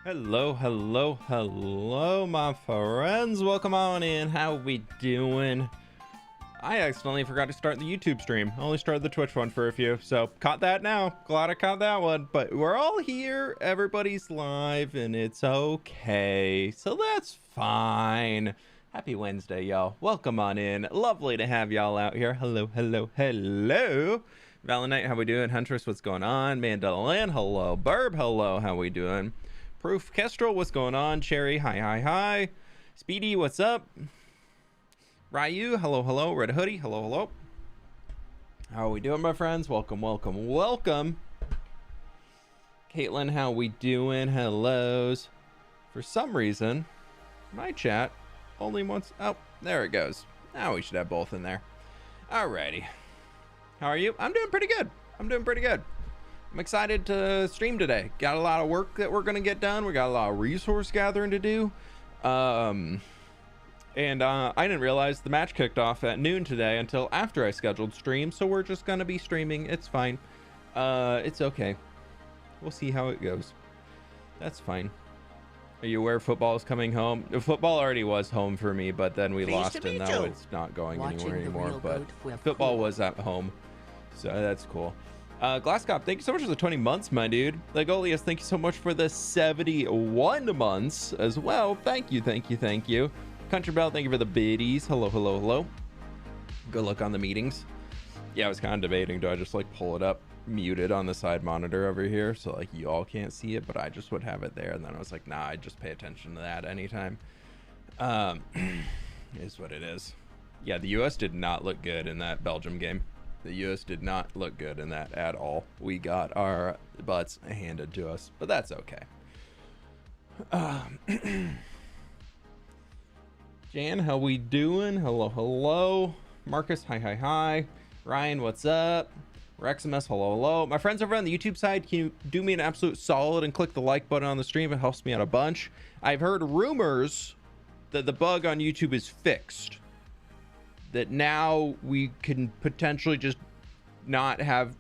Hello, hello, hello, my friends. Welcome on in. How we doing? I accidentally forgot to start the YouTube stream. I only started the Twitch one for a few, so caught that now. Glad I caught that one. But we're all here. Everybody's live, and it's okay. So that's fine. Happy Wednesday, y'all. Welcome on in. Lovely to have y'all out here. Hello, hello, hello. Valenite, how we doing? Huntress, what's going on? Mandolin, hello. Burb, hello. How we doing? Proof Kestrel, what's going on? Cherry, hi, hi, hi. Speedy, what's up? Ryu, hello, hello. Red Hoodie, hello, hello. How are we doing, my friends? Welcome, welcome, welcome. Caitlin, how we doing? Hellos. For some reason, my chat only wants... Oh, there it goes. Now we should have both in there. Alrighty. How are you? I'm doing pretty good. I'm doing pretty good. I'm excited to stream today. Got a lot of work that we're going to get done. We got a lot of resource gathering to do. I didn't realize the match kicked off at noon today until after I scheduled stream. So we're just going to be streaming. It's fine. It's okay. We'll see how it goes. That's fine. Are you aware football is coming home? Football already was home for me, but then we lost and now it's not going anywhere anymore. But football was at home. So that's cool. Glasscop, thank you so much for the 20 months, my dude. Legolius, thank you so much for the 71 months as well. Thank you, thank you, thank you. Country Bell, thank you for the biddies. Hello, hello, hello. Good luck on the meetings. Yeah, I was kind of debating, do I just like pull it up muted on the side monitor over here so like you all can't see it, but I just would have it there. And then I was like, nah, I just pay attention to that anytime. Is what it is. Yeah, the US did not look good in that Belgium game. The U.S. did not look good in that at all. We got our butts handed to us, but that's okay. Jan, how we doing? Hello, hello. Marcus, hi, hi, hi. Ryan, what's up? Reximus, hello, hello. My friends over on the YouTube side, can you do me an absolute solid and click the like button on the stream? It helps me out a bunch. I've heard rumors that the bug on YouTube is fixed. That now we can potentially just not have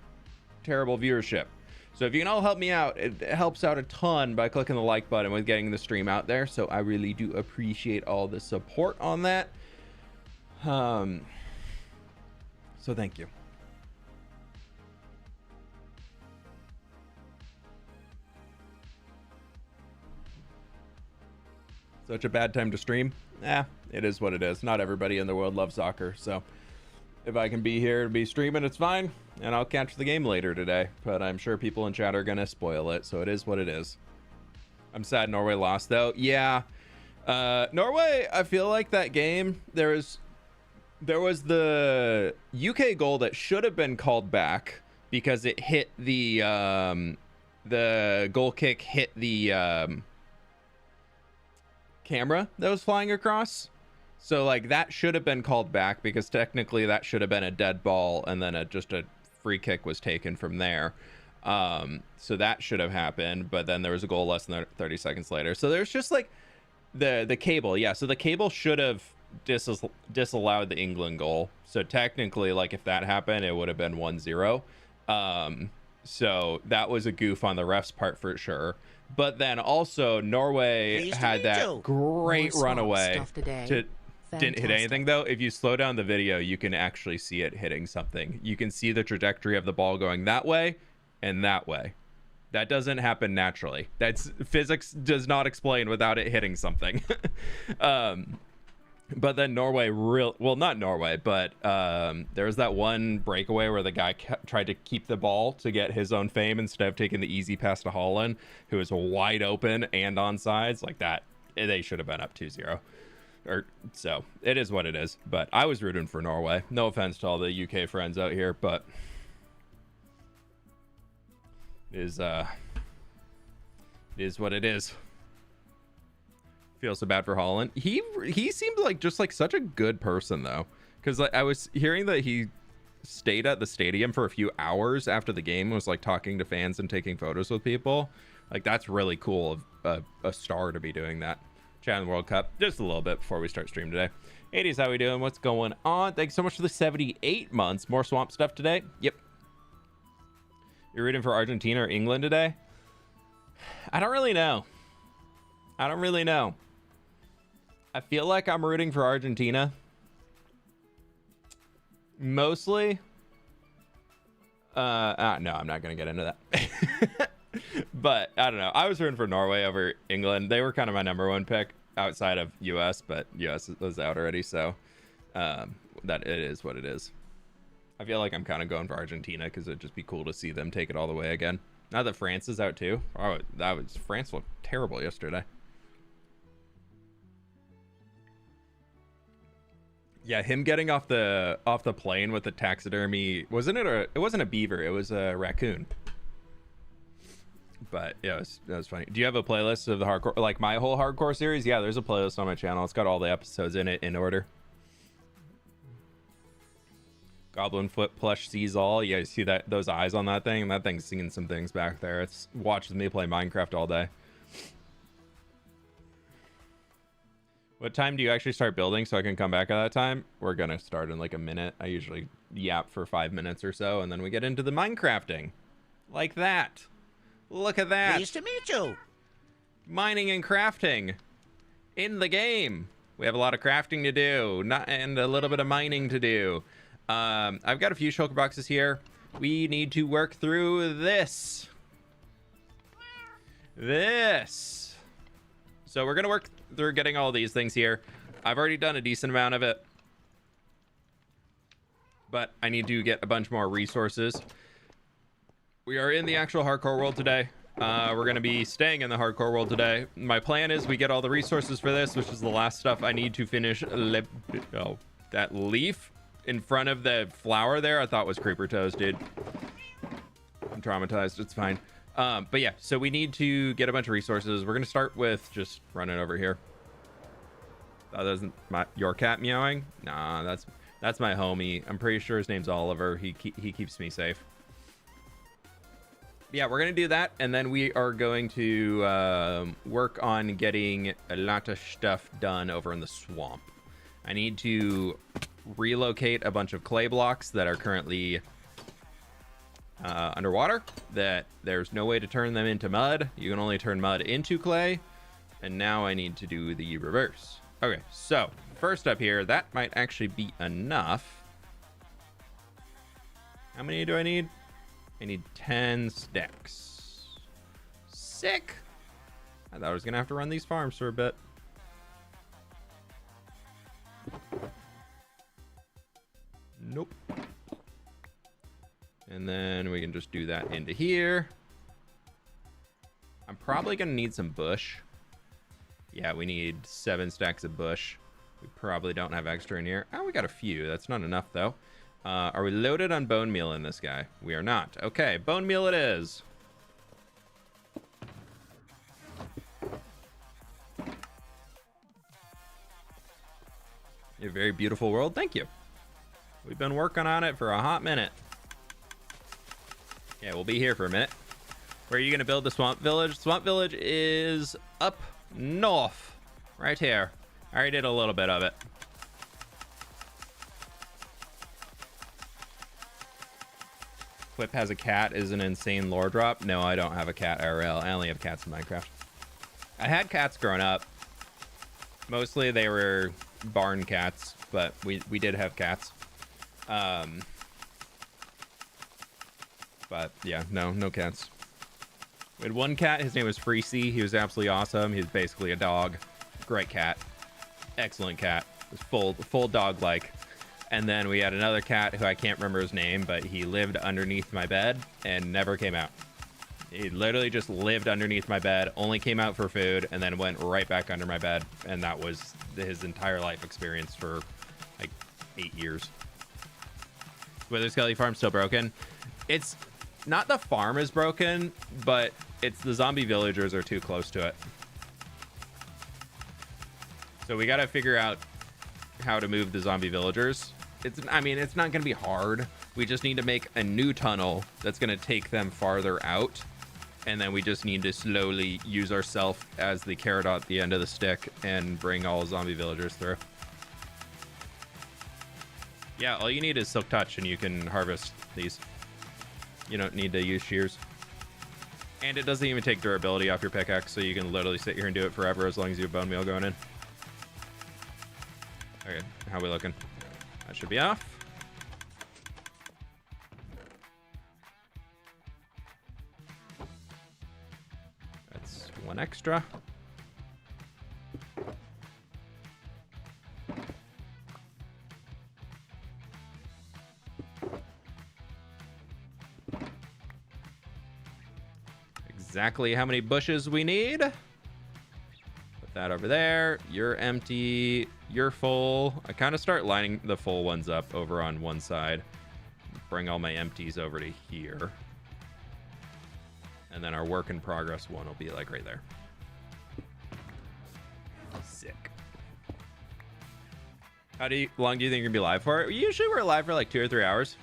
terrible viewership. So if you can all help me out, it helps out a ton by clicking the like button with getting the stream out there. So I really do appreciate all the support on that. So thank you. Such a bad time to stream? It is what it is. Not everybody in the world loves soccer, so if I can be here to be streaming, it's fine, and I'll catch the game later today, but I'm sure people in chat are gonna spoil it, so it is what it is. I'm sad Norway lost, though. Yeah, Norway, I feel like that game, there was the UK goal that should have been called back because it hit the goal kick hit the camera that was flying across. So like that should have been called back because technically that should have been a dead ball and then just a free kick was taken from there. So that should have happened, but then there was a goal less than 30 seconds later. So there's just like the cable. Yeah, so the cable should have disallowed the England goal. So technically, like if that happened, it would have been 1-0. So that was a goof on the ref's part for sure. But then also Norway had that great runaway to didn't hit anything though. If you slow down the video, you can actually see it hitting something. You can see the trajectory of the ball going that way and that way. That doesn't happen naturally. That's physics does not explain without it hitting something. But then Norway not Norway, but there was that one breakaway where the guy tried to keep the ball to get his own fame instead of taking the easy pass to Holland, who was wide open and on sides like that. They should have been up 2-0. So it is what it is. But I was rooting for Norway. No offense to all the UK friends out here, but it is what it is. Feel so bad for Holland. He seemed like just like such a good person though, because like I was hearing that he stayed at the stadium for a few hours after the game, was like talking to fans and taking photos with people. Like that's really cool of a star to be doing that. Chat in the World Cup just a little bit before we start stream today. 80s, how we doing? What's going on? Thanks so much for the 78 months. More swamp stuff today. Yep. You're rooting for Argentina or England today? I don't really know. I don't really know. I feel like I'm rooting for Argentina. Mostly. No, I'm not going to get into that. But I don't know. I was rooting for Norway over England. They were kind of my number one pick outside of US, but US was out already. So that it is what it is. I feel like I'm kind of going for Argentina because it'd just be cool to see them take it all the way again. Now that France is out too. Oh, France looked terrible yesterday. Yeah, him getting off the plane with the taxidermy, it wasn't a beaver, it was a raccoon. But yeah, that was funny. Do you have a playlist of the hardcore, like my whole hardcore series? Yeah, there's a playlist on my channel. It's got all the episodes in it in order. Goblin Foot plush sees all. Yeah, you see those eyes on that thing? That thing's seeing some things back there. It's watches me play Minecraft all day. What time do you actually start building so I can come back at that time? We're gonna start in like a minute. I usually yap for 5 minutes or so, and then we get into the Minecrafting. Like that. Look at that. Pleased to meet you. Mining and crafting in the game. We have a lot of crafting to do, and a little bit of mining to do. I've got a few shulker boxes here. We need to work through this. So we're gonna work through getting all these things here. I've already done a decent amount of it, but I need to get a bunch more resources. We are in the actual hardcore world today. We're going to be staying in the hardcore world today. My plan is we get all the resources for this, which is the last stuff I need to finish. That leaf in front of the flower there, I thought was creeper toes, dude. I'm traumatized. It's fine. But yeah, so we need to get a bunch of resources. We're going to start with just running over here. That isn't your cat meowing? Nah, that's my homie. I'm pretty sure his name's Oliver. He keeps me safe. Yeah, we're going to do that, and then we are going to work on getting a lot of stuff done over in the swamp. I need to relocate a bunch of clay blocks that are currently underwater, that there's no way to turn them into mud. You can only turn mud into clay, and now I need to do the reverse. Okay, so first up here, that might actually be enough. How many do I need? I need 10 stacks. Sick. I thought I was gonna have to run these farms for a bit. Nope. And then we can just do that into here. I'm probably gonna need some bush. Yeah, we need 7 stacks of bush. We probably don't have extra in here. Oh, we got a few. That's not enough though. Are we loaded on bone meal in this guy? We are not. Okay, bone meal it is. A very beautiful world. Thank you. We've been working on it for a hot minute. Yeah, we'll be here for a minute. Where are you going to build the swamp village? Swamp village is up north. Right here. I already did a little bit of it. fWhip has a cat is an insane lore drop. No, I don't have a cat IRL. I only have cats in Minecraft. I had cats growing up. Mostly they were barn cats, but we did have cats. But yeah, no cats. We had one cat. His name was Freecy. He was absolutely awesome. He was basically a dog. Great cat. Excellent cat. It was full dog-like. And then we had another cat who I can't remember his name, but he lived underneath my bed and never came out. He literally just lived underneath my bed, only came out for food, and then went right back under my bed. And that was his entire life experience for like 8 years. Wither Skelly Farm's still broken. It's not the farm is broken, but it's the zombie villagers are too close to it. So we got to figure out how to move the zombie villagers. I mean, it's not going to be hard. We just need to make a new tunnel that's going to take them farther out. And then we just need to slowly use ourselves as the carrot at the end of the stick and bring all zombie villagers through. Yeah, all you need is Silk Touch and you can harvest these. You don't need to use shears. And it doesn't even take durability off your pickaxe, so you can literally sit here and do it forever as long as you have bone meal going in. Okay, how we looking? That should be off. That's one extra. Exactly how many bushes we need. Put that over there. You're empty. You're full. I kind of start lining the full ones up over on one side. Bring all my empties over to here. And then our work in progress one will be like right there. Sick. How long do you think you're gonna be live for? Usually we're live for like 2 or 3 hours.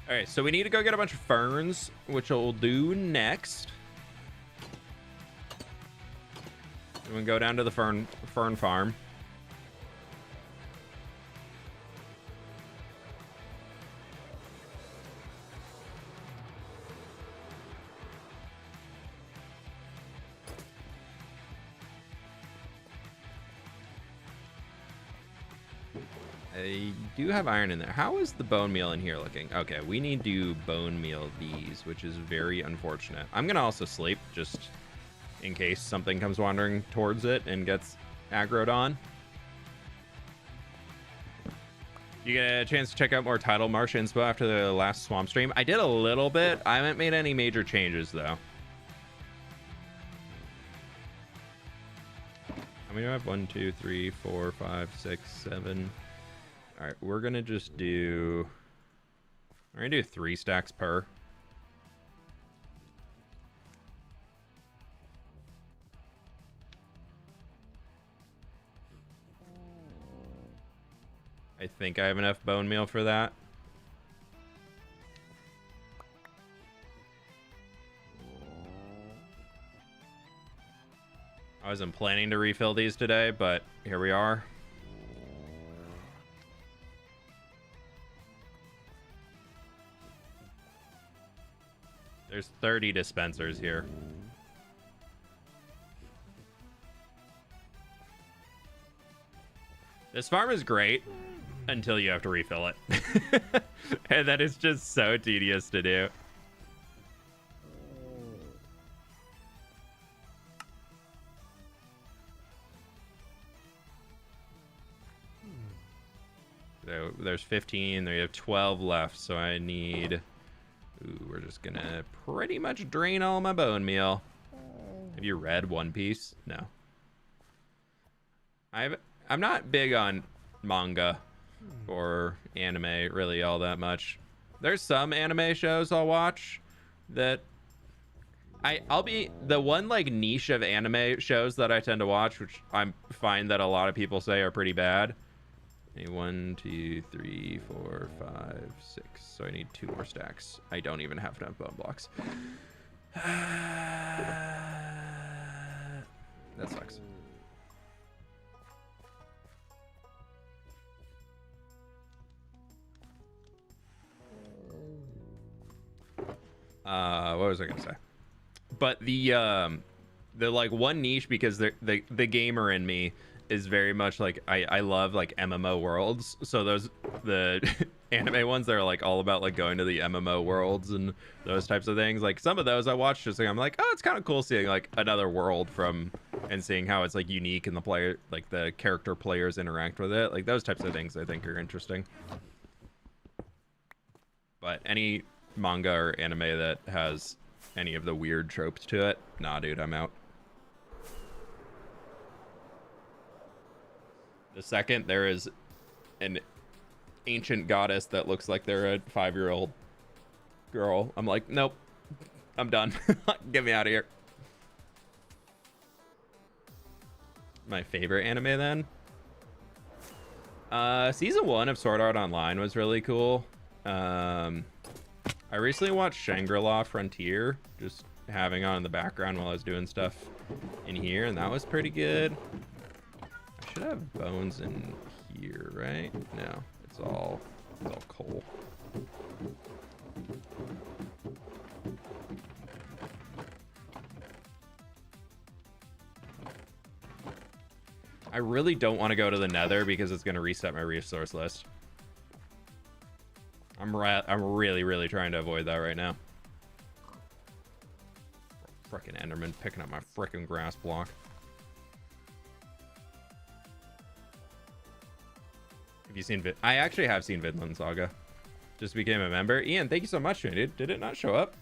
All right, so we need to go get a bunch of ferns, which we'll do next. And we go down to the fern farm. I do have iron in there. How is the bone meal in here looking? Okay, we need to bone meal these, which is very unfortunate. I'm gonna also sleep just in case something comes wandering towards it and gets aggroed on. You get a chance to check out more Tidal Marsh inspo after the last swamp stream? I did a little bit. I haven't made any major changes though. How many do I have? 1, 2, 3, 4, 5, 6, 7. All right, we're gonna just do. We're gonna do 3 stacks per. I think I have enough bone meal for that. I wasn't planning to refill these today, but here we are. There's 30 dispensers here. This farm is great until you have to refill it. And that is just so tedious to do. So there's 15, there you have 12 left, so I need... Ooh, we're just gonna pretty much drain all my bone meal. Have you read One Piece? No. I'm not big on manga or anime really all that much. There's some anime shows I'll watch that I'll be the one like niche of anime shows that I tend to watch, which I find that a lot of people say are pretty bad. 1, 2, 3, 4, 5, 6. So I need 2 more stacks. I don't even have enough bone blocks. That sucks. What was I gonna say? But the like one niche, because the gamer in me is very much like I love like MMO worlds. So those the anime ones that are like all about like going to the MMO worlds and those types of things. Like some of those I watch just like I'm like, oh, it's kind of cool seeing like another world from and seeing how it's like unique and the player like the character players interact with it. Like those types of things I think are interesting. But any manga or anime that has any of the weird tropes to it, nah, dude, I'm out. The second there is an ancient goddess that looks like they're a 5-year-old girl, I'm like, nope, I'm done. Get me out of here. My favorite anime then? Season 1 of Sword Art Online was really cool. I recently watched Shangri-La Frontier, just having on in the background while I was doing stuff in here, and that was pretty good. I should have bones in here, right? No, it's all coal. I really don't want to go to the nether because it's going to reset my resource list. I'm really, really trying to avoid that right now. Frickin' Enderman picking up my frickin' grass block. Have you seen I actually have seen Vinland Saga. Just became a member. Ian, thank you so much, dude. Did it not show up?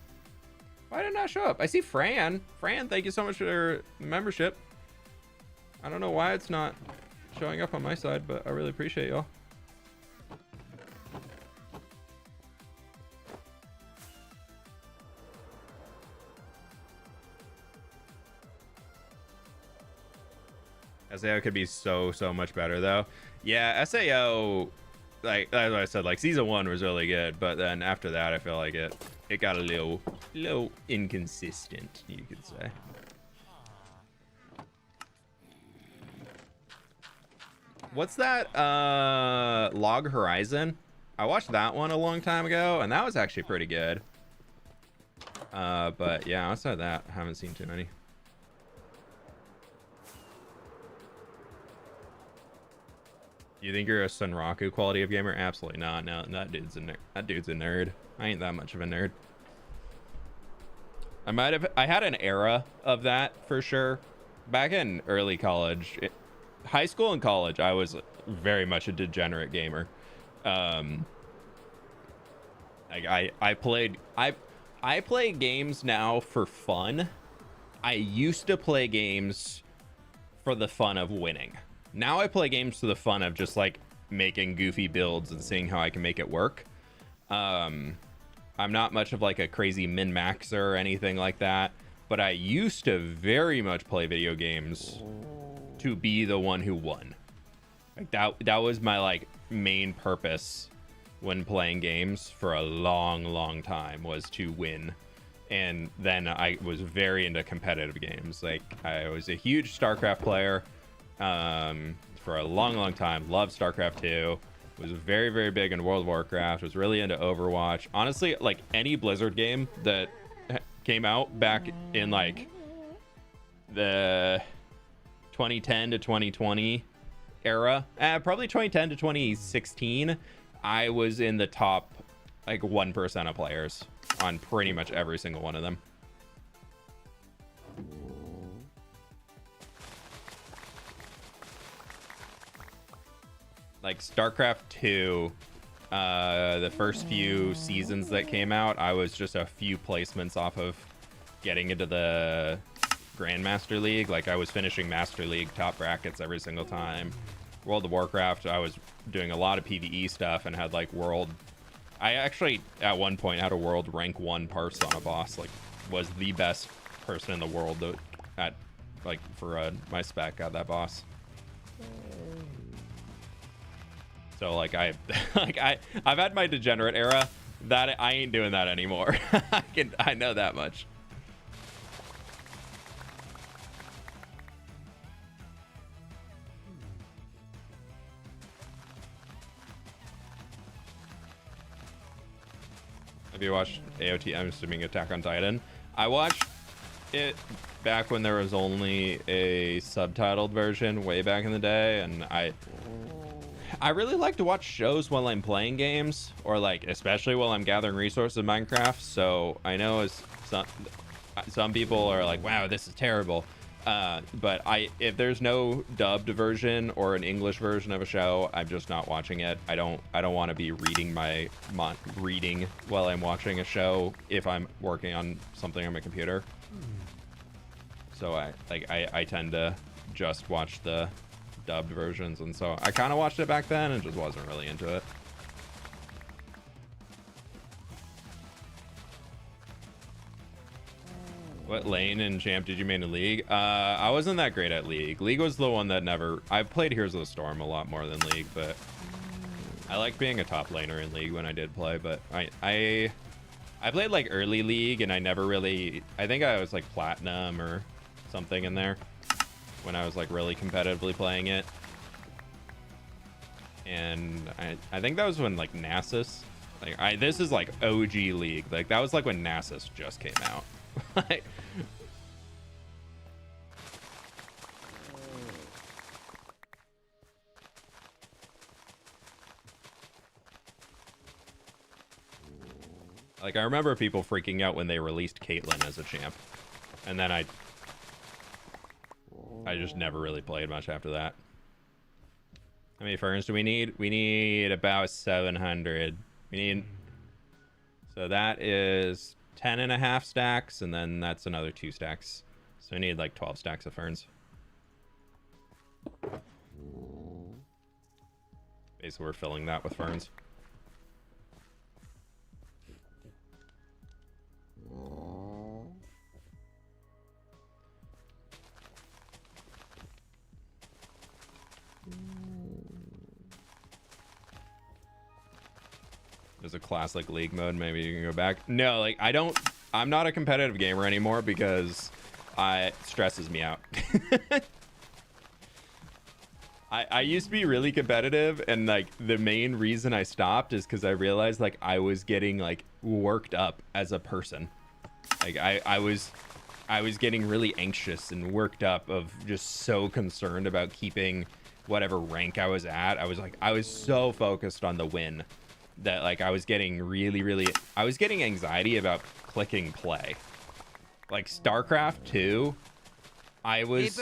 Why did it not show up? I see Fran. Fran, thank you so much for your membership. I don't know why it's not showing up on my side, but I really appreciate y'all. SAO could be so much better though. Yeah, SAO, like as I said, like season 1 was really good, but then after that I feel like it got a little inconsistent, you could say. What's that Log Horizon? I watched that one a long time ago and that was actually pretty good. But yeah, outside of that, I haven't seen too many. You think you're a Sunraku quality of gamer? Absolutely not. No, that dude's a nerd. That dude's a nerd. I ain't that much of a nerd. I had an era of that for sure. Back in early college, high school and college, I was very much a degenerate gamer. I play games now for fun. I used to play games for the fun of winning. Now I play games for the fun of just like making goofy builds and seeing how I can make it work. I'm not much of like a crazy min-maxer or anything like that, but I used to very much play video games to be the one who won. Like that was my like main purpose when playing games for a long time, was to win. And then I was very into competitive games. Like I was a huge StarCraft player. For a long time. Loved StarCraft 2. Was very big in World of Warcraft. Was really into Overwatch. Honestly, like any Blizzard game that came out back in like the 2010 to 2020 era, probably 2010 to 2016, I was in the top like 1% of players on pretty much every single one of them. Like StarCraft 2, the first few seasons that came out, I was just a few placements off of getting into the Grandmaster League. Like I was finishing Master League top brackets every single time. World of Warcraft, I was doing a lot of PvE stuff and had like I actually at one point had a world rank 1 parse on a boss. Like was the best person in the world at like for my spec at that boss. So like I've had my degenerate era. That I ain't doing that anymore. I know that much. Have you watched AOT? I'm assuming Attack on Titan. I watched it back when there was only a subtitled version way back in the day, and I really like to watch shows while I'm playing games, or like especially while I'm gathering resources in Minecraft. So I know some people are like, wow, this is terrible, but if there's no dubbed version or an English version of a show, I'm just not watching it. I don't want to be reading while I'm watching a show if I'm working on something on my computer. So I tend to just watch the dubbed versions, and so I kind of watched it back then and just wasn't really into it. What lane and champ did you main in League? I wasn't that great at League. League was the one that I played Heroes of the Storm a lot more than League, but I liked being a top laner in League when I did play. But I played like early League, and I never really, I think I was like platinum or something in there when I was like really competitively playing it. And I think that was when like Nasus, like this is like OG League. Like that was like when Nasus just came out. Like, Like, I remember people freaking out when they released Caitlyn as a champ. And then I just never really played much after that. How many ferns do we need? We need about 700. We need... So that is 10.5 stacks, and then that's another 2 stacks. So we need like 12 stacks of ferns. Basically, we're filling that with ferns. There's a classic league mode. Maybe you can go back. No, like I'm not a competitive gamer anymore because it stresses me out. I used to be really competitive, and like the main reason I stopped is because I realized like I was getting like worked up as a person. Like I was getting really anxious and worked up of just so concerned about keeping whatever rank I was at. I was so focused on the win that like I was getting I was getting anxiety about clicking play. Like StarCraft 2, I was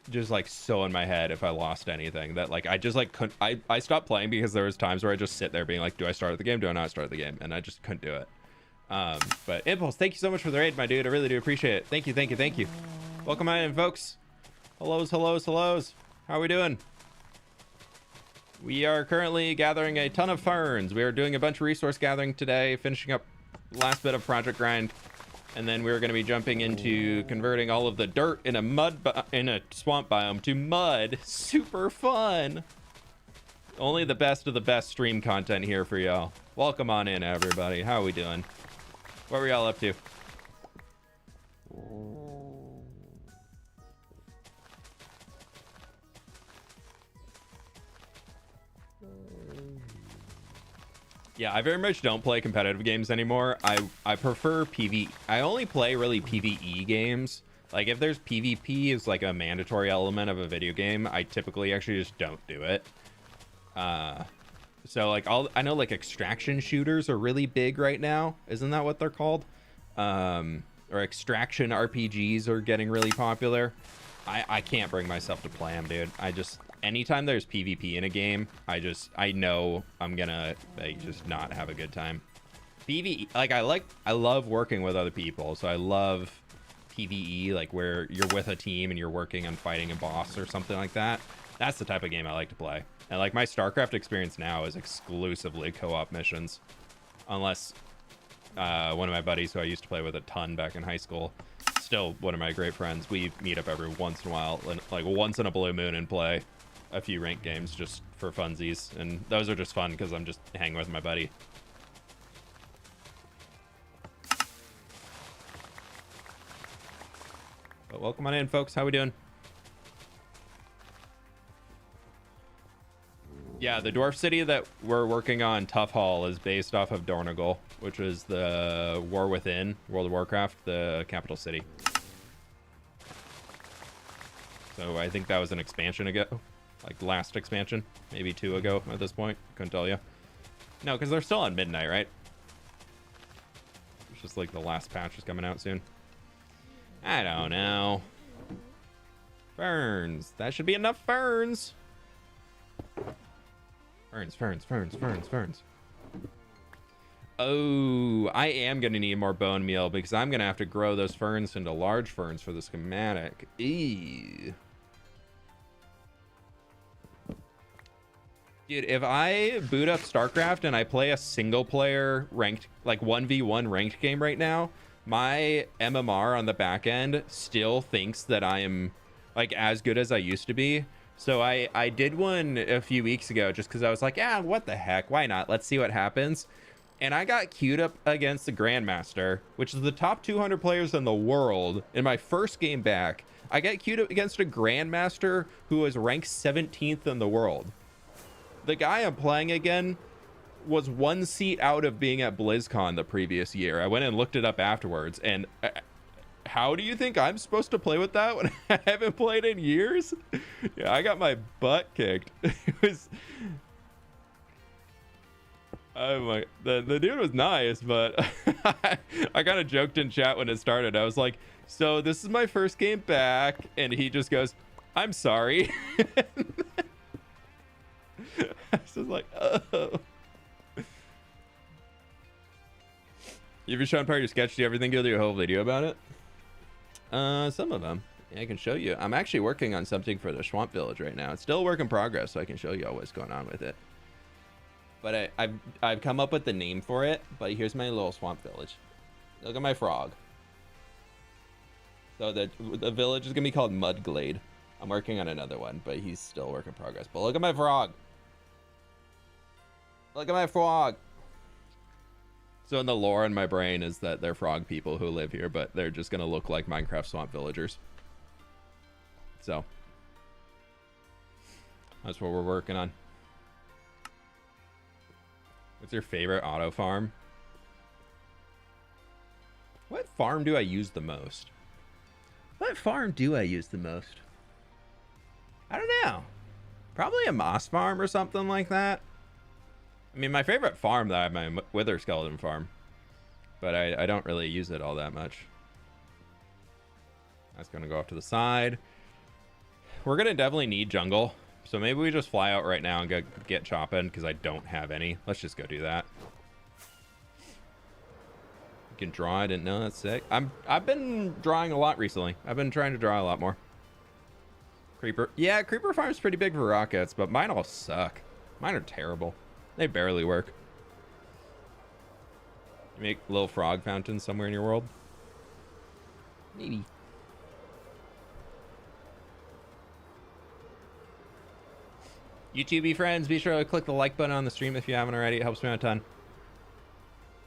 just like so in my head if I lost anything that like I just like couldn't. I stopped playing because there was times where I just sit there being like, do I start the game? Do I not start the game? And I just couldn't do it. But Impulse, thank you so much for the raid, my dude. I really do appreciate it. Thank you. Welcome on in, folks. Hellos. How are we doing? We are currently gathering a ton of ferns. We are doing a bunch of resource gathering today, finishing up last bit of project grind, and then we're going to be jumping into converting all of the dirt in a swamp biome to mud. Super fun. Only the best of the best stream content here for y'all. Welcome on in, everybody. How are we doing? What were y'all up to? Yeah, I very much don't play competitive games anymore. I prefer PvE. I only play really PvE games. Like if there's PvP is like a mandatory element of a video game, I typically actually just don't do it. So like I know like extraction shooters are really big right now. Isn't that what they're called? Or extraction RPGs are getting really popular. I can't bring myself to play them, dude. Anytime there's PvP in a game, I know I'm gonna like just not have a good time. PvE, like I love working with other people, so I love PvE, like where you're with a team and you're working on fighting a boss or something like that. That's the type of game I like to play. And like my StarCraft experience now is exclusively co-op missions, unless one of my buddies who I used to play with a ton back in high school, still one of my great friends, we meet up every once in a while, like once in a blue moon, and play a few ranked games just for funsies, and those are just fun because I'm just hanging with my buddy. But welcome on in, folks. How we doing? Yeah, the dwarf city that we're working on, Tough Hall, is based off of Dornogal, which is the War Within, World of Warcraft, the capital city. So I think that was an expansion ago. Like last expansion, maybe 2 ago at this point. Couldn't tell you. No, because they're still on midnight, right? It's just like the last patch is coming out soon. I don't know. Ferns. That should be enough ferns. Ferns. Oh, I am going to need more bone meal because I'm going to have to grow those ferns into large ferns for the schematic. Eee. Dude, if I boot up StarCraft and I play a single player ranked, like 1v1 ranked game right now, my MMR on the back end still thinks that I am like as good as I used to be. So I did one a few weeks ago just because I was like, yeah, what the heck? Why not? Let's see what happens. And I got queued up against the Grandmaster, which is the top 200 players in the world. In my first game back, I got queued up against a Grandmaster who was ranked 17th in the world. The guy I'm playing again was 1 seat out of being at BlizzCon the previous year. I went and looked it up afterwards, and how do you think I'm supposed to play with that when I haven't played in years? Yeah, I got my butt kicked. It was I'm like, the dude was nice, but I kind of joked in chat when it started. I was like, so this is my first game back, and he just goes, I'm sorry. I was just like, oh. You've been showing part of your sketch. Do you ever think you'll do a whole video about it? Some of them. Yeah, I can show you. I'm actually working on something for the Swamp Village right now. It's still a work in progress, so I can show you all what's going on with it. But I've come up with the name for it. But here's my little Swamp Village. Look at my frog. So the village is gonna be called Mudglade. I'm working on another one, but he's still a work in progress. But look at my frog. Look at my frog. So in the lore in my brain is that they're frog people who live here, but they're just gonna look like Minecraft swamp villagers. So that's what we're working on. What's your favorite auto farm? What farm do I use the most? What farm do I use the most? I don't know. Probably a moss farm or something like that. I mean, my favorite farm that I have my wither skeleton farm, but I don't really use it all that much. That's gonna go off to the side. We're gonna definitely need jungle, so maybe we just fly out right now and get chopping because I don't have any. Let's just go do that. You can draw. I didn't know. That's sick. I've been drawing a lot recently. I've been trying to draw a lot more. Creeper. Yeah, creeper farm's pretty big for rockets, but mine all suck. Mine are terrible. They barely work. You make little frog fountains somewhere in your world? Maybe. YouTube friends, be sure to click the like button on the stream if you haven't already. It helps me out a ton.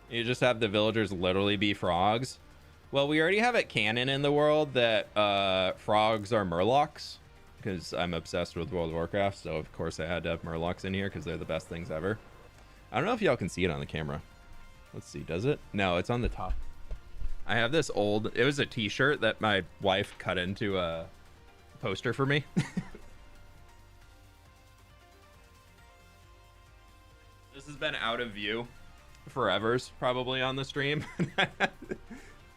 You just have the villagers literally be frogs. Well, we already have it canon in the world that frogs are murlocs, because I'm obsessed with World of Warcraft, so of course I had to have murlocs in here because they're the best things ever. I don't know if y'all can see it on the camera. Let's see, does it? No, it's on the top. I have this old, it was a t-shirt that my wife cut into a poster for me. This has been out of view forevers, probably on the stream.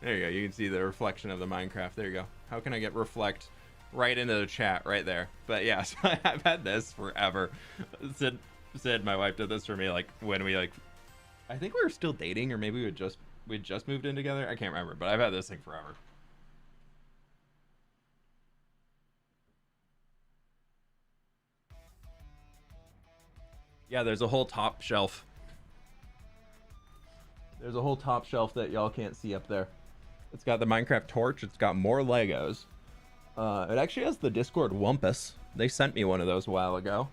There you go, you can see the reflection of the Minecraft. There you go. How can I get reflect right into the chat right there? But yeah, so I've had this forever. Sid, my wife, did this for me like when we I think we were still dating, or maybe we'd just moved in together. I can't remember, but I've had this thing forever. Yeah, there's a whole top shelf. There's a whole top shelf that y'all can't see up there. It's got the Minecraft torch. It's got more Legos. It actually has the Discord Wumpus. They sent me one of those a while ago.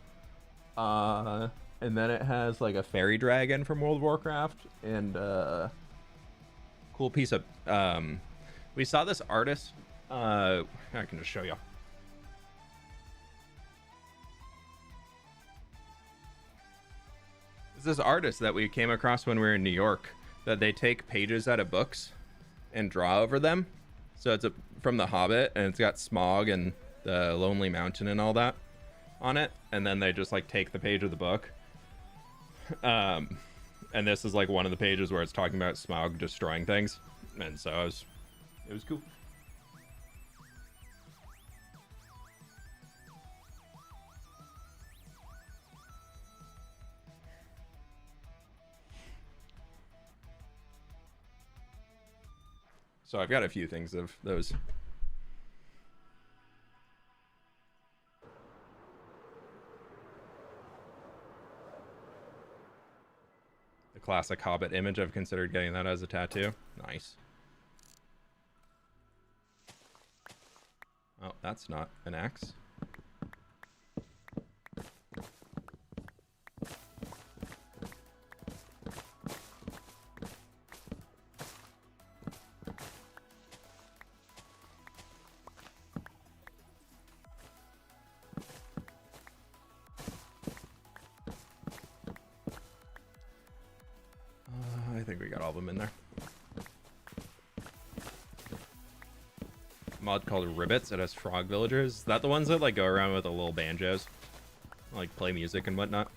And then it has like a fairy dragon from World of Warcraft and cool piece of we saw this artist. I can just show you. It's this artist that we came across when we were in New York, that they take pages out of books and draw over them. So it's from The Hobbit, and it's got Smaug and the Lonely Mountain and all that on it, and then they just like take the page of the book. And this is like one of the pages where it's talking about Smaug destroying things, and so it was cool. So I've got a few things of those. The classic Hobbit image. I've considered getting that as a tattoo. Nice. Oh, that's not an axe. I think we got all of them in there. Mod called Ribbits. It has frog villagers. Is that the ones that like go around with the little banjos, like play music and whatnot?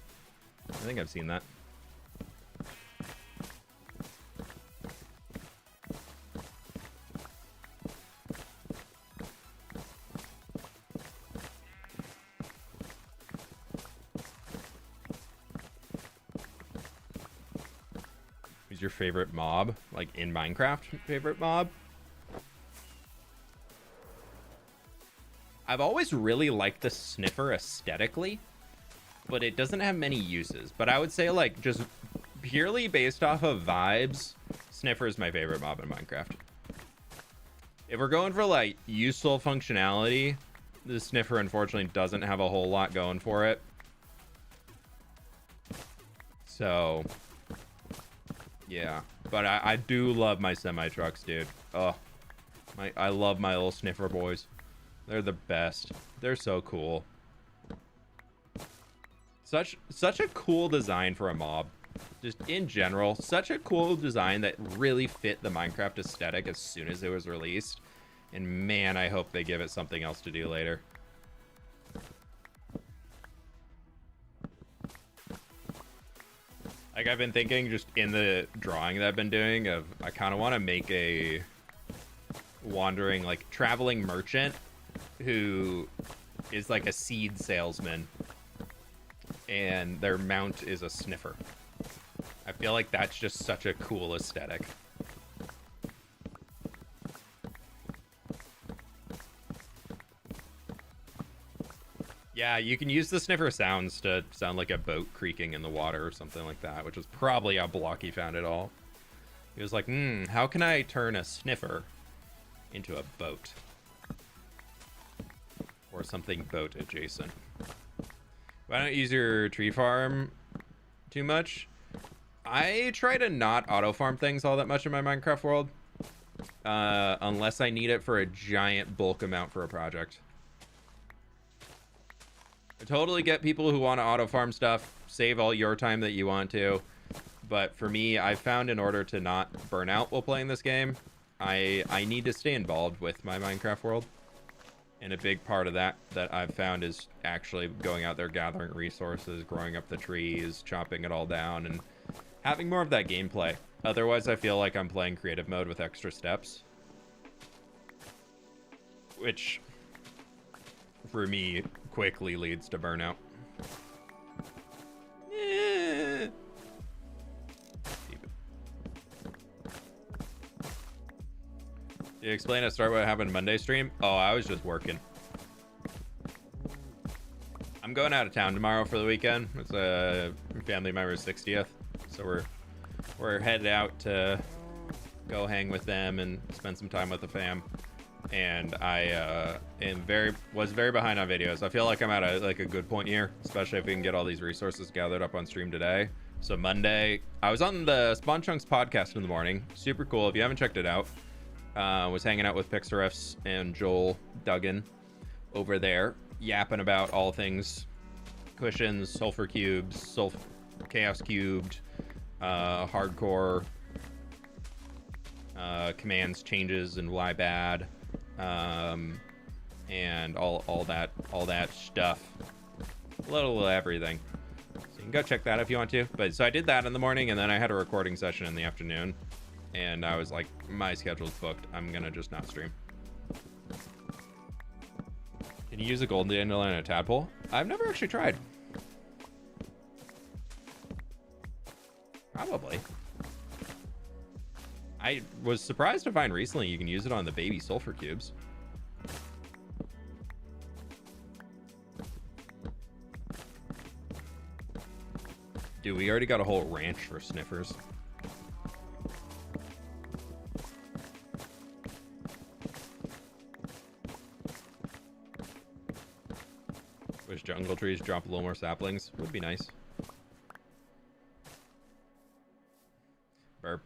I think I've seen that. Who's your favorite mob? Like in Minecraft, favorite mob? I've always really liked the sniffer aesthetically, but it doesn't have many uses. But I would say, like, just purely based off of vibes, sniffer is my favorite mob in Minecraft. If we're going for, like, useful functionality, the sniffer unfortunately doesn't have a whole lot going for it. So, yeah. But I do love my semi-trucks, dude. Oh, I love my little sniffer boys. They're the best. They're so cool. Such a cool design for a mob. Just in general, such a cool design that really fit the Minecraft aesthetic as soon as it was released. And man, I hope they give it something else to do later. Like, I've been thinking just in the drawing that I've been doing of, I kind of want to make a wandering, like, traveling merchant who is like a seed salesman and their mount is a sniffer. I feel like that's just such a cool aesthetic. Yeah, you can use the sniffer sounds to sound like a boat creaking in the water or something like that, which is probably how Blocky found it all. He was like, how can I turn a sniffer into a boat? Or something boat adjacent. Why don't you use your tree farm too much? I try to not auto farm things all that much in my Minecraft world. Unless I need it for a giant bulk amount for a project. I totally get people who want to auto farm stuff. Save all your time that you want to. But for me, I found in order to not burn out while playing this game, I need to stay involved with my Minecraft world. And a big part of that I've found is actually going out there, gathering resources, growing up the trees, chopping it all down, and having more of that gameplay. Otherwise, I feel like I'm playing creative mode with extra steps. Which, for me, quickly leads to burnout. Yeah. You explain at start what happened Monday stream? Oh, I was just working. I'm going out of town tomorrow for the weekend. It's a family member's 60th, so we're headed out to go hang with them and spend some time with the fam. And I was very behind on videos. I feel like I'm at a good point here, especially if we can get all these resources gathered up on stream today. So Monday, I was on the Spawn Chunks podcast in the morning. Super cool. If you haven't checked it out. Was hanging out with Pixarefs and Joel Duggan over there, yapping about all things cushions, sulfur cubes, chaos cubed, hardcore, commands changes and why bad, and all that stuff, a little of everything. So you can go check that if you want to. But so I did that in the morning, and then I had a recording session in the afternoon. And I was like, my schedule's booked. I'm gonna just not stream. Can you use a golden dandelion and a tadpole? I've never actually tried. Probably. I was surprised to find recently you can use it on the baby sulfur cubes. Dude, we already got a whole ranch for sniffers. Wish jungle trees drop a little more saplings. Would be nice. Burp.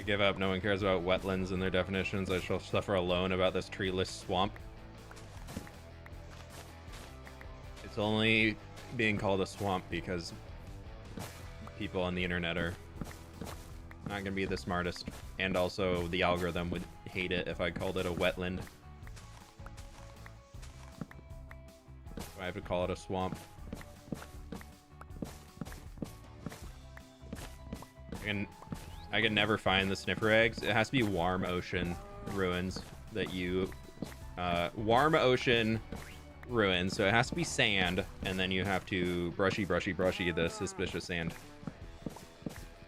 Give up. No one cares about wetlands and their definitions. I shall suffer alone about this treeless swamp. It's only being called a swamp because people on the internet are not gonna be the smartest, and also the algorithm would hate it if I called it a wetland. have to call it a swamp. I can never find the sniffer eggs. It has to be warm ocean ruins that you warm ocean ruins, so it has to be sand, and then you have to brushy the suspicious sand.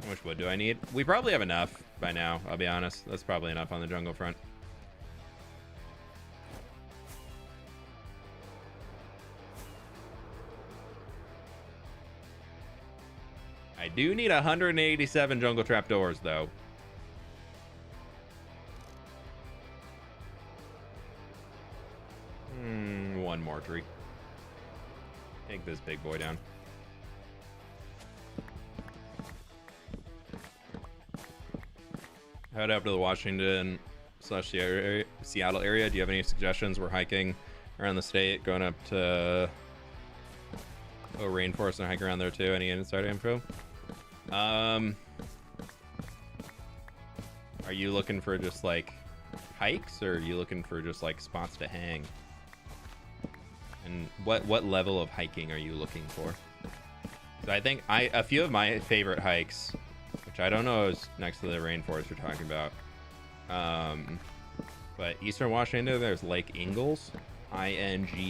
How much wood do I need? We probably have enough by now, I'll be honest. That's probably enough on the jungle front. I do need 187 jungle trapdoors, though. One more tree. Take this big boy down. Head up to the Washington / Seattle area. Do you have any suggestions? We're hiking around the state, going up to rainforest and hike around there too. Any inside info? Are you looking for just like hikes, or are you looking for just like spots to hang? And what level of hiking are you looking for? So I think a few of my favorite hikes, which I don't know is next to the rainforest you're talking about, but Eastern Washington, there's Lake Ingalls, INGALLS.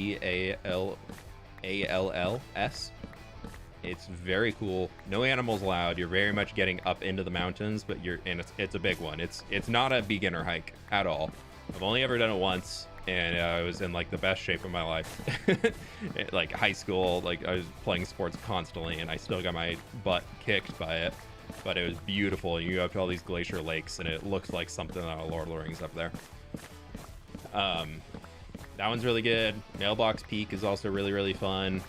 It's very cool. No animals allowed. You're very much getting up into the mountains, but it's a big one. It's not a beginner hike at all. I've only ever done it once, and I was in like the best shape of my life. Like high school, like I was playing sports constantly, and I still got my butt kicked by it. But it was beautiful. You have all these glacier lakes, and it looks like something out of Lord of the Rings up there. That one's really good. Mailbox Peak is also really fun.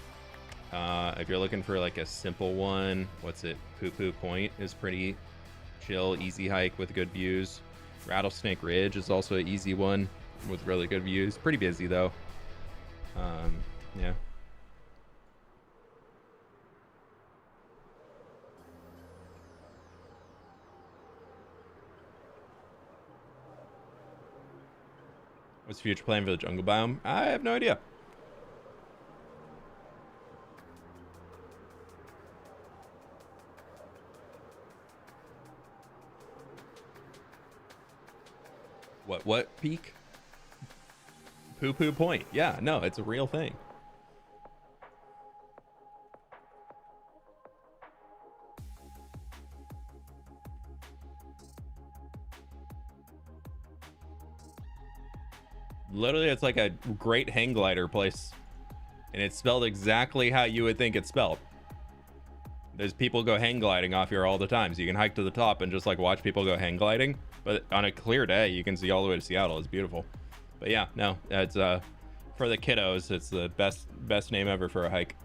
If you're looking for like a simple one, Poo Poo Point is pretty chill, easy hike with good views. Rattlesnake Ridge is also an easy one with really good views. Pretty busy though. Yeah. What's the future plan for the jungle biome? I have no idea. What peak? Poo Poo Point. Yeah, no, it's a real thing. Literally, it's like a great hang glider place, and it's spelled exactly how you would think it's spelled. There's people go hang gliding off here all the time, so you can hike to the top and just like watch people go hang gliding. But on a clear day, you can see all the way to Seattle. It's beautiful. But yeah, no, it's for the kiddos. It's the best name ever for a hike.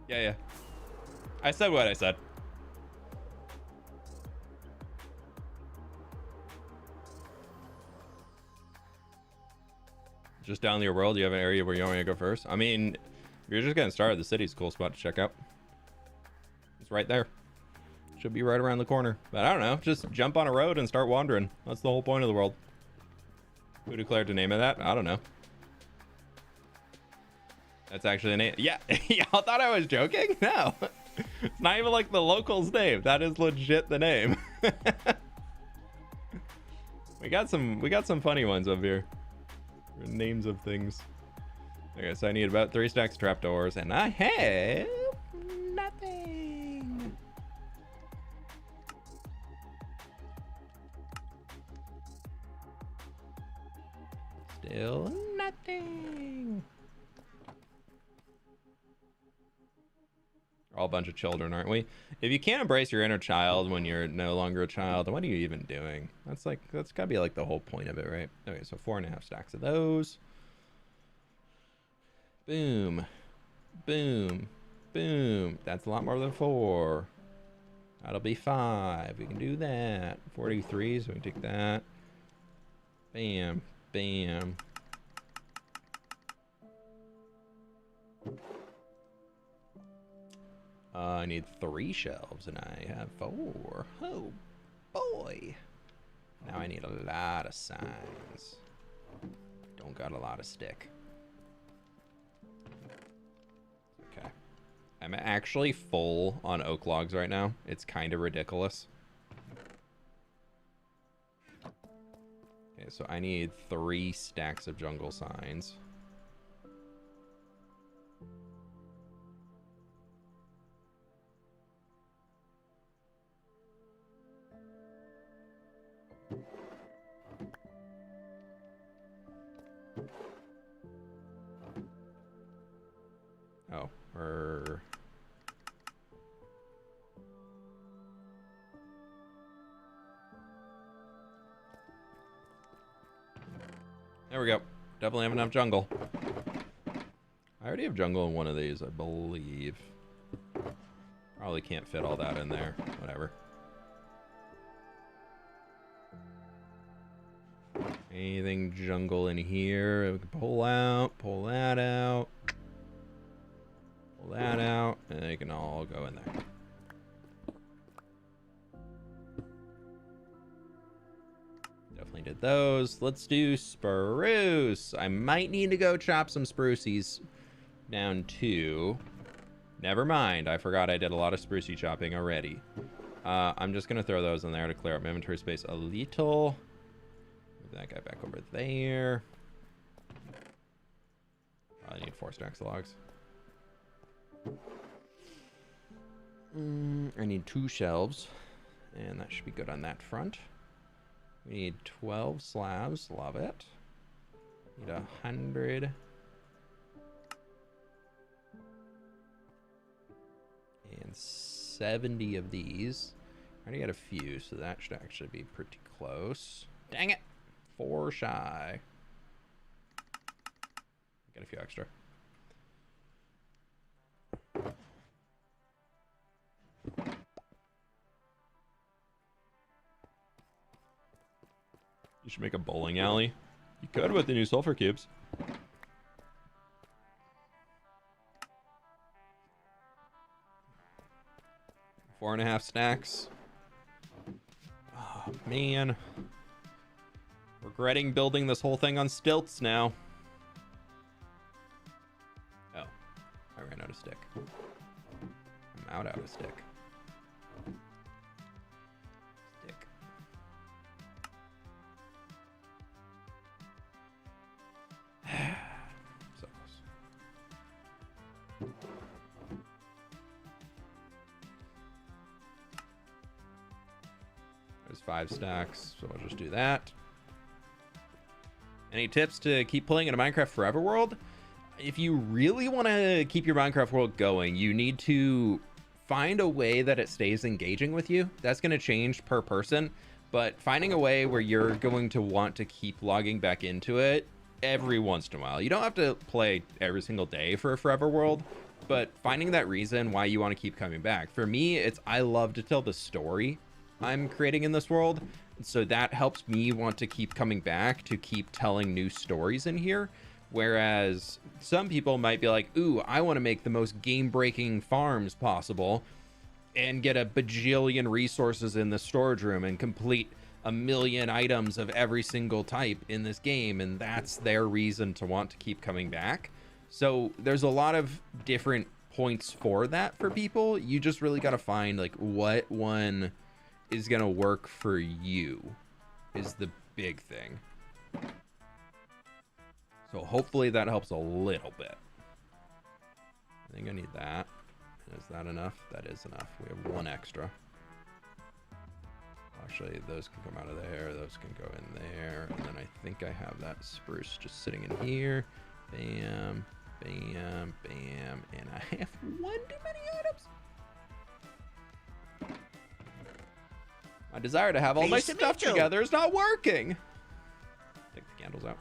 Yeah. I said what I said. Just down the world, do you have an area where you want me to go first? I mean, if you're just getting started, the city's a cool spot to check out. It's right there. Should be right around the corner. But I don't know, just jump on a road and start wandering. That's the whole point of the world. Who declared the name of that? I don't know. That's actually the name. Yeah, y'all thought I was joking? No. It's not even like the local's name. That is legit the name. We got some funny ones up here. Names of things. Okay, so I need about 3 stacks of trapdoors, and I have nothing. Still nothing. We're all a bunch of children, aren't we? If you can't embrace your inner child when you're no longer a child, then what are you even doing? That's gotta be like the whole point of it, right? Okay, so 4.5 stacks of those. Boom. Boom. Boom. That's a lot more than 4. That'll be 5. We can do that. 43, so we can take that. Bam. Bam. I need 3 shelves, and I have 4. Oh, boy. Now I need a lot of signs. Don't got a lot of stick. Okay. I'm actually full on oak logs right now. It's kind of ridiculous. Okay, so I need 3 stacks of jungle signs. Oh, there we go. Definitely have enough jungle. I already have jungle in one of these, I believe. Probably can't fit all that in there. Whatever. Anything jungle in here, we can pull out, pull that out. Pull that out, and they can all go in there. Definitely did those. Let's do spruce. I might need to go chop some sprucies down too. Never mind. I forgot I did a lot of sprucey chopping already. I'm just going to throw those in there to clear up my inventory space a little. Move that guy back over there. I need 4 stacks of logs. I need 2 shelves, and that should be good on that front. We need 12 slabs. Love it. Need 100. And 70 of these. I already got a few, so that should actually be pretty close. Dang it! 4 shy. Got a few extra. You should make a bowling alley. You could with the new sulfur cubes. 4.5 stacks. Oh, man. Regretting building this whole thing on stilts now. Oh, I ran out of stick. I'm out of stick. So close. There's 5 stacks, so I'll just do that. Any tips to keep playing in a Minecraft Forever world? If you really want to keep your Minecraft world going, you need to find a way that it stays engaging with you. That's going to change per person, but finding a way where you're going to want to keep logging back into it every once in a while. You don't have to play every single day for a Forever world, but finding that reason why you want to keep coming back. For me, it's I love to tell the story I'm creating in this world, so that helps me want to keep coming back, to keep telling new stories in here. Whereas some people might be like, ooh, I want to make the most game-breaking farms possible and get a bajillion resources in the storage room and complete a million items of every single type in this game, and that's their reason to want to keep coming back. So there's a lot of different points for that for people. You just really got to find like what one is going to work for you is the big thing. So hopefully that helps a little bit. I think I need that. Is that enough? That is enough. We have 1 extra. Actually, those can come out of there. Those can go in there. And then I think I have that spruce just sitting in here. Bam, bam, bam. And I have 1 too many items. My desire to have all my stuff together is not working. Take the candles out.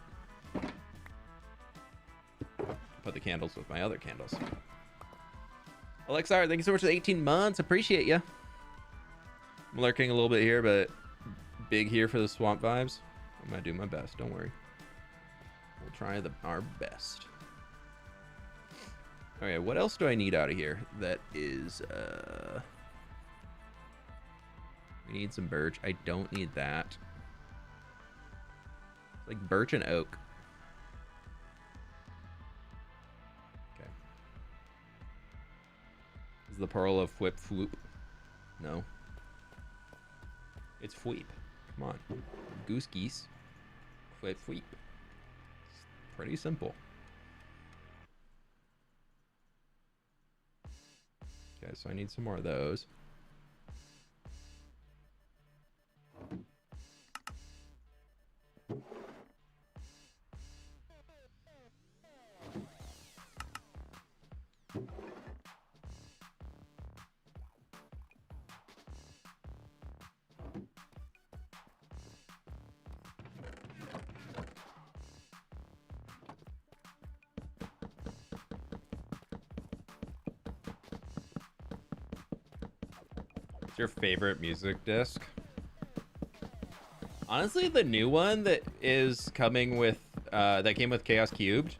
Put the candles with my other candles. Alexar, thank you so much for the 18 months. Appreciate you. I'm lurking a little bit here, but big here for the swamp vibes. I'm gonna do my best. Don't worry. We'll try our best. Okay, what else do I need out of here? That is, we need some birch. I don't need that. Like birch and oak. Okay. Is the pearl of fWhip? No. It's fWhip. Come on. Goose geese. fWhip. Pretty simple. Okay, so I need some more of those. Your favorite music disc? Honestly, the new one that is coming with that came with Chaos Cubed,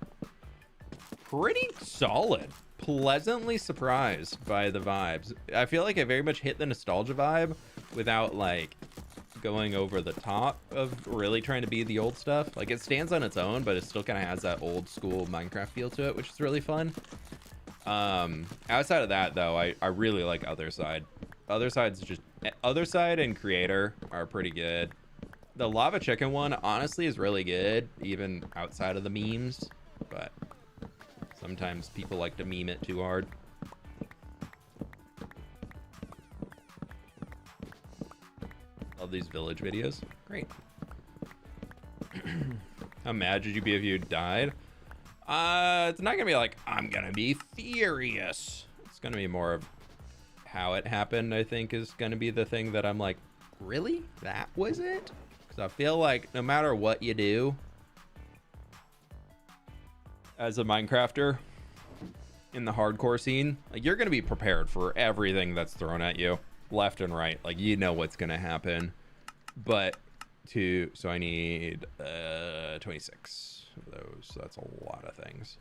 pretty solid. Pleasantly surprised by the vibes. I feel like I very much hit the nostalgia vibe without like going over the top of really trying to be the old stuff. Like it stands on its own, but it still kind of has that old school Minecraft feel to it, which is really fun. Outside of that though, I really like Other Side. Other Side and Creator are pretty good. The Lava Chicken one honestly is really good, even outside of the memes, but sometimes people like to meme it too hard. Love these village videos. Great. How mad would you be if you died? It's not gonna be like, I'm gonna be furious. It's gonna be more of how it happened, I think, is going to be the thing that I'm like, really? That was it? Because I feel like no matter what you do as a Minecrafter in the hardcore scene, like you're going to be prepared for everything that's thrown at you left and right. Like, you know what's going to happen. But so I need 26 of those. So that's a lot of things.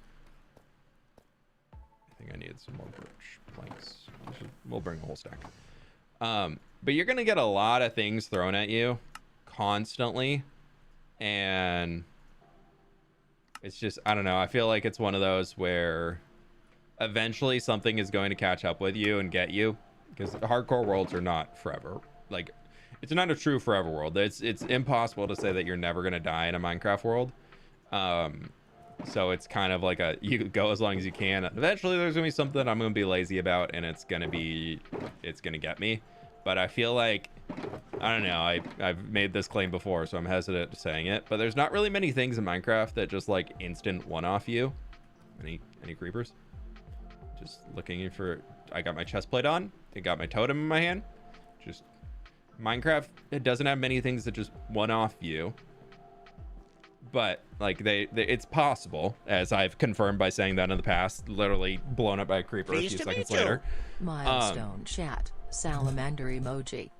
I think I needed some more birch planks. We'll bring a whole stack. But you're gonna get a lot of things thrown at you constantly, and it's just, I don't know, I feel like it's one of those where eventually something is going to catch up with you and get you, because hardcore worlds are not forever. Like, it's not a true forever world. It's impossible to say that you're never gonna die in a Minecraft world. So it's kind of like you go as long as you can. Eventually there's gonna be something I'm gonna be lazy about, and it's gonna get me. But I feel like, I don't know, I've made this claim before, so I'm hesitant to saying it, but there's not really many things in Minecraft that just like instant one-off you. Any creepers? Just looking for, I got my chest plate on, I got my totem in my hand. Just Minecraft, it doesn't have many things that just one-off you. But like it's possible, as I've confirmed by saying that in the past, literally blown up by a creeper a few seconds later. Milestone chat, salamander emoji.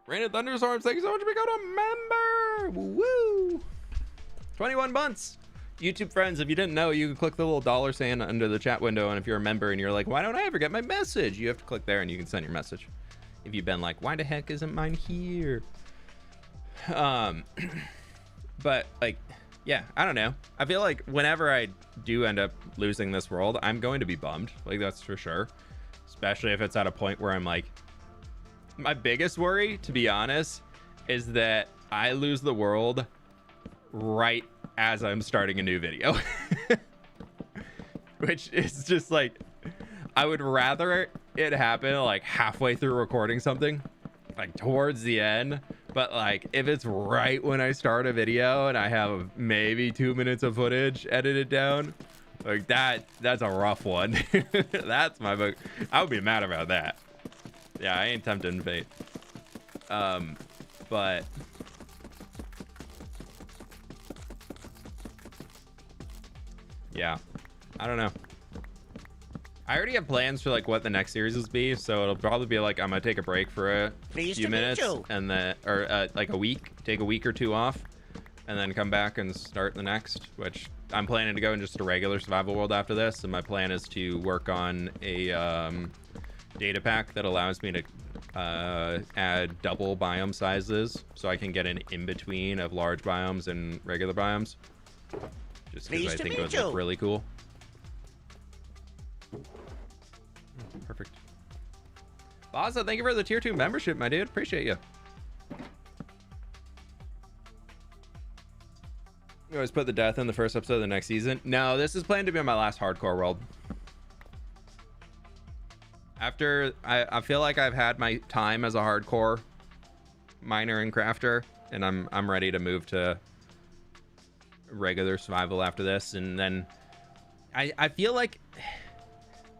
Rain and Thunderstorms, thank you so much for becoming a member. Woo! 21 months. YouTube friends, if you didn't know, you can click the little dollar sign under the chat window, and if you're a member and you're like, why don't I ever get my message? You have to click there and you can send your message. If you've been like, why the heck isn't mine here? But like, yeah, I don't know. I feel like whenever I do end up losing this world, I'm going to be bummed. Like, that's for sure. Especially if it's at a point where I'm like, my biggest worry, to be honest, is that I lose the world right as I'm starting a new video. Which is just like, I would rather it happen like halfway through recording something, like towards the end. But like, if it's right when I start a video and I have maybe 2 minutes of footage edited down, like that's a rough one. That's my book. I would be mad about that. Yeah, I ain't tempting fate. But yeah, I don't know. I already have plans for like what the next series will be, so it'll probably be like I'm gonna take a break for a few minutes and then, or like a week, take a week or two off, and then come back and start the next. Which I'm planning to go in just a regular survival world after this, and my plan is to work on a data pack that allows me to add double biome sizes so I can get an in-between of large biomes and regular biomes. Just because I think it would look really cool. Perfect. Baza, thank you for the tier 2 membership, my dude. Appreciate you. You always put the death in the first episode of the next season. No, this is planned to be my last hardcore world. After I feel like I've had my time as a hardcore miner and crafter, and I'm ready to move to regular survival after this. And then I feel like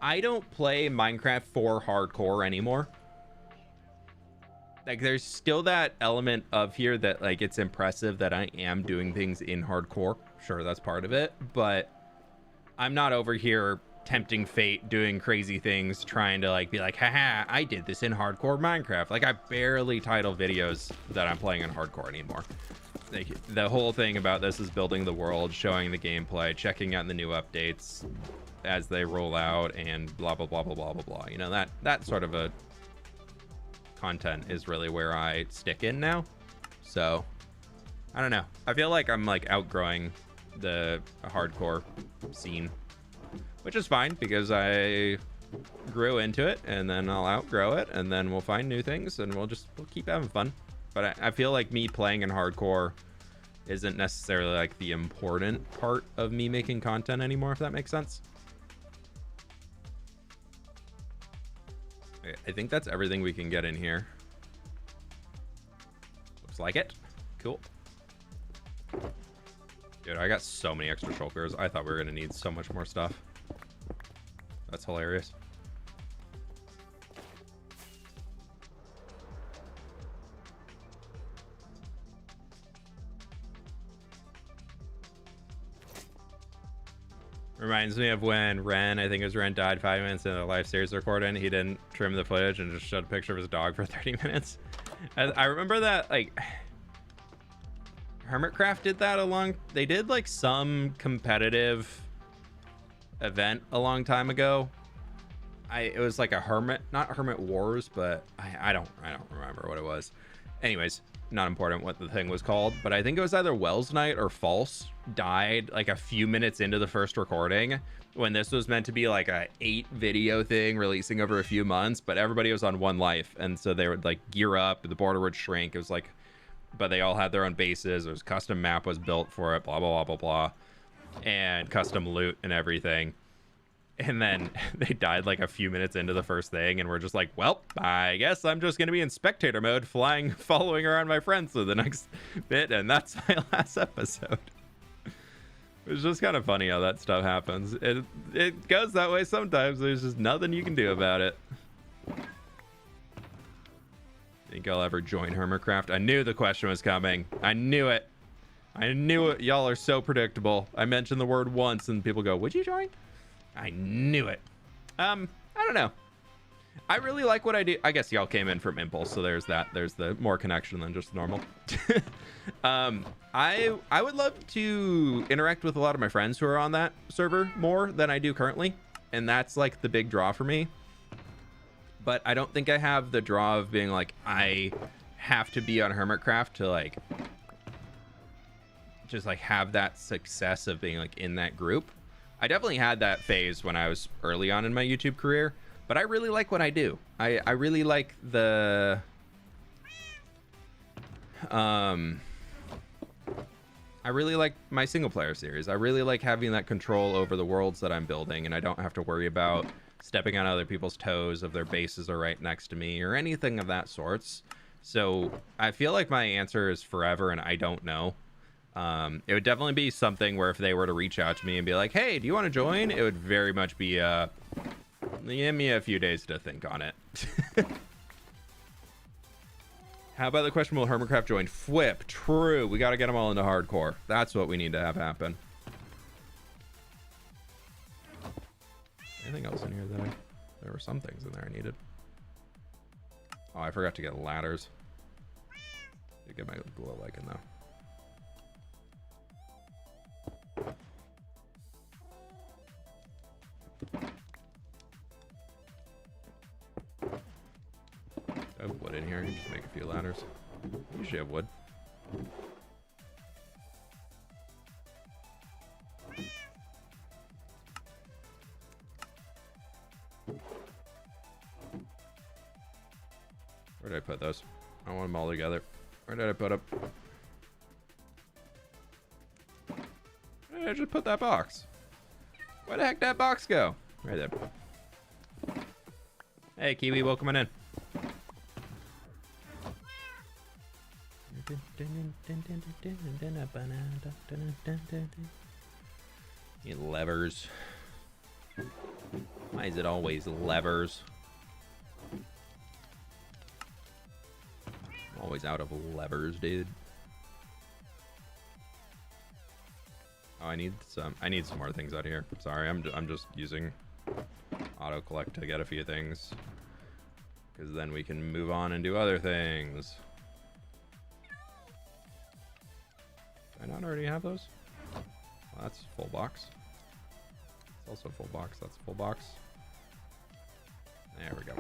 I don't play Minecraft for hardcore anymore. Like, there's still that element of here that, like, it's impressive that I am doing things in hardcore. Sure, that's part of it, but I'm not over here tempting fate, doing crazy things, trying to, like, be like, haha, I did this in hardcore Minecraft. Like, I barely title videos that I'm playing in hardcore anymore. Like, the whole thing about this is building the world, showing the gameplay, checking out the new updates as they roll out, and blah, blah, blah, blah, blah, blah, blah. You know, that sort of a content is really where I stick in now. So I don't know, I feel like I'm like outgrowing the hardcore scene, which is fine because I grew into it, and then I'll outgrow it, and then we'll find new things, and we'll keep having fun. But I feel like me playing in hardcore isn't necessarily like the important part of me making content anymore, if that makes sense. I think that's everything we can get in here. Looks like it. Cool. Dude, I got so many extra shulkers. I thought we were going to need so much more stuff. That's hilarious. Reminds me of when Ren, I think it was Ren, died 5 minutes into the live series recording. He didn't trim the footage and just showed a picture of his dog for 30 minutes. I remember that, like, Hermitcraft did that they did like some competitive event a long time ago. It was like a not Hermit Wars, but I don't remember what it was. Anyways, not important what the thing was called, but I think it was either Wells Night or False died like a few minutes into the first recording, when this was meant to be like a 8 video thing releasing over a few months, but everybody was on one life, and so they would like gear up, the border would shrink. It was like, but they all had their own bases. There was custom map was built for it, blah blah blah blah blah, and custom loot and everything. And then they died like a few minutes into the first thing, and we're just like, well, I guess I'm just gonna be in spectator mode, following around my friends for the next bit, and that's my last episode. It's just kind of funny how that stuff happens. It goes that way sometimes. There's just nothing you can do about it. Think I'll ever join Hermitcraft? I knew the question was coming. I knew it. I knew it. Y'all are so predictable. I mentioned the word once, and people go, would you join? I knew it. I don't know. I really like what I do. I guess y'all came in from Impulse, so there's that. There's the more connection than just normal. I would love to interact with a lot of my friends who are on that server more than I do currently, and that's like the big draw for me. But I don't think I have the draw of being like, I have to be on Hermitcraft to like just like have that success of being like in that group. I definitely had that phase when I was early on in my YouTube career, but I really like what I do. I really like the I really like my single player series. I really like having that control over the worlds that I'm building, and I don't have to worry about stepping on other people's toes if their bases are right next to me or anything of that sorts. So I feel like my answer is forever, and I don't know. It would definitely be something where if they were to reach out to me and be like, hey, do you want to join? It would very much be, give me a few days to think on it. How about the question, will Hermitcraft join fWhip? True. We got to get them all into hardcore. That's what we need to have happen. Anything else in here that there were some things in there I needed. Oh, I forgot to get ladders. To get my glow lichen though. there. You can just make a few ladders. Usually have wood. Where did I put those? I want them all together. Where did I put them? Where did I just put that box? Where the heck did that box go? Right there. Hey, Kiwi, welcome in. You levers. Why is it always levers? I'm always out of levers, dude. Oh, I need some more things out here. Sorry, I'm just using auto collect to get a few things, because then we can move on and do other things. Did I not already have those? Well, that's full box. It's also full box. That's full box. There we go.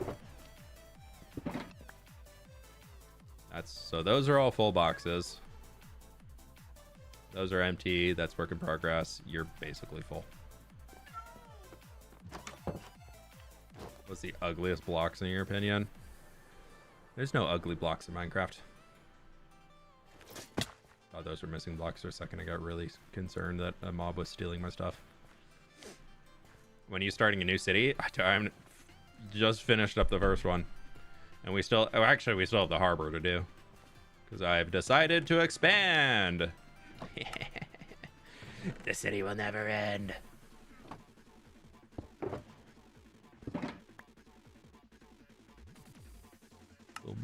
So those are all full boxes. Those are empty. That's work in progress. You're basically full. What's the ugliest blocks in your opinion? There's no ugly blocks in Minecraft. Oh, those were missing blocks for a second. I got really concerned that a mob was stealing my stuff. When you're starting a new city, I'm just finished up the first one. And we still, oh, actually, we still have the harbor to do. Because I've decided to expand. The city will never end.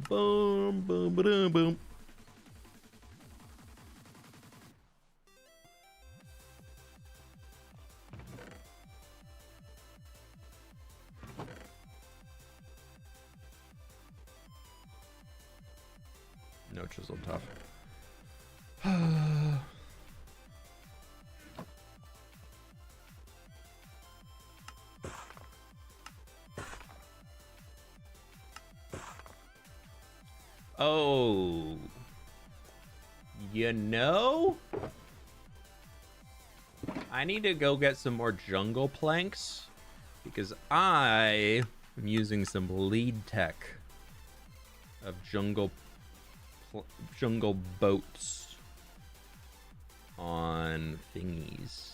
Boom, boom, boom, boom, boom. No chisel tough. Oh, you know, I need to go get some more jungle planks because I am using some lead tech of jungle boats on thingies.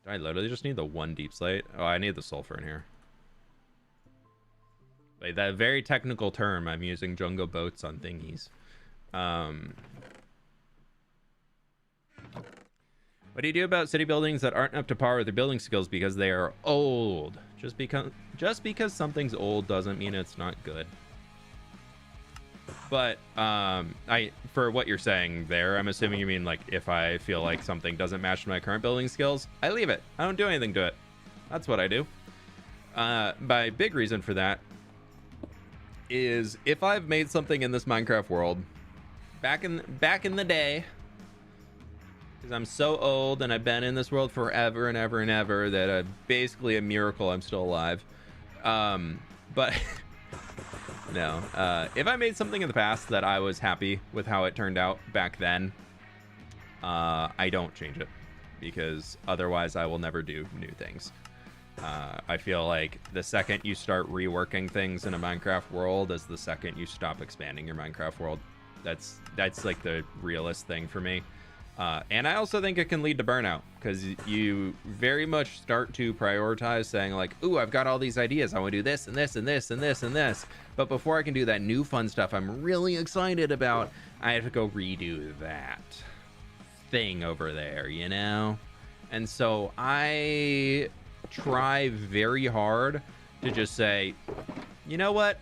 Do I literally just need the one deep slate? Oh, I need the sulfur in here. Like that very technical term, I'm using jungle boats on thingies. What do you do about city buildings that aren't up to par with their building skills because they are old? Just because something's old doesn't mean it's not good. But for what you're saying there, I'm assuming you mean like if I feel like something doesn't match my current building skills, I leave it. I don't do anything to it. That's what I do. My big reason for that is if I've made something in this Minecraft world back in the day, because I'm so old and I've been in this world forever and ever and ever that basically a miracle I'm still alive. But no, if I made something in the past that I was happy with how it turned out back then, I don't change it because otherwise I will never do new things. I feel like the second you start reworking things in a Minecraft world is the second you stop expanding your Minecraft world. That's like the realest thing for me. And I also think it can lead to burnout because you very much start to prioritize saying like, ooh, I've got all these ideas. I want to do this and this and this and this and this. But before I can do that new fun stuff I'm really excited about, I have to go redo that thing over there, you know? And so I try very hard to just say, you know what?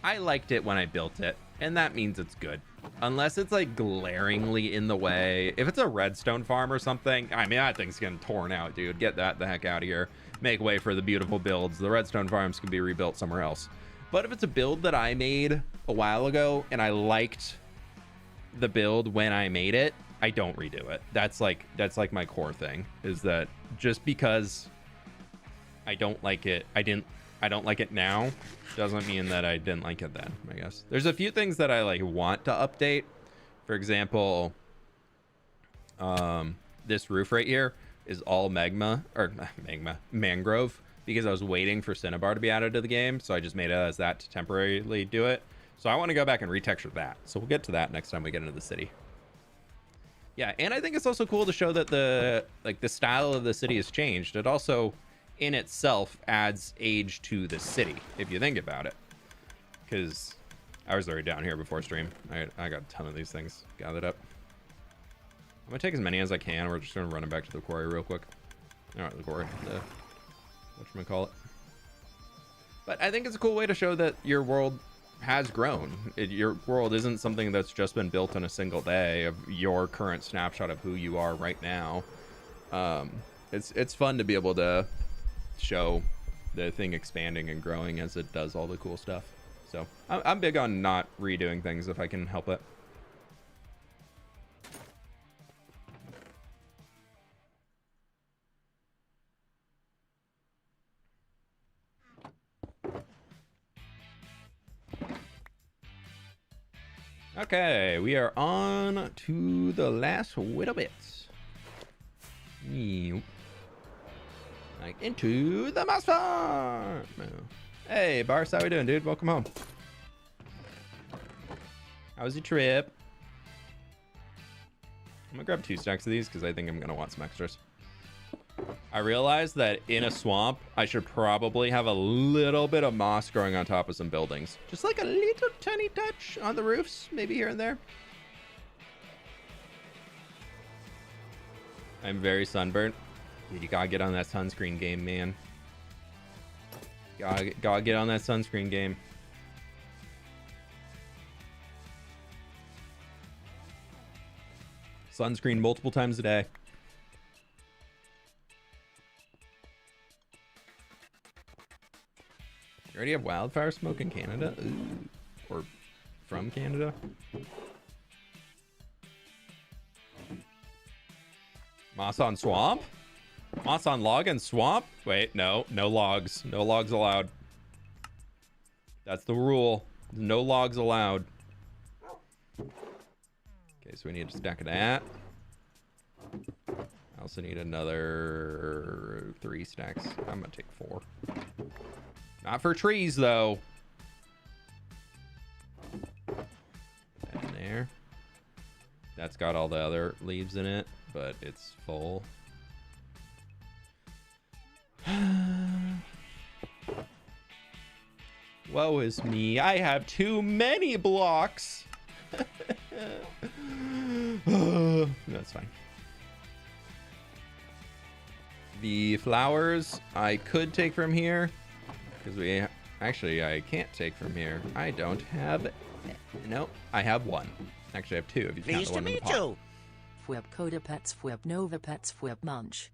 I liked it when I built it, and that means it's good. Unless it's like glaringly in the way. If it's a redstone farm or something, I mean, that thing's getting torn out, dude. Get that the heck out of here. Make way for the beautiful builds. The redstone farms can be rebuilt somewhere else. But if it's a build that I made a while ago and I liked the build when I made it, I don't redo it. That's like my core thing, is that just because I don't like it, I didn't I don't like it now doesn't mean that I didn't like it then, I guess. There's a few things that I like want to update. For example, this roof right here is all mangrove, because I was waiting for Cinnabar to be added to the game, so I just made it as that to temporarily do it. So I want to go back and retexture that. So we'll get to that next time we get into the city. Yeah, and I think it's also cool to show that the style of the city has changed. It also, in itself, adds age to the city, if you think about it. Because I was already down here before stream. I got a ton of these things gathered up. I'm gonna take as many as I can. We're just gonna run them back to the quarry real quick. Not the quarry, the whatchamacallit. But I think it's a cool way to show that your world has grown. Your world isn't something that's just been built in a single day of your current snapshot of who you are right now. It's fun to be able to show the thing expanding and growing as it does all the cool stuff. So I'm big on not redoing things if I can help it. Okay, we are on to the last little bits. Like into the mouse farm. Hey, Bars, how we doing, dude? Welcome home. How was your trip? I'm gonna grab 2 stacks of these because I think I'm gonna want some extras. I realized that in a swamp, I should probably have a little bit of moss growing on top of some buildings. Just like a little tiny touch on the roofs, maybe here and there. I'm very sunburnt. You gotta get on that sunscreen game, man. Gotta get on that sunscreen game. Sunscreen multiple times a day. You already have wildfire smoke in Canada? Ooh. Or from Canada? Moss on swamp? Moss on log and swamp? Wait, no logs. No logs allowed. That's the rule. No logs allowed. Okay, so we need a stack of that. I also need another 3 stacks. I'm gonna take 4. Not for trees, though. That in there. That's got all the other leaves in it, but it's full. Woe is me. I have too many blocks. That's fine. The flowers I could take from here. Because I can't take from here. I don't have, no, I have 1. Actually, I have 2 if you count the one in the pot. fWhip Coda Pets, fWhip Nova Pets, fWhip Munch.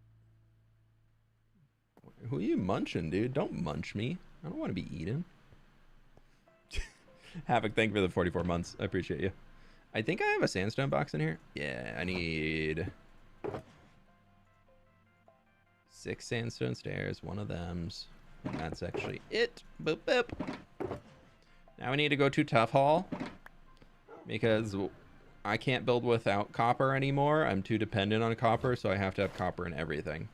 Who are you munching, dude? Don't munch me. I don't want to be eaten. Havoc, thank you for the 44 months. I appreciate you. I think I have a sandstone box in here. Yeah, I need 6 sandstone stairs, 1 of them's. And that's actually it. Boop, boop. Now we need to go to Tough Hall because I can't build without copper anymore. I'm too dependent on copper, so I have to have copper in everything.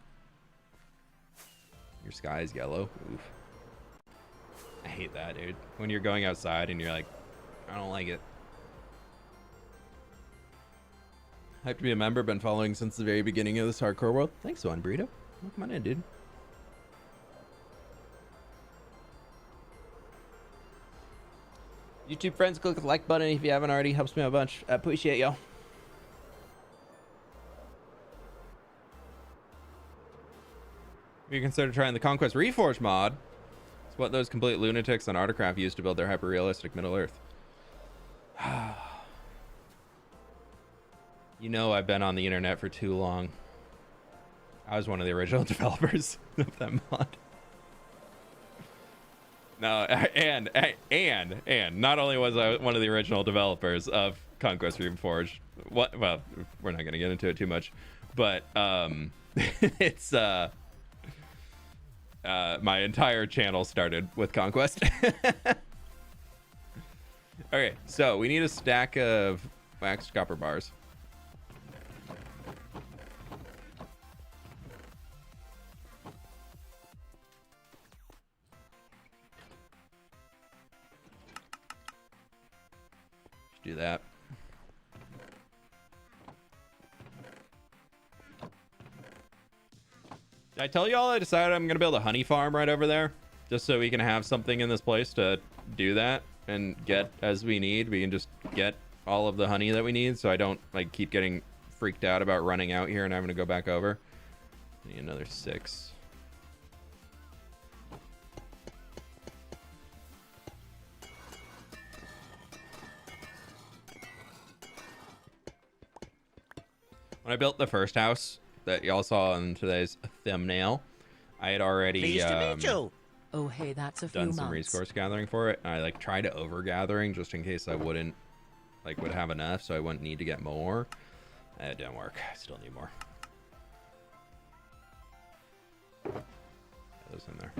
Your sky is yellow. Oof. I hate that, dude. When you're going outside and you're like, I don't like it. Hyped to be a member. Been following since the very beginning of this hardcore world. Thanks, One Burrito. Come on in, dude. YouTube friends, click the like button if you haven't already. Helps me out a bunch. I appreciate y'all. You consider trying the Conquest Reforged mod. It's what those complete lunatics on Artocraft used to build their hyper-realistic Middle Earth. You know I've been on the internet for too long. I was one of the original developers of that mod. No, and not only was I one of the original developers of Conquest Reforged, well, we're not gonna get into it too much, but it's my entire channel started with conquest. Okay, so we need a stack of waxed copper bars. Do that. Did I tell y'all I decided I'm gonna build a honey farm right over there, just so we can have something in this place to do that and get as we need. We can just get all of the honey that we need, so I don't like keep getting freaked out about running out here and having to go back over. Need another 6. When I built the first house that y'all saw in today's thumbnail, I had already Pleased to meet you. Oh, hey, that's a few done months. some resource gathering for it. And I like tried to over gathering just in case I wouldn't would have enough, so I wouldn't need to get more. It didn't work. I still need more. Those in there.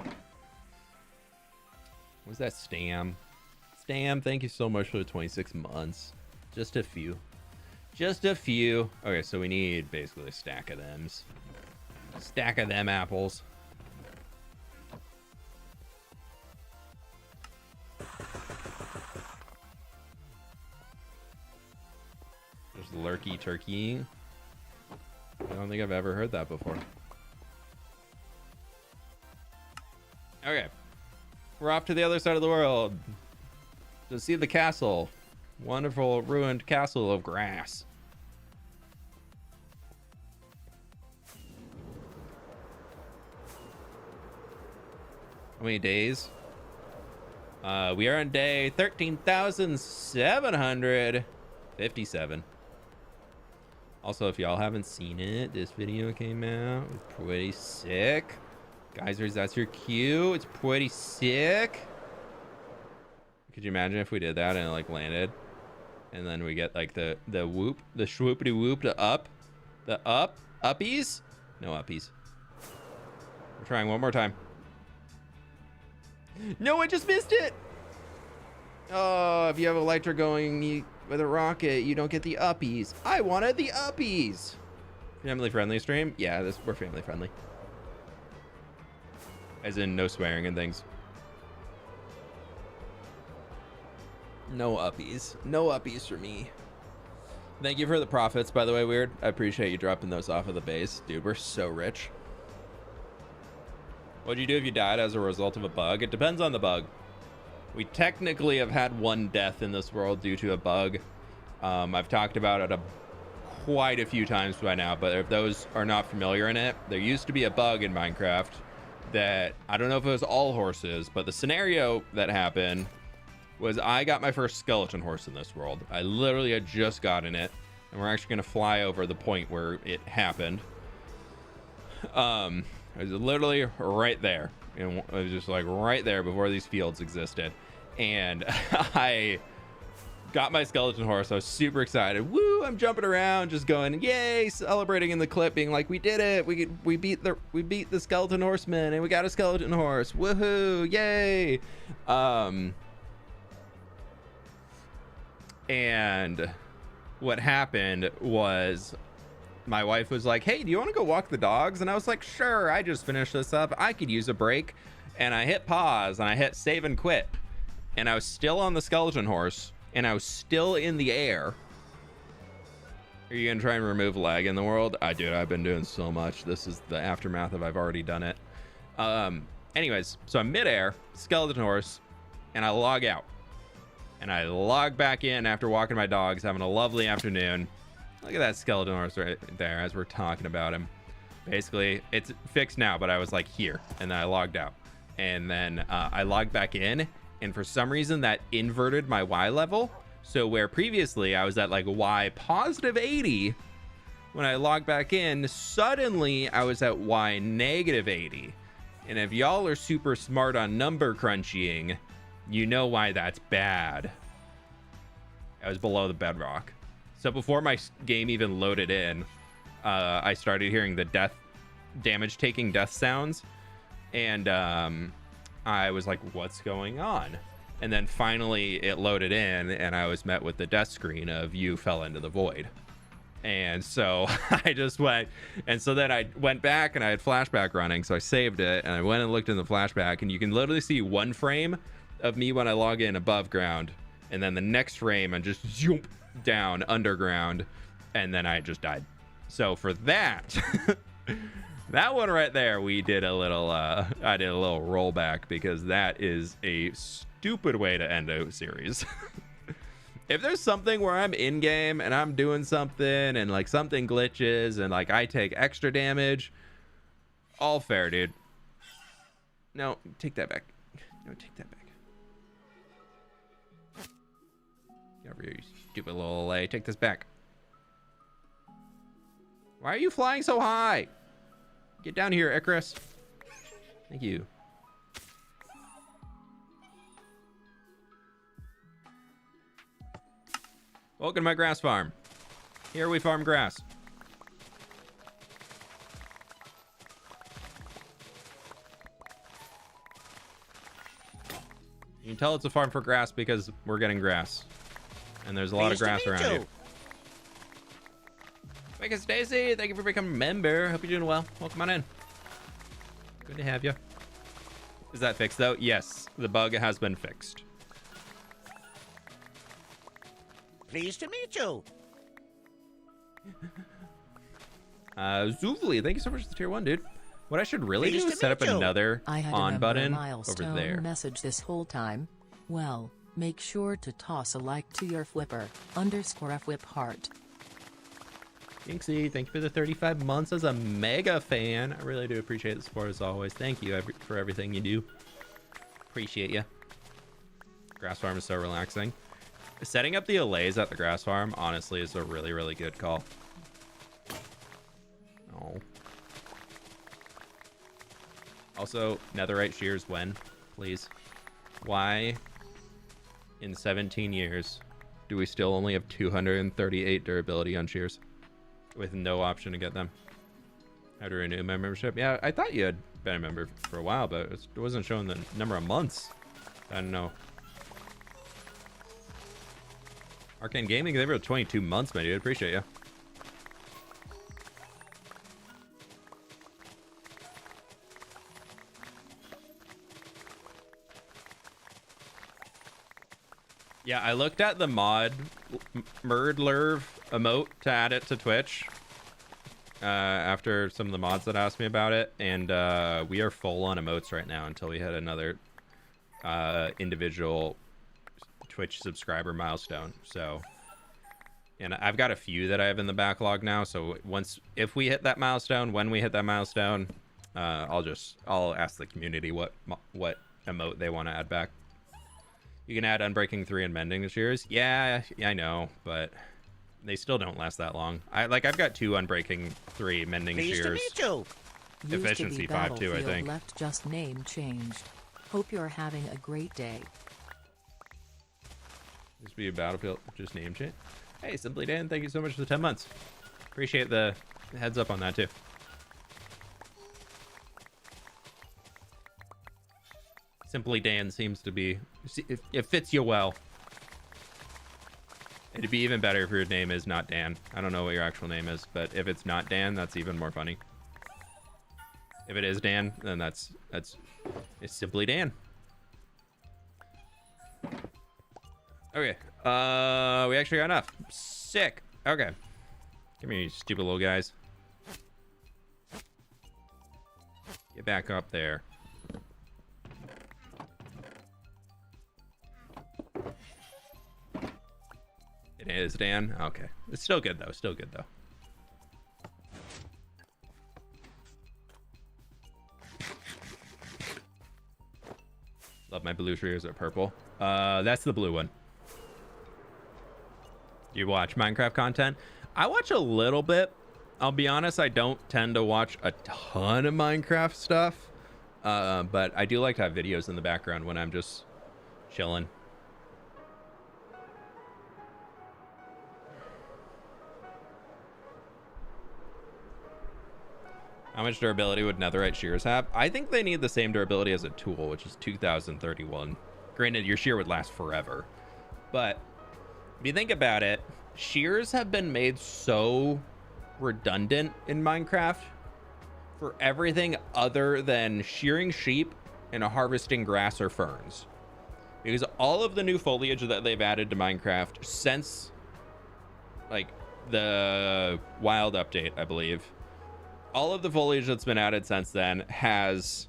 What's that, Stam? Stam, thank you so much for the 26 months. Just a few. Just a few. Okay, so we need basically a stack of thems. Stack of them apples. There's lurky turkey. I don't think I've ever heard that before. Okay. We're off to the other side of the world to see the castle. Wonderful ruined castle of grass. How many days? We are on day 13,757. Also, if y'all haven't seen it, this video came out. It's pretty sick. Geysers, that's your cue. It's pretty sick. Could you imagine if we did that and it like landed? And then we get like the whoop, the swoopity whoop, the uppies? No uppies. We're trying one more time. No, I just missed it. Oh, if you have a lighter going with a rocket, you don't get the uppies. I wanted the uppies. Family friendly stream? Yeah, we're family friendly. As in no swearing and things. No uppies. No uppies for me. Thank you for the profits, by the way, Weird. I appreciate you dropping those off of the base. Dude, we're so rich. What'd you do if you died as a result of a bug? It depends on the bug. We technically have had one death in this world due to a bug. I've talked about it quite a few times by now, but if those are not familiar in it, there used to be a bug in Minecraft that, I don't know if it was all horses, but the scenario that happened was I got my first skeleton horse in this world. I literally had just gotten it, and we're actually gonna fly over the point where it happened. It was literally right there. And it was just like right there before these fields existed. And I got my skeleton horse. I was super excited. Woo, I'm jumping around, just going, yay, celebrating in the clip, being like, we did it. We beat the skeleton horseman and we got a skeleton horse. Woohoo, yay. And what happened was my wife was like, hey, do you want to go walk the dogs? And I was like, sure, I just finished this up. I could use a break. And I hit pause and I hit save and quit. And I was still on the skeleton horse and I was still in the air. Are you going to try and remove lag in the world? Dude, I've been doing so much. This is the aftermath of I've already done it. Anyways, so I'm midair, skeleton horse, and I log out. And I log back in after walking my dogs, having a lovely afternoon. Look at that skeleton horse right there as we're talking about him. Basically, it's fixed now, but I was like here, and then I logged out. And then I logged back in, and for some reason that inverted my Y level. So where previously I was at like Y positive 80, when I logged back in, suddenly I was at Y negative 80. And if y'all are super smart on number crunching, you know why that's bad. I was below the bedrock. So before my game even loaded in, I started hearing the damage taking death sounds. And I was like, what's going on? And then finally it loaded in, and I was met with the death screen of you fell into the void. And so I just went, and so then I went back and I had flashback running, so I saved it and I went and looked in the flashback, and you can literally see one frame of me when I log in above ground, and then the next frame and just zoom down underground, and then I just died. So for that that one right there, we did a little I did a little rollback, because that is a stupid way to end a series. If there's something where I'm in game and I'm doing something and like something glitches and like I take extra damage, all fair, dude. No, take that back. No, take that back. Get over here, you stupid little LA. Take this back. Why are you flying so high? Get down here, Icarus. Thank you. Welcome to my grass farm. Here we farm grass. You can tell it's a farm for grass because we're getting grass. And there's a lot of grass around here. Thank you, Stacy. Thank you for becoming a member. Hope you're doing well. Welcome on in. Good to have you. Is that fixed though? Yes, the bug has been fixed. Pleased to meet you. Zoovly, thank you so much for the tier 1, dude. What I should really do is set up another on button over there. Message this whole time. Well, make sure to toss a like to your flipper _fWhip heart. Jinxie, thank you for the 35 months as a mega fan. I really do appreciate the support as always. Thank you for everything you do. Appreciate you. Grass farm is so relaxing. Setting up the allays at the grass farm, honestly, is a really, really good call. Oh. Also, netherite shears when, please. Why, in 17 years, do we still only have 238 durability on shears with no option to get them? How to renew my membership? Yeah, I thought you had been a member for a while, but it wasn't showing the number of months. I don't know. Arcane Gaming, they were 22 months, my dude. Appreciate you. Yeah, I looked at the mod Murdlerv emote to add it to Twitch after some of the mods that asked me about it, and we are full on emotes right now until we hit another individual Twitch subscriber milestone. So, and I've got a few that I have in the backlog now, so if we hit that milestone, when we hit that milestone, I'll ask the community what emote they want to add back. You can add Unbreaking 3 and Mending this year's. Yeah, I know, but they still don't last that long. I've got 2 Unbreaking 3 Mending shears. Efficiency 5 too, I think. Left just name changed. Hope you're having a great day. This be a Battlefield just name change. Hey, Simply Dan, thank you so much for the 10 months. Appreciate the heads up on that too. Simply Dan seems to be, it fits you well. It'd be even better if your name is not Dan. I don't know what your actual name is, but if it's not Dan, that's even more funny. If it is Dan, then it's Simply Dan. Okay, we actually got enough. Sick. Okay. Come here, you stupid little guys. Get back up there. It is, Dan? Okay. It's still good, though. Still good, though. Love my blue trees are purple. That's the blue one. You watch Minecraft content? I watch a little bit. I'll be honest, I don't tend to watch a ton of Minecraft stuff. But I do like to have videos in the background when I'm just chilling. How much durability would netherite shears have? I think they need the same durability as a tool, which is 2031. Granted, your shear would last forever. But if you think about it, shears have been made so redundant in Minecraft for everything other than shearing sheep and harvesting grass or ferns. Because all of the new foliage that they've added to Minecraft since, like, the wild update, I believe, all of the foliage that's been added since then has,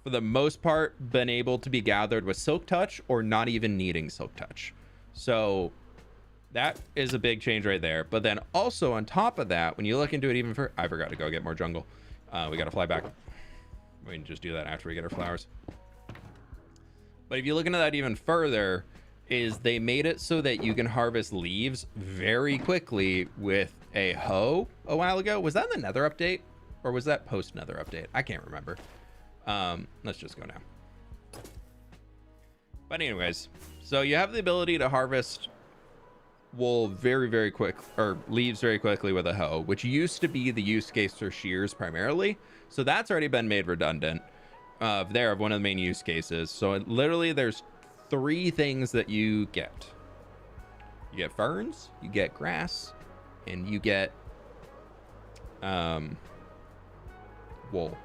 for the most part, been able to be gathered with silk touch or not even needing silk touch. So that is a big change right there. But then also on top of that, when you look into it even further, I forgot to go get more jungle. We got to fly back. We can just do that after we get our flowers. But if you look into that even further, is they made it so that you can harvest leaves very quickly with a hoe a while ago. Was that in the nether update? Or was that post nether update? I can't remember. Let's just go now. But anyways, so you have the ability to harvest wool very, very quick, or leaves very quickly with a hoe, which used to be the use case for shears primarily. So that's already been made redundant of one of the main use cases. So literally there's 3 things that you get. You get ferns, you get grass, and you get wool.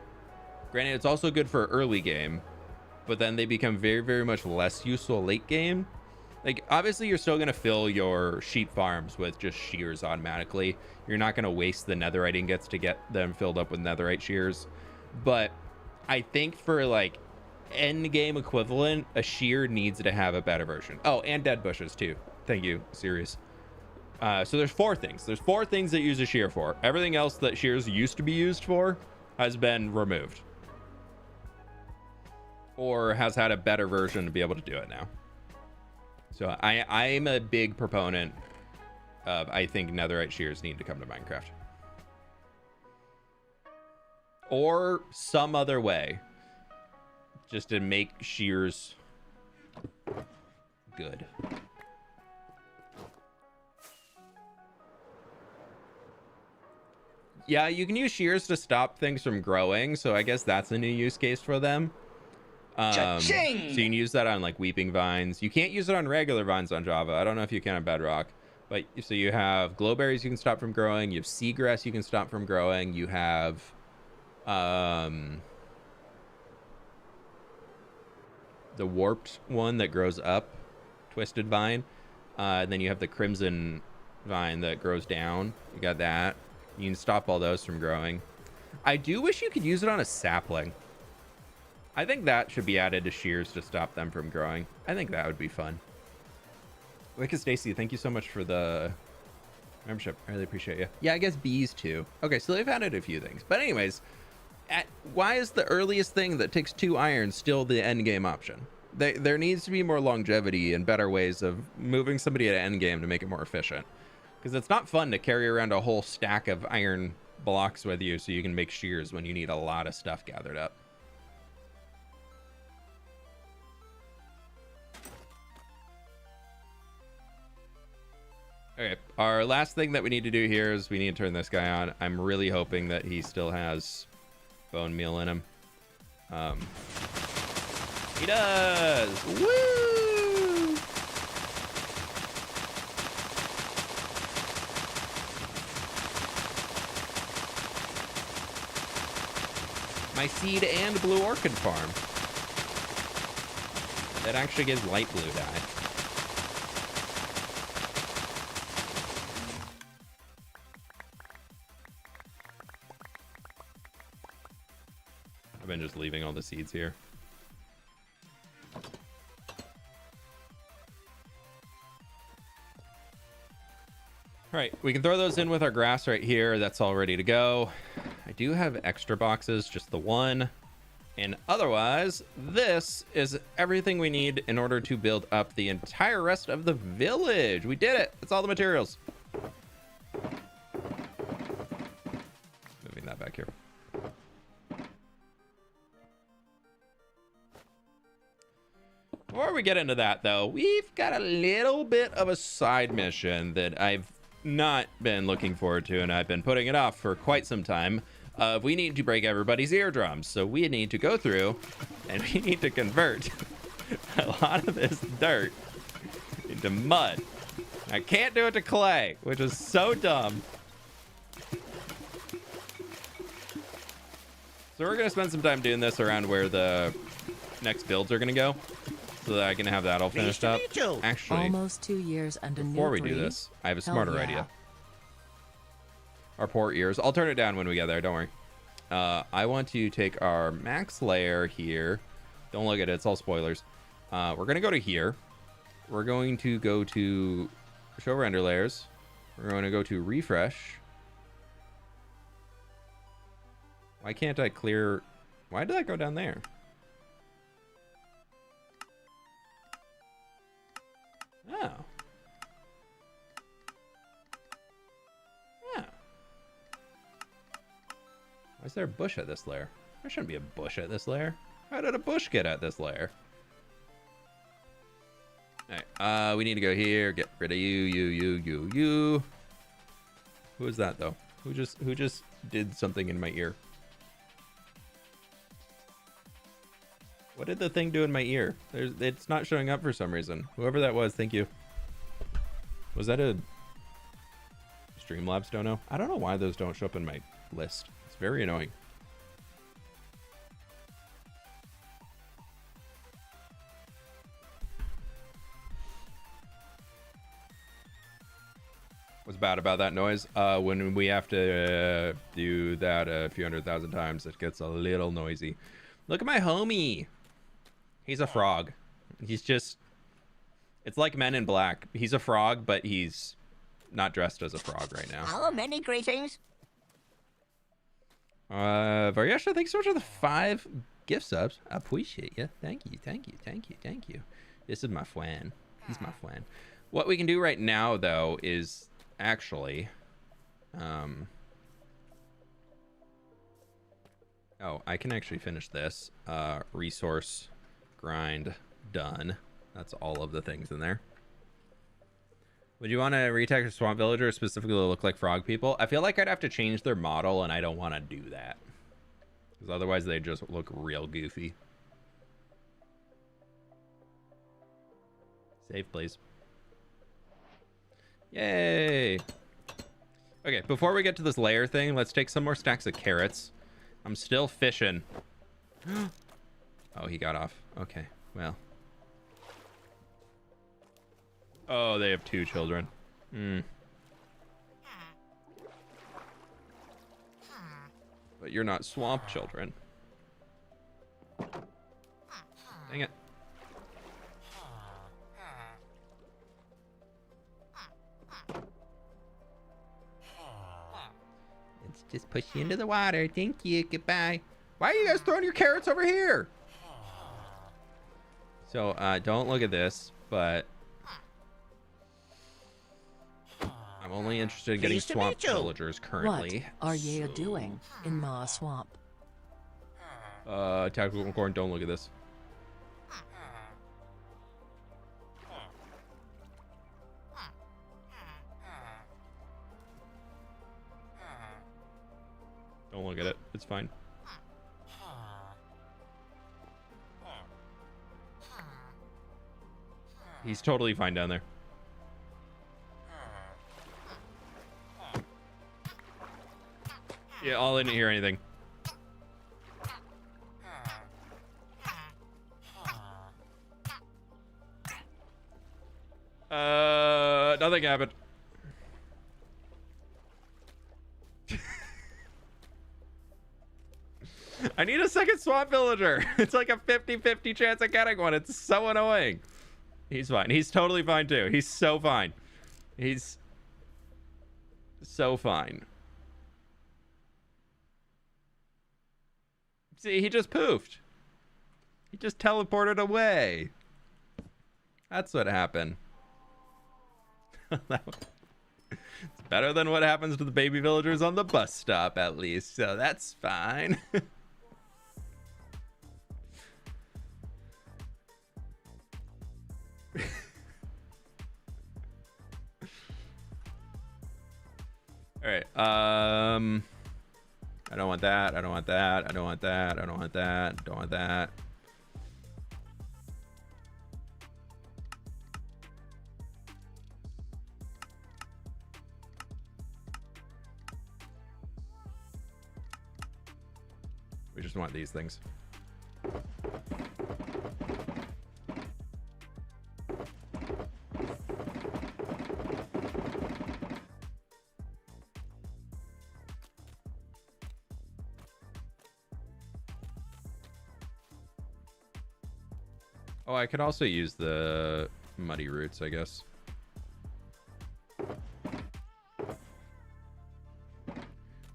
Granted, it's also good for early game, but then they become very, very much less useful late game. Like, obviously you're still gonna fill your sheep farms with just shears automatically. You're not gonna waste the netherite ingots to get them filled up with netherite shears. But I think for like end game equivalent, a shear needs to have a better version. Oh, and dead bushes too. Thank you, Sirius. So there's 4 things. There's 4 things that use a shear for. Everything else that shears used to be used for has been removed, or has had a better version to be able to do it now. So I'm a big proponent of, I think netherite shears need to come to Minecraft. Or some other way, just to make shears good. Yeah, you can use shears to stop things from growing, so I guess that's a new use case for them. So you can use that on like weeping vines. You can't use it on regular vines on Java. I don't know if you can on Bedrock. But so you have glowberries you can stop from growing. You have seagrass you can stop from growing. You have the warped one that grows up, twisted vine. And then you have the crimson vine that grows down. You got that. You can stop all those from growing. I do wish you could use it on a sapling. I think that should be added to shears to stop them from growing. I think that would be fun. Wicked Stacy, thank you so much for the membership. I really appreciate you. Yeah, I guess bees too. Okay, so they've added a few things. But anyways, why is the earliest thing that takes 2 iron still the end game option? There needs to be more longevity and better ways of moving somebody at end game to make it more efficient. Because it's not fun to carry around a whole stack of iron blocks with you so you can make shears when you need a lot of stuff gathered up. Okay, our last thing that we need to do here is we need to turn this guy on. I'm really hoping that he still has bone meal in him. He does! Woo! My seed and blue orchid farm. That actually gives light blue dye. I've been just leaving all the seeds here. All right, we can throw those in with our grass right here. That's all ready to go. I do have extra boxes, just the one. And otherwise, this is everything we need in order to build up the entire rest of the village. We did it. It's all the materials. Moving that back here. Before we get into that, though, we've got a little bit of a side mission that I've not been looking forward to, and I've been putting it off for quite some time. We need to break everybody's eardrums. So we need to go through and we need to convert a lot of this dirt into mud. I can't do it to clay, which is so dumb. So we're going to spend some time doing this around where the next builds are going to go, so that I can have that all finished up. Actually, almost 2 years and a before new we do tree. this, I have a Hell smarter yeah. idea. Our poor ears. I'll turn it down when we get there. Don't worry. I want to take our max layer here. Don't look at it. It's all spoilers. We're going to go to here. We're going to go to show render layers. We're going to go to refresh. Why can't I clear? Why did that go down there? Oh. Yeah. Why is there a bush at this layer? There shouldn't be a bush at this layer. How did a bush get at this layer? Alright, we need to go here, get rid of you. Who is that though? Who just did something in my ear? What did the thing do in my ear? It's not showing up for some reason. Whoever that was, thank you. Was that a Streamlabs dono? I don't know why those don't show up in my list. It's very annoying. What's bad about that noise? When we have to do that a few 100,000 times, it gets a little noisy. Look at my homie. He's a frog. He's just... It's like Men in Black. He's a frog, but he's not dressed as a frog right now. Oh, many greetings. Variasha, thanks so much for the 5 gift subs. I appreciate you. Thank you. This is my flan. He's my flan. What we can do right now, though, is actually... Oh, I can actually finish this. Resource, grind, done. That's all of the things in there. Would you want to retexture swamp villagers specifically to look like frog people? I feel like I'd have to change their model, and I don't want to do that. Because otherwise they just look real goofy. Save, please. Yay! Okay, before we get to this layer thing, let's take some more stacks of carrots. I'm still fishing. Oh, he got off. Okay, well. Oh, they have 2 children. But you're not swamp children. Dang it. Let's just push you into the water. Thank you. Goodbye. Why are you guys throwing your carrots over here? So, don't look at this, but... I'm only interested in getting swamp villagers currently. What are you doing in my swamp? Tactical corn, don't look at this. Don't look at it. It's fine. He's totally fine down there. Yeah, I didn't hear anything. Nothing happened. I need a second swamp villager. It's like a 50-50 chance of getting one. It's so annoying. He's fine. He's totally fine too. He's so fine. He's so fine. See, he just poofed. He just teleported away. That's what happened. It's better than what happens to the baby villagers on the bus stop, at least. So that's fine. All right. I don't want that. I don't want that. I don't want that. I don't want that. Don't want that. We just want these things. Oh, I could also use the muddy roots, I guess.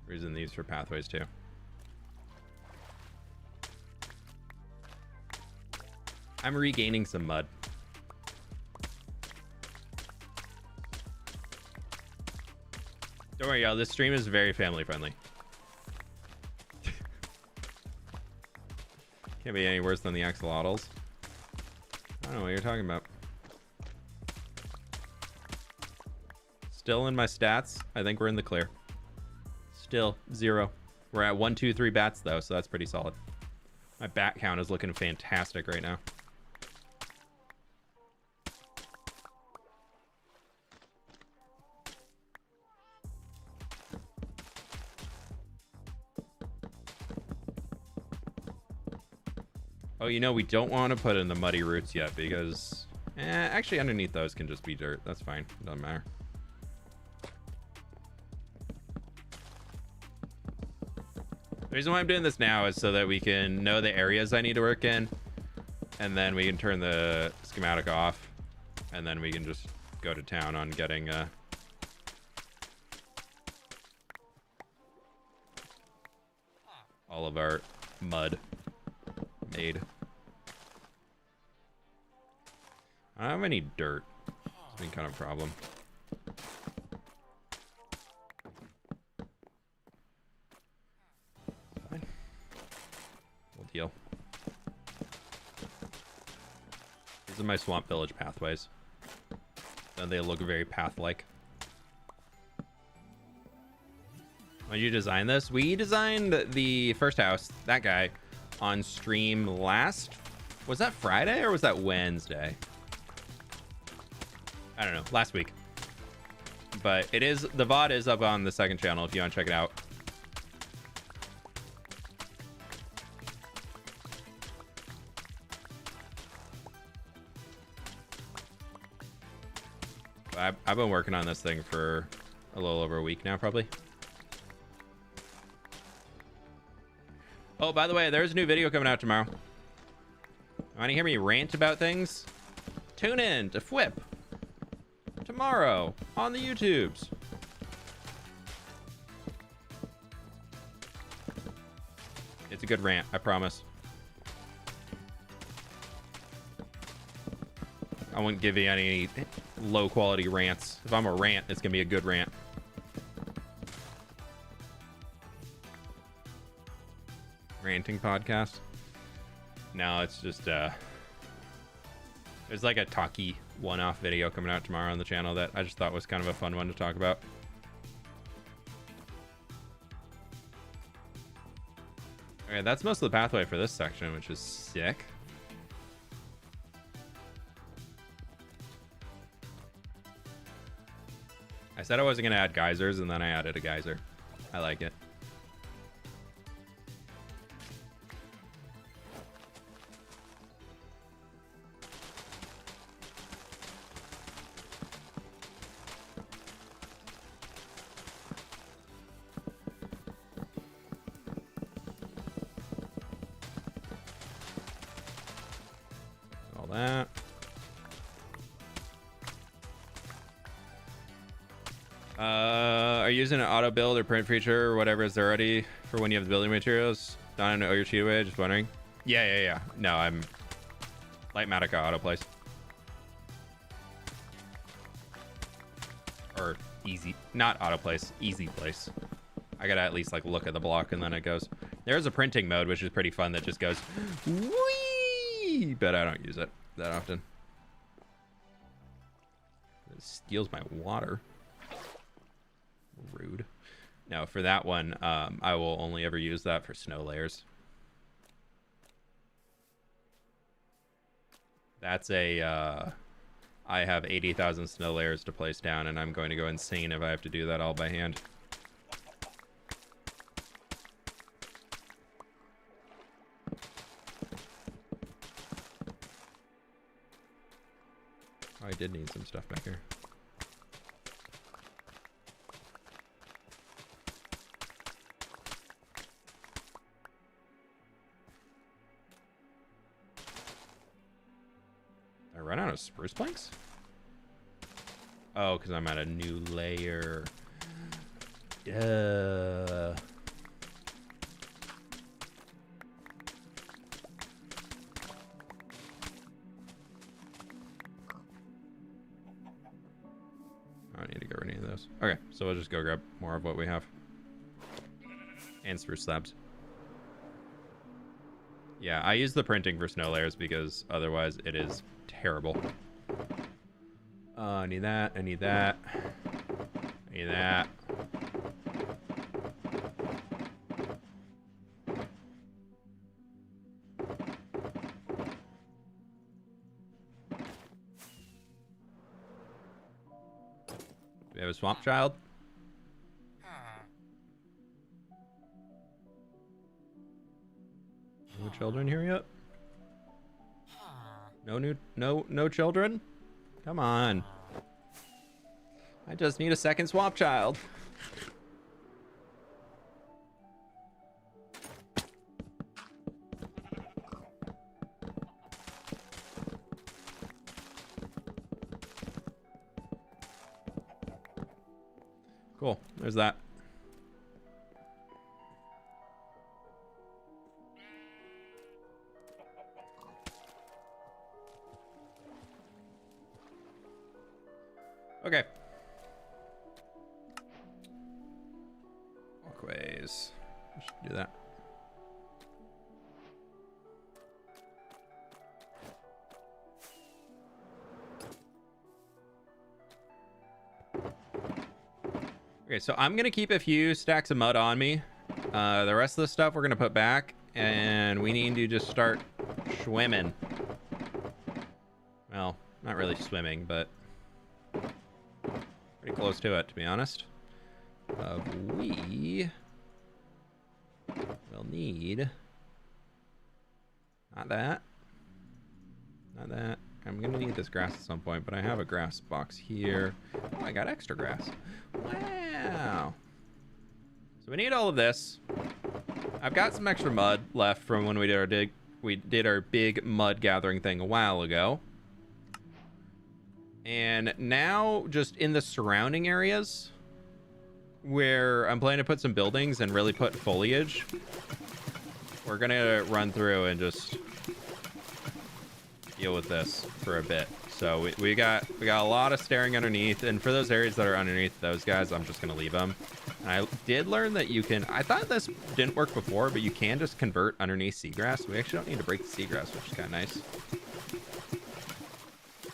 We're using these for pathways too. I'm regaining some mud. Don't worry, y'all. This stream is very family friendly. Can't be any worse than the axolotls. I don't know what you're talking about. Still in my stats. I think we're in the clear. Still 0. We're at 1, 2, 3 bats though, so that's pretty solid. My bat count is looking fantastic right now. Oh, you know, we don't want to put in the muddy roots yet because... actually, underneath those can just be dirt. That's fine. Doesn't matter. The reason why I'm doing this now is so that we can know the areas I need to work in. And then we can turn the schematic off. And then we can just go to town on getting... all of our mud made. I don't have any dirt. It's been kind of a problem. Fine. We'll deal. These are my Swamp Village pathways. And they look very path-like. When you design this? We designed the first house, that guy, on stream last... Was that Friday or was that Wednesday? I don't know, last week. But it is, the VOD is up on the second channel if you want to check it out. I've been working on this thing for a little over a week now, probably. Oh, by the way, there's a new video coming out tomorrow. Want to hear me rant about things? Tune in to fWhip tomorrow on the YouTubes. It's a good rant, I promise. I wouldn't give you any low quality rants. If I'm a rant, it's gonna be a good rant. Ranting podcast? No, it's just there's like a talkie one-off video coming out tomorrow on the channel that I just thought was kind of a fun one to talk about. Okay, that's most of the pathway for this section, which is sick. I said I wasn't gonna add geysers, and then I added a geyser. I like it. All that. Are you using an auto build or print feature or whatever is there already for when you have the building materials? Don't know your cheat away, just wondering. Yeah. No, I'm Lightmatica auto place. Or easy, not auto place, easy place. I gotta at least like look at the block and then it goes. There's a printing mode, which is pretty fun, that just goes whee, but I don't use it that often. It steals my water. Rude. No, for that one, I will only ever use that for snow layers. That's a, I have 80,000 snow layers to place down, and I'm going to go insane if I have to do that all by hand. Oh, I did need some stuff back here. I run out of spruce planks? Oh, because I'm at a new layer. Duh. I don't need to get rid of any of those. Okay, so we'll just go grab more of what we have. And spruce slabs. Yeah, I use the printing for snow layers because otherwise it is terrible. I need that. I need that. I need that. Do we have a swamp child? No children here yet? No children? Come on. I just need a second swamp child. Cool. There's that. Okay. Walkways. I should do that. Okay, so I'm gonna keep a few stacks of mud on me. The rest of the stuff we're gonna put back, and we need to just start swimming. Well, not really swimming, but pretty close to it, to be honest. We will need not that. I'm gonna need this grass at some point, but I have a grass box here. Oh, I got extra grass. Wow. So we need all of this. I've got some extra mud left from when we did our big mud gathering thing a while ago. And now, just in the surrounding areas where I'm planning to put some buildings and really put foliage, we're gonna run through and just deal with this for a bit. So we got a lot of staring underneath, and for those areas that are underneath those guys, I'm just gonna leave them. And I did learn that you can, I thought this didn't work before, but you can just convert underneath seagrass. We actually don't need to break the seagrass, which is kind of nice.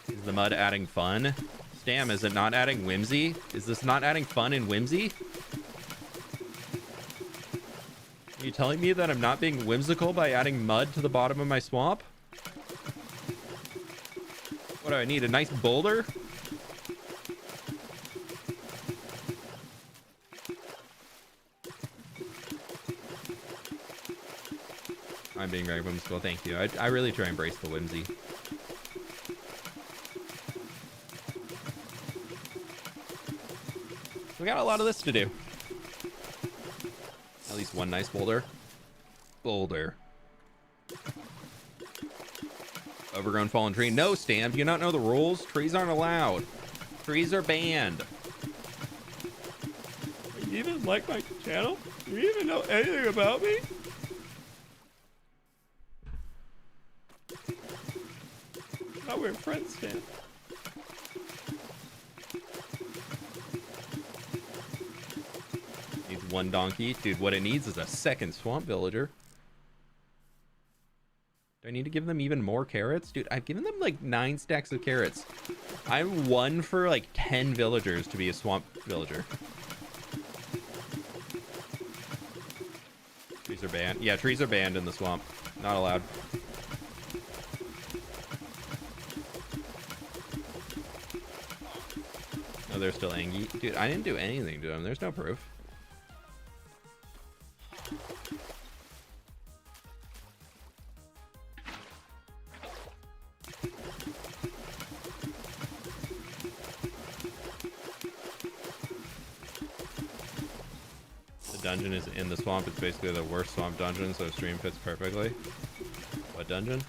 Is the mud adding fun? Stam, is it not adding whimsy? Is this not adding fun and whimsy? Are you telling me that I'm not being whimsical by adding mud to the bottom of my swamp? What do I need? A nice boulder? I'm being very whimsical. Thank you. I really try and embrace the whimsy. We got a lot of this to do. At least one nice boulder. Overgrown fallen tree. No, Stan, do you not know the rules? Trees aren't allowed. Trees are banned. Do you even like my channel? Do you even know anything about me? Thought we were friends, Stan. Needs one donkey. Dude, what it needs is a second swamp villager. Do I need to give them even more carrots? Dude, I've given them like 9 stacks of carrots. I'm 1 for like 10 villagers to be a swamp villager. Trees are banned. Yeah, trees are banned in the swamp. Not allowed. Oh, they're still angry. Dude, I didn't do anything to them. There's no proof. Dungeon is in the swamp. It's basically the worst swamp dungeon, so stream fits perfectly. What dungeon?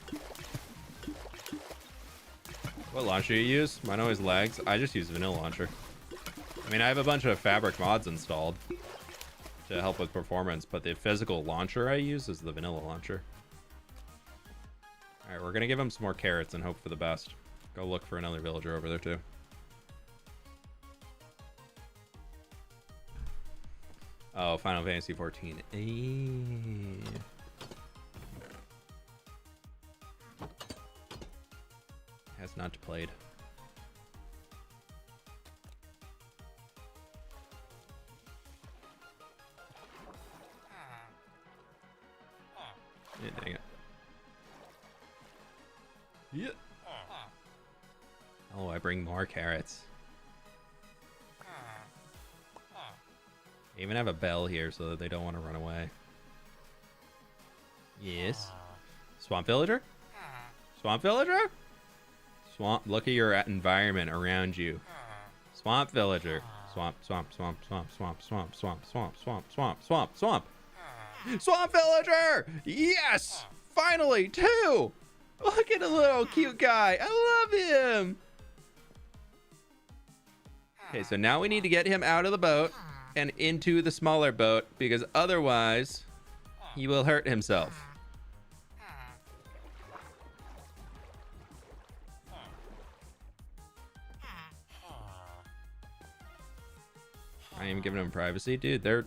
What launcher you use? Mine always lags. I just use vanilla launcher. I mean, I have a bunch of fabric mods installed to help with performance, but the physical launcher I use is the vanilla launcher. All right, we're gonna give him some more carrots and hope for the best. Go look for another villager over there too. Oh, Final Fantasy 14. Has not played. Yeah, dang it. Yeah. Oh, I bring more carrots. I even have a bell here so that they don't want to run away. Yes. Swamp villager? Swamp villager? Swamp. Look at your environment around you. Swamp villager. Swamp, swamp, swamp, swamp, swamp, swamp, swamp, swamp, swamp, swamp, swamp, swamp. Swamp villager! Yes! Finally, 2! Look at the little cute guy. I love him. Okay, so now we need to get him out of the boat and into the smaller boat, because otherwise he will hurt himself. I am giving him privacy. Dude, they're...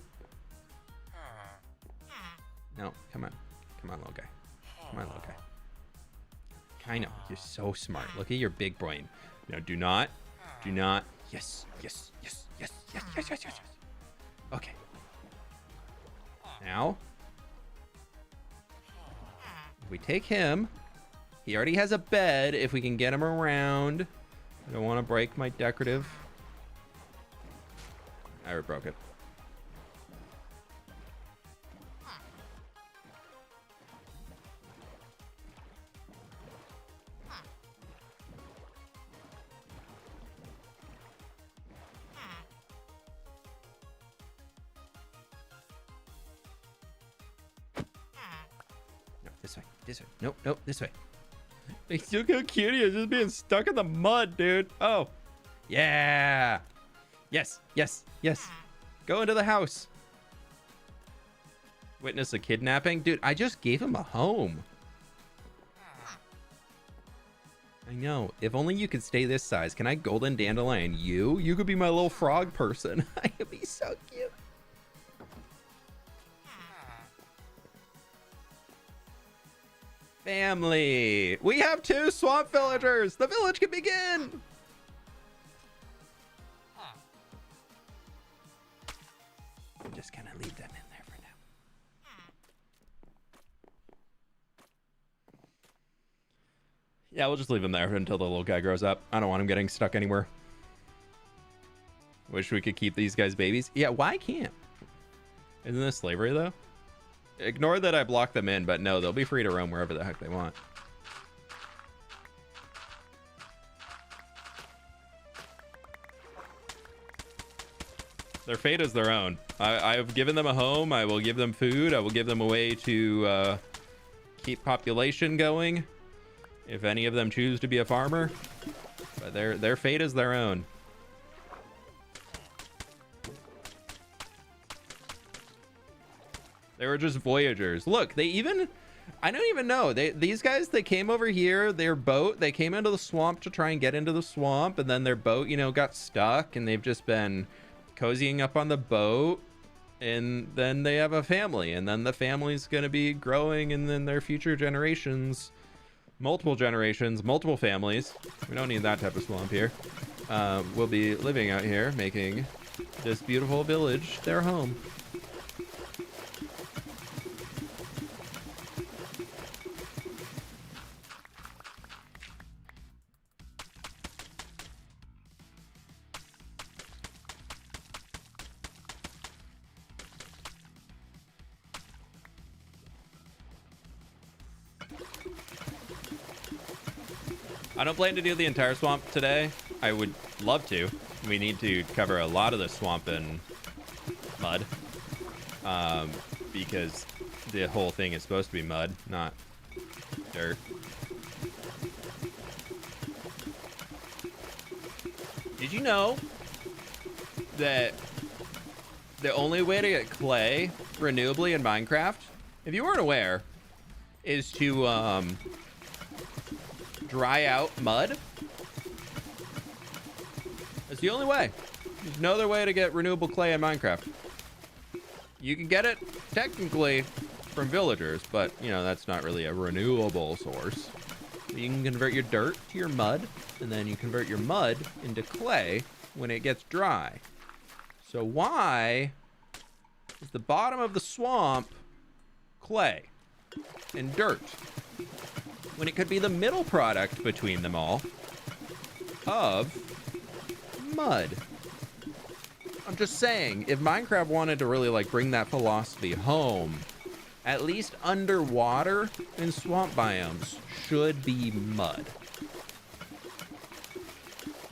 No, come on. Come on, little guy. Come on, little guy. I know, you're so smart. Look at your big brain. No, do not. Yes, yes, yes, yes, yes, yes, yes, yes, yes. Okay. Now, if we take him, he already has a bed. If we can get him around, I don't want to break my decorative. I already broke it. This way. Nope, this way. Look how cute he is, just being stuck in the mud, dude. Oh. Yeah. Yes. Go into the house. Witness a kidnapping? Dude, I just gave him a home. I know. If only you could stay this size. Can I golden dandelion you? You could be my little frog person. I could be so cute. Family. We have 2 swamp villagers. The village can begin. I'm just gonna leave them in there for now. Yeah, we'll just leave him there until the little guy grows up. I don't want him getting stuck anywhere. Wish we could keep these guys babies. Yeah, why can't? Isn't this slavery though? Ignore that I blocked them in, but no, they'll be free to roam wherever the heck they want. Their fate is their own. I've given them a home. I will give them food. I will give them a way to keep population going. If any of them choose to be a farmer. But their fate is their own. They were just voyagers. Look, they even... I don't even know. These guys, they came over here, their boat, they came into the swamp to try and get into the swamp, and then their boat, you know, got stuck, and they've just been cozying up on the boat, and then they have a family, and then the family's going to be growing, and then their future generations, multiple families, we don't need that type of swamp here, will be living out here, making this beautiful village their home. I don't plan to do the entire swamp today. I would love to. We need to cover a lot of the swamp in mud. Because the whole thing is supposed to be mud, not dirt. Did you know that the only way to get clay renewably in Minecraft, if you weren't aware, is to dry out mud? That's the only way. There's no other way to get renewable clay in Minecraft. You can get it technically from villagers, but you know, that's not really a renewable source. You can convert your dirt to your mud, and then you convert your mud into clay when it gets dry. So why is the bottom of the swamp clay and dirt when it could be the middle product between them all of mud? I'm just saying, if Minecraft wanted to really like bring that philosophy home, at least underwater in swamp biomes should be mud.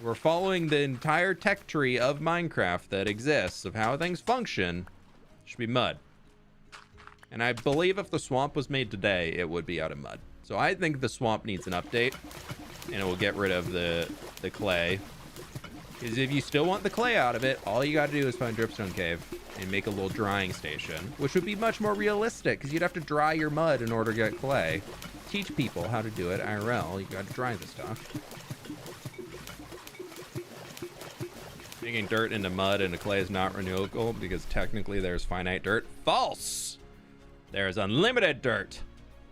We're following the entire tech tree of Minecraft that exists of how things function. Should be mud. And I believe if the swamp was made today, it would be out of mud. So I think the swamp needs an update, and it will get rid of the clay. Because if you still want the clay out of it, all you got to do is find Dripstone Cave and make a little drying station, which would be much more realistic because you'd have to dry your mud in order to get clay. Teach people how to do it IRL. You got to dry the stuff. Making dirt into mud into clay is not renewable because technically there's finite dirt. False! There's unlimited dirt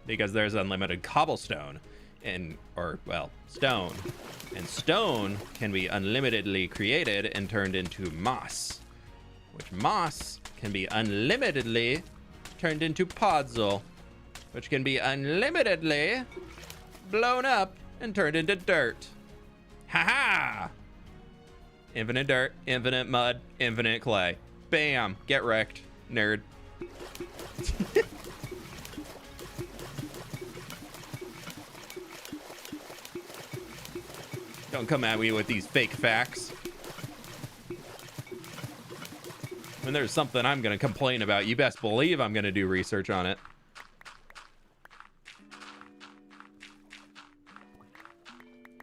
because there's unlimited cobblestone well, stone. And stone can be unlimitedly created and turned into moss, which moss can be unlimitedly turned into podzol, which can be unlimitedly blown up and turned into dirt. Ha-ha! Infinite dirt, infinite mud, infinite clay. Bam! Get wrecked, nerd. Don't come at me with these fake facts. When there's something I'm going to complain about, you best believe I'm going to do research on it.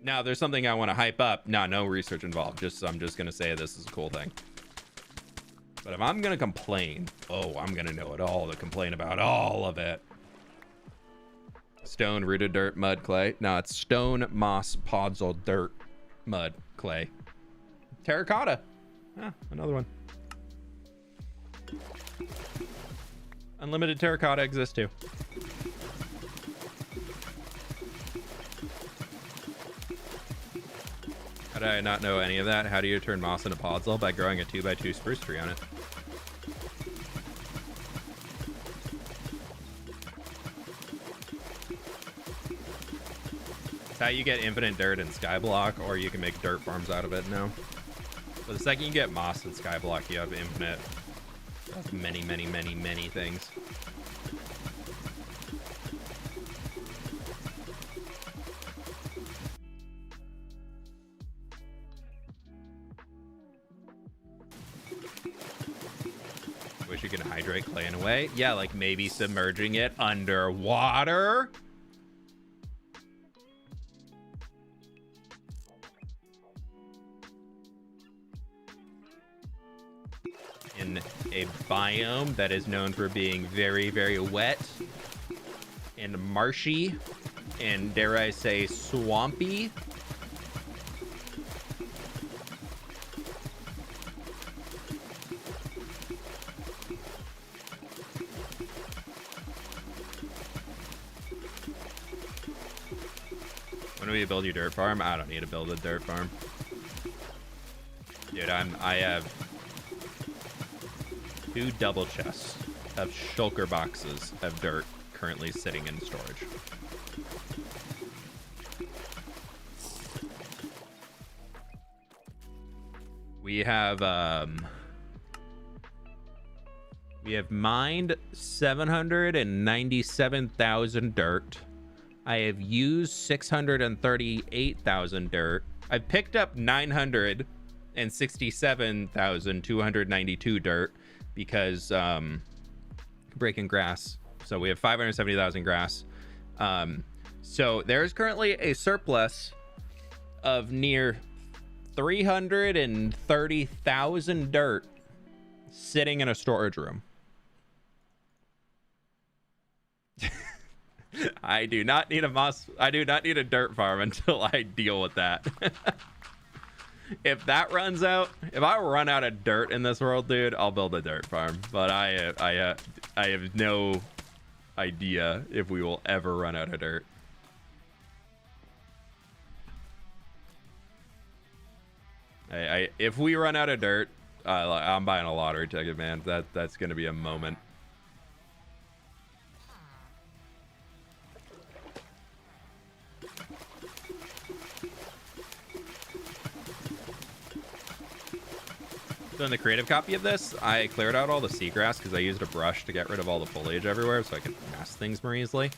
Now, there's something I want to hype up. No research involved. I'm just going to say this is a cool thing. But if I'm going to complain, I'm going to know it all to complain about all of it. Stone, rooted dirt, mud, clay. No, it's stone, moss, podzol, dirt, mud, clay. Terracotta. Another one. Unlimited terracotta exists too. How did I not know any of that? How do you turn moss into podzol? By growing a 2x2 spruce tree on it. How you get infinite dirt in Skyblock, or you can make dirt farms out of it now. But the second you get moss in Skyblock, you have infinite of many things. Wish you could hydrate clay in a way. Yeah, like maybe submerging it underwater. In a biome that is known for being very wet and marshy and, dare I say, swampy. When do we build your dirt farm? I don't need to build a dirt farm. Dude, I have 2 double chests of shulker boxes of dirt currently sitting in storage. We have mined 797,000 dirt I have used 638,000 dirt. I've picked up 967,292 dirt because breaking grass. So we have 570,000 grass. So there's currently a surplus of near 330,000 dirt sitting in a storage room. I do not need a dirt farm until I deal with that. If that runs out, if I run out of dirt in this world, dude, I'll build a dirt farm. But I have no idea if we will ever run out of dirt. If we run out of dirt, I'm buying a lottery ticket, man. That's gonna be a moment. So in the creative copy of this, I cleared out all the seagrass because I used a brush to get rid of all the foliage everywhere so I could mask things more easily.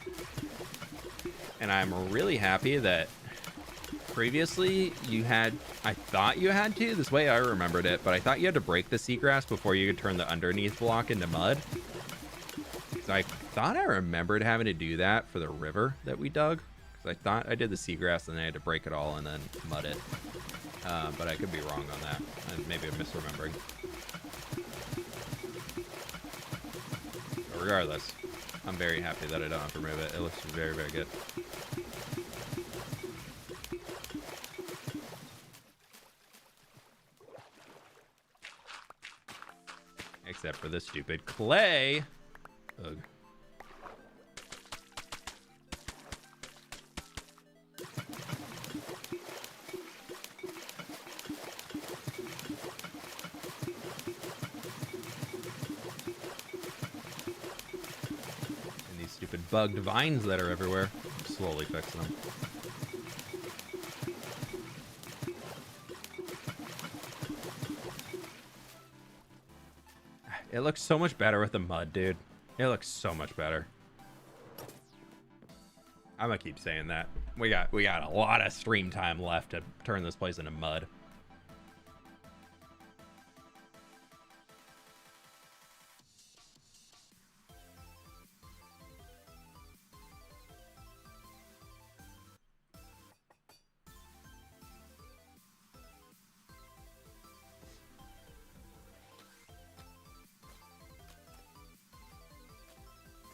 And I'm really happy that previously I thought you had to, this way I remembered it, but I thought you had to break the seagrass before you could turn the underneath block into mud. Because I thought I remembered having to do that for the river that we dug. Because I thought I did the seagrass and then I had to break it all and then mud it. But I could be wrong on that. And maybe I'm misremembering. But regardless, I'm very happy that I don't have to remove it. It looks very, very good. Except for this stupid clay. Ugh. Bugged vines that are everywhere. I'm slowly fixing them. It looks so much better with the mud, dude. It looks so much better. I'm gonna keep saying that. We got a lot of stream time left to turn this place into mud.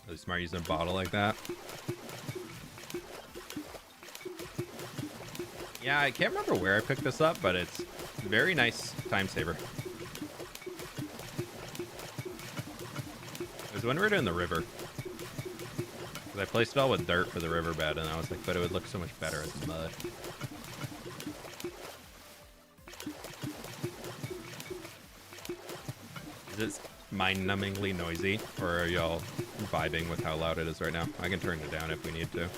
Really smart using a bottle like that. Yeah, I can't remember where I picked this up, but it's a very nice time saver. It was when we were doing the river. Because I placed it all with dirt for the riverbed, and I was like, but it would look so much better as mud. Is it mind-numbingly noisy, or are y'all vibing with how loud it is right now? I can turn it down if we need to.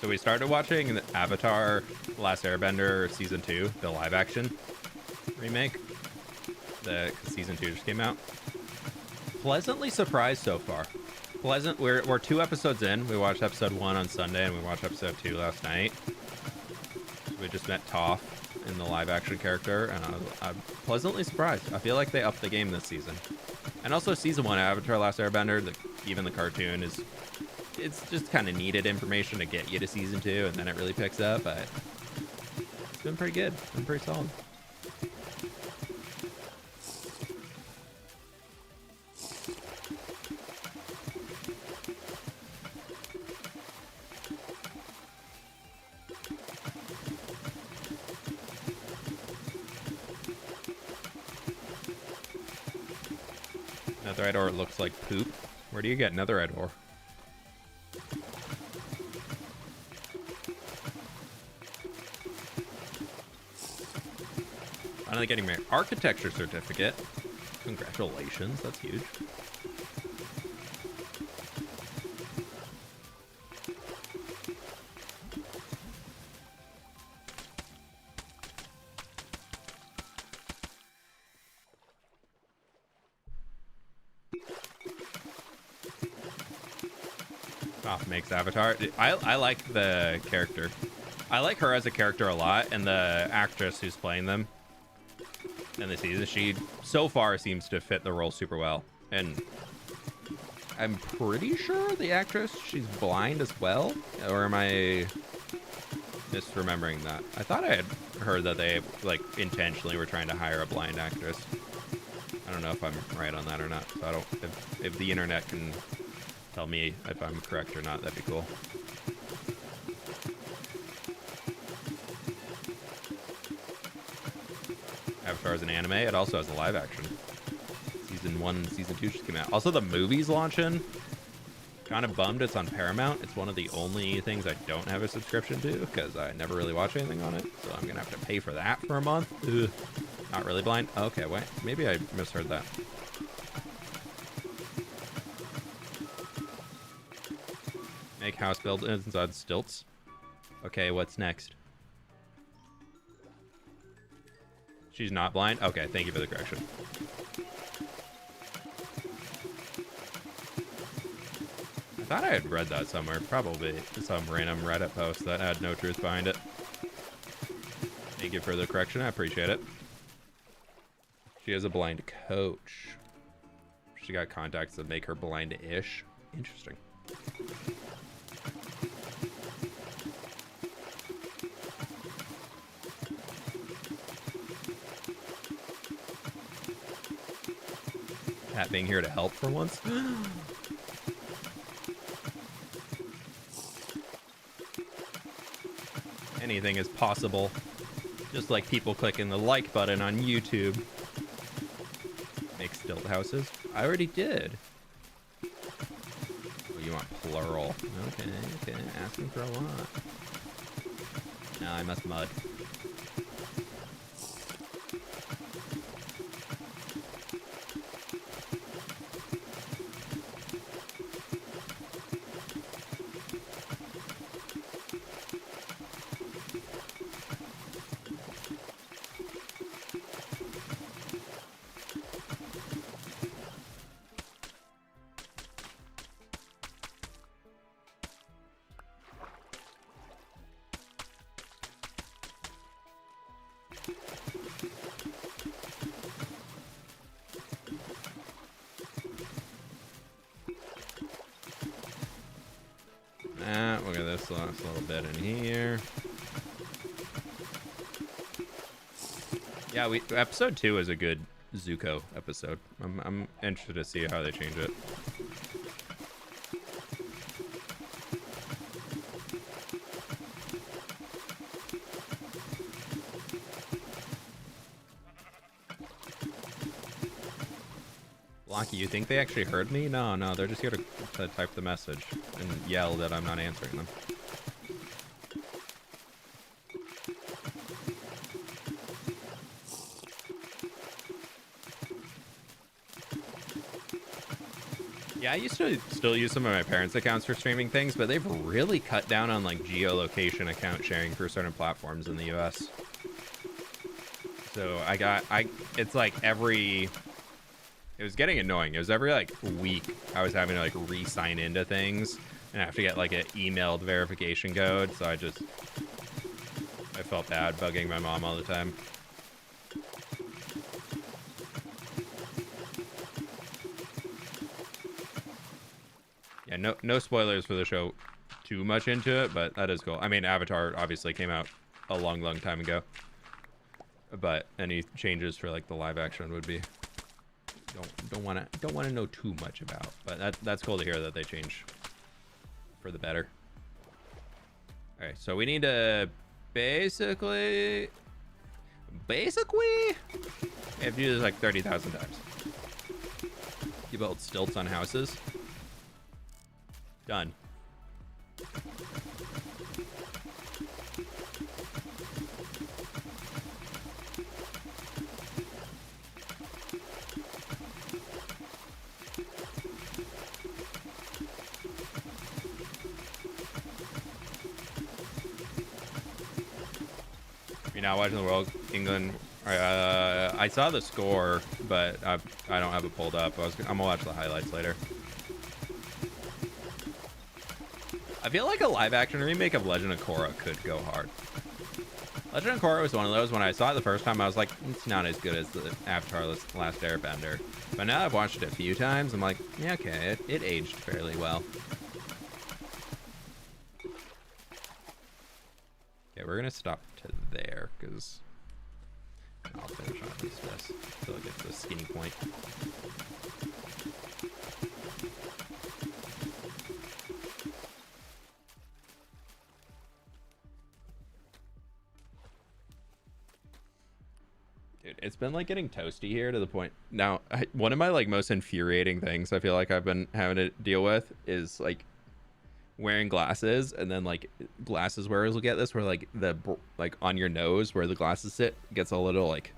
So we started watching the Avatar Last Airbender Season 2, the live-action remake. The Season 2 just came out. Pleasantly surprised so far. We're 2 episodes in. We watched episode 1 on Sunday, and we watched episode 2 last night. We just met Toph in the live-action character, and I'm pleasantly surprised. I feel like they upped the game this season. And also, Season 1 Avatar Last Airbender, even the cartoon, it's just kind of needed information to get you to Season 2, and then it really picks up, but it's been pretty good. It's been pretty solid. Netherite ore looks like poop. Where do you get netherite ore? Finally getting my architecture certificate. Congratulations, that's huge. Toph makes Avatar. I like the character. I like her as a character a lot, and the actress who's playing them in the season, she so far seems to fit the role super well. And I'm pretty sure the actress, she's blind as well, or am I misremembering that? I thought I had heard that they like intentionally were trying to hire a blind actress. I don't know if I'm right on that or not. So I don't. If the internet can tell me if I'm correct or not, that'd be cool. Avatar is an anime. It also has a live action. Season 1 and Season 2 just came out. Also, the movie's launching. Kind of bummed it's on Paramount. It's one of the only things I don't have a subscription to because I never really watch anything on it. So I'm going to have to pay for that for a month. Ugh. Not really blind. Okay, wait. Maybe I misheard that. Make house buildings on stilts. Okay, what's next? She's not blind? Okay, thank you for the correction. I thought I had read that somewhere. Probably some random Reddit post that had no truth behind it. Thank you for the correction. I appreciate it. She has a blind coach. She got contacts that make her blind-ish. Interesting. Pat being here to help for once. Anything is possible. Just like people clicking the like button on YouTube. Make stilt houses. I already did. Oh, you want plural. Okay. Asking for a lot. Now I must mud. Look at this last little bit in here. Yeah, episode 2 is a good Zuko episode. I'm interested to see how they change it. Locky, you think they actually heard me? No, they're just here to type the message and yell that I'm not answering them. Yeah, I used to still use some of my parents' accounts for streaming things, but they've really cut down on like geolocation account sharing for certain platforms in the US. So it's like it was getting annoying. It was every like week I was having to like re-sign into things and I have to get like an emailed verification code. So I felt bad bugging my mom all the time. Yeah, no spoilers for the show too much into it, but that is cool. I mean, Avatar obviously came out a long time ago, but any changes for like the live action would be don't want to know too much about, but that's cool to hear that they change for the better. All right, so we need to basically we have to do this like 30,000 times. You build stilts on houses. Done. You're not watching the World England. I saw the score, but I don't have it pulled up. I'm gonna watch the highlights later. I feel like a live action remake of Legend of Korra could go hard. Legend of Korra was one of those, when I saw it the first time, I was like, it's not as good as the Avatar Last Airbender. But now I've watched it a few times, I'm like, yeah, okay, it aged fairly well. Okay, we're gonna stop to there, because I'll finish on this until it gets to the skinny point. Dude, it's been like getting toasty here to the point now. One of my like most infuriating things I feel like I've been having to deal with is like wearing glasses, and then like glasses wearers will get this where like the like on your nose where the glasses sit gets a little like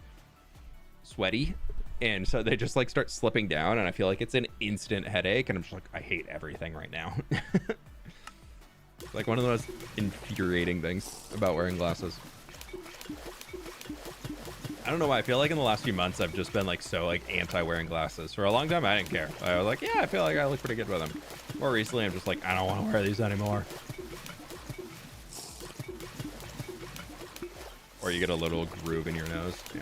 sweaty, and so they just like start slipping down, and I feel like it's an instant headache, and I'm just like, I hate everything right now. It's like one of the most infuriating things about wearing glasses. I don't know why. I feel like in the last few months I've just been like so like anti wearing glasses. For a long time I didn't care. I was like, yeah, I feel like I look pretty good with them. More recently I'm just like, I don't want to wear these anymore. Or you get a little groove in your nose. Yeah.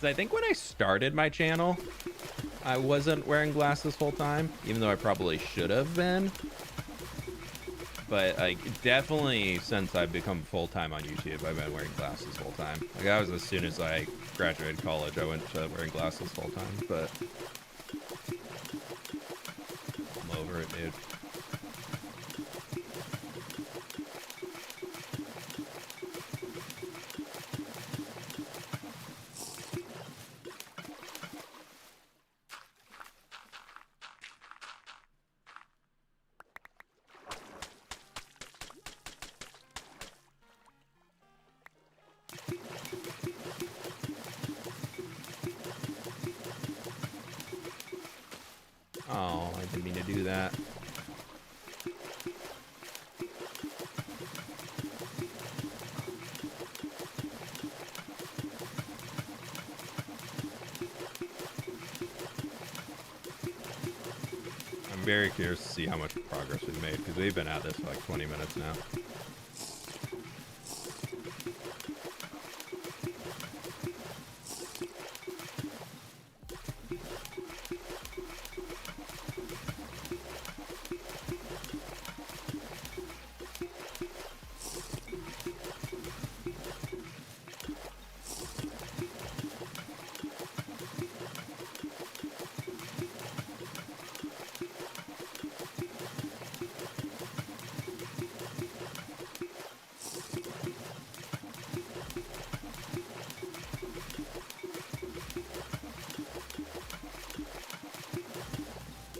So I think when I started my channel, I wasn't wearing glasses full time, even though I probably should have been. But like definitely since I've become full-time on YouTube, I've been wearing glasses full-time. Like that was as soon as I graduated college, I went to wearing glasses full-time, but I'm over it, dude. Oh, I didn't mean to do that. I'm very curious to see how much progress we've made, because we've been at this for like 20 minutes now.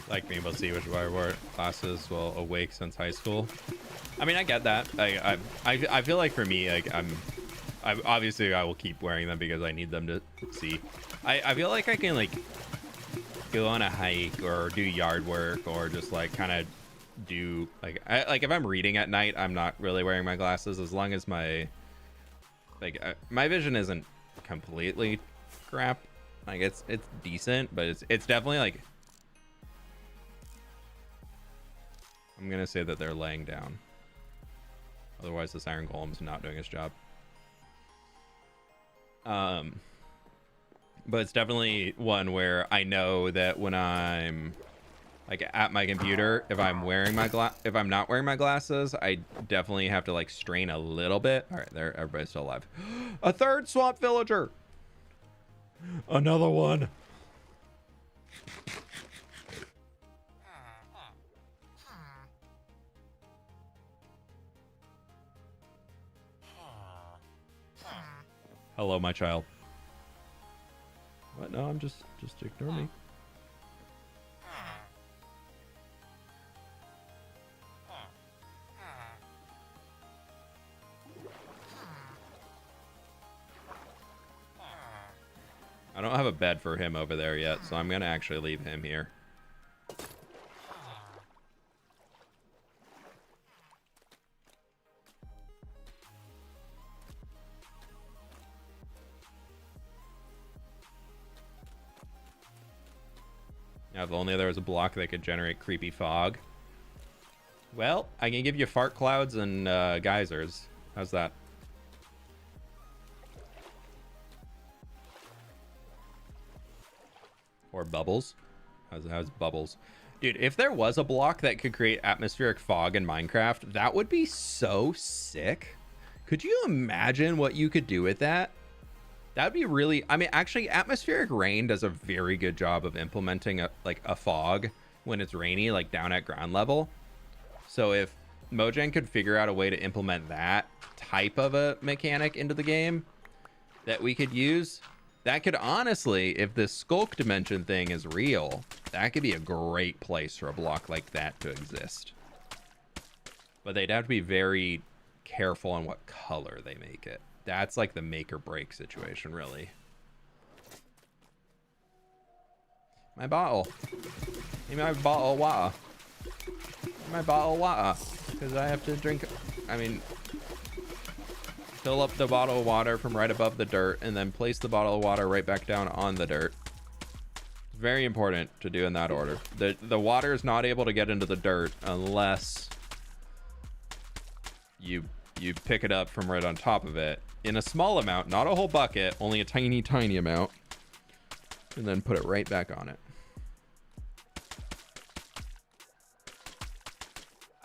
Like being able to see which of I wore classes will awake since high school. I mean, I get that. I feel like for me, like I obviously I will keep wearing them because I need them to see. I feel like I can like go on a hike or do yard work or just like kind of do like like if I'm reading at night, I'm not really wearing my glasses as long as my like my vision isn't completely crap. Like it's decent, but it's definitely like, I'm gonna say that they're laying down. Otherwise, this iron golem's not doing its job. But it's definitely one where I know that when I'm like at my computer, if I'm wearing my if I'm not wearing my glasses, I definitely have to like strain a little bit. All right, there, everybody's still alive. A third swamp villager. Another one. Hello, my child. What? No, I'm just ignore me. I don't have a bed for him over there yet, so I'm gonna actually leave him here. Now, if only there was a block that could generate creepy fog. Well, I can give you fart clouds and geysers. How's that? Or bubbles. How's bubbles? Dude, if there was a block that could create atmospheric fog in Minecraft, that would be so sick. Could you imagine what you could do with that? That'd be really... I mean, actually, atmospheric rain does a very good job of implementing a fog when it's rainy, like down at ground level. So if Mojang could figure out a way to implement that type of a mechanic into the game that we could use, that could honestly, if this skulk dimension thing is real, that could be a great place for a block like that to exist. But they'd have to be very careful on what color they make it. That's like the make or break situation, really. My bottle. Give me my bottle of water. My bottle of water. Because I have to drink... I mean... Fill up the bottle of water from right above the dirt and then place the bottle of water right back down on the dirt. It's very important to do in that order. The water is not able to get into the dirt unless you pick it up from right on top of it in a small amount, not a whole bucket, only a tiny amount, and then put it right back on it.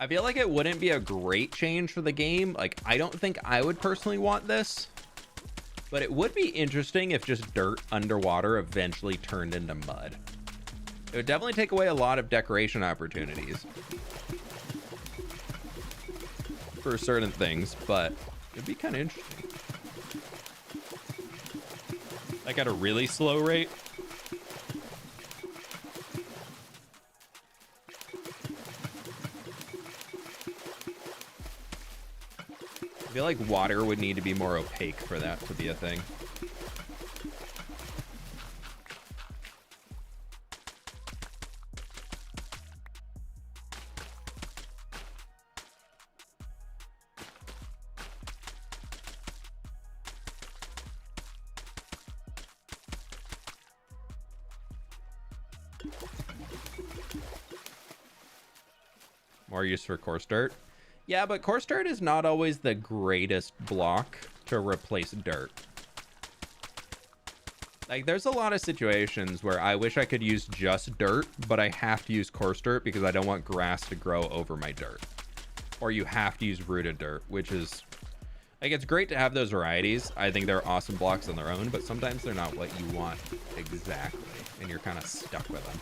I feel like it wouldn't be a great change for the game. Like, I don't think I would personally want this, but it would be interesting if just dirt underwater eventually turned into mud. It would definitely take away a lot of decoration opportunities for certain things, but it'd be kind of interesting. Like at a really slow rate. I feel like water would need to be more opaque for that to be a thing. More use for coarse dirt. Yeah, but coarse dirt is not always the greatest block to replace dirt. Like, there's a lot of situations where I wish I could use just dirt, but I have to use coarse dirt because I don't want grass to grow over my dirt. Or you have to use rooted dirt, which is... Like, it's great to have those varieties. I think they're awesome blocks on their own, but sometimes they're not what you want exactly, and you're kind of stuck with them.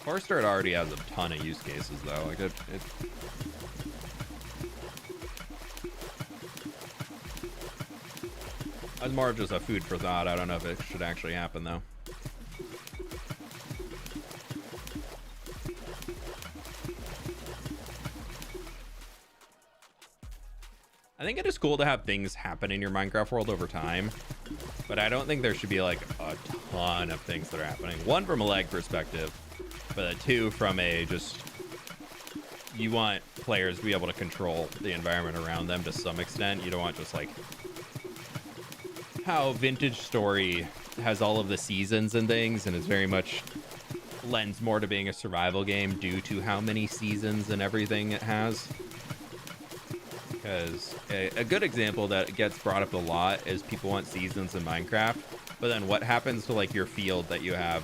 Coarse dirt already has a ton of use cases, though. Like, that's more of just a food for thought. I don't know if it should actually happen, though. I think it is cool to have things happen in your Minecraft world over time, but I don't think there should be like a ton of things that are happening. One, from a lag perspective, but two, from a just, you want players to be able to control the environment around them to some extent. You don't want just like how Vintage Story has all of the seasons and things, and is very much lends more to being a survival game due to how many seasons and everything it has. Because a good example that gets brought up a lot is people want seasons in Minecraft, but then what happens to like your field that you have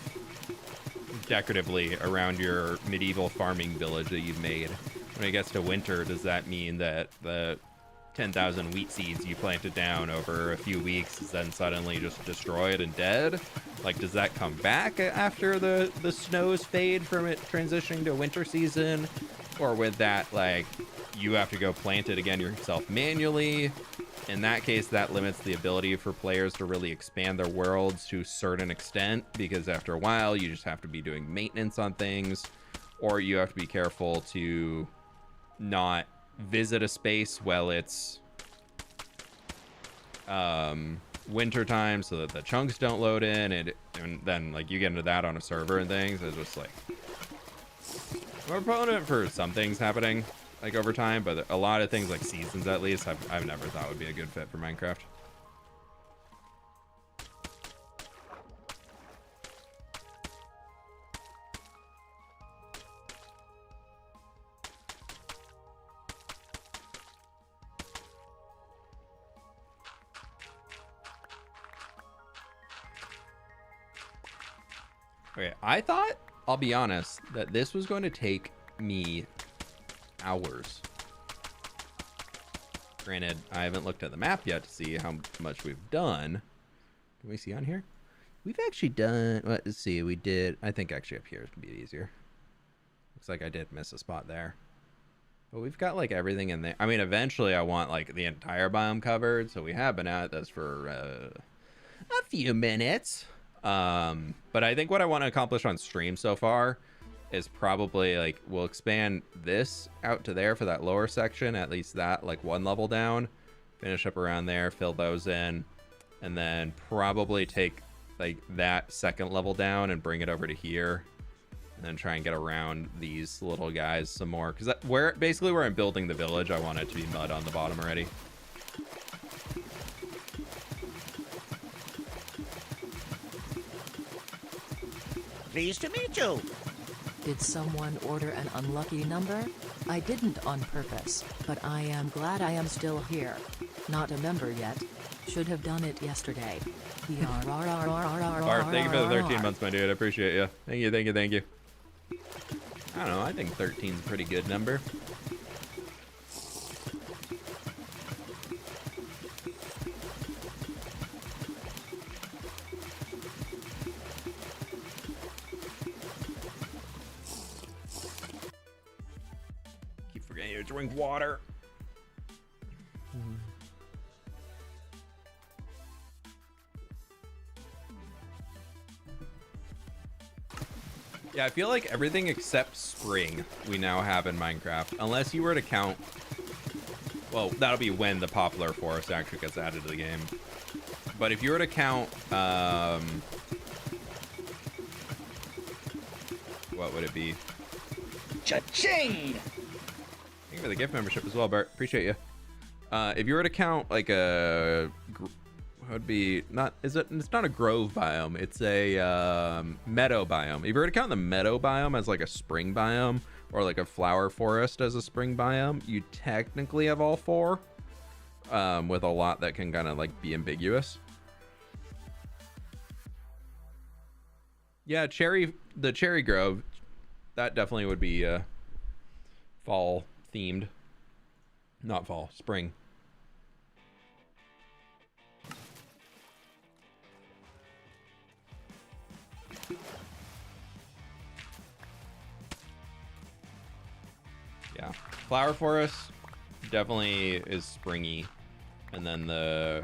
decoratively around your medieval farming village that you've made? When it gets to winter, does that mean that the 10,000 wheat seeds you planted down over a few weeks is then suddenly just destroyed and dead? Like, does that come back after the snows fade from it transitioning to winter season? Or with that, like, you have to go plant it again yourself manually? In that case, that limits the ability for players to really expand their worlds to a certain extent, because after a while, you just have to be doing maintenance on things, or you have to be careful to not visit a space while it's winter time so that the chunks don't load in, and then like you get into that on a server and things. It's just like, I'm a proponent for some things happening like over time, but a lot of things like seasons, at least, I've never thought would be a good fit for Minecraft. Okay, I thought, I'll be honest, that this was going to take me hours. Granted, I haven't looked at the map yet to see how much we've done. Can we see on here? We've actually done, let's see, we did, I think actually up here would be easier. Looks like I did miss a spot there. But we've got like everything in there. I mean, eventually I want like the entire biome covered, so we have been at this for a few minutes. But I think what I want to accomplish on stream so far is probably like we'll expand this out to there for that lower section, at least that like one level down, finish up around there, fill those in, and then probably take like that second level down and bring it over to here, and then try and get around these little guys some more, because where basically where I'm building the village, I want it to be mud on the bottom already. Pleased to meet you. Did someone order an unlucky number? I didn't on purpose, but I am glad I am still here. Not a member yet. Should have done it yesterday. Bart, thank you for the 13 months, my dude. I appreciate you. Thank you, thank you, thank you. I don't know. I think 13 is a pretty good number. Keep forgetting to drink water. Yeah, I feel like everything except spring we now have in Minecraft. Unless you were to count... Well, that'll be when the poplar forest actually gets added to the game. But if you were to count... what would it be? Cha-ching! Thank you for the gift membership as well, Bart. Appreciate you. If you were to count like a... would be not it's not a grove biome, it's a meadow biome. If you were to count the meadow biome as like a spring biome, or like a flower forest as a spring biome, you technically have all four, with a lot that can kind of like be ambiguous. Yeah, the cherry grove, that definitely would be fall themed. Not fall, spring. Yeah, flower forest definitely is springy, and then the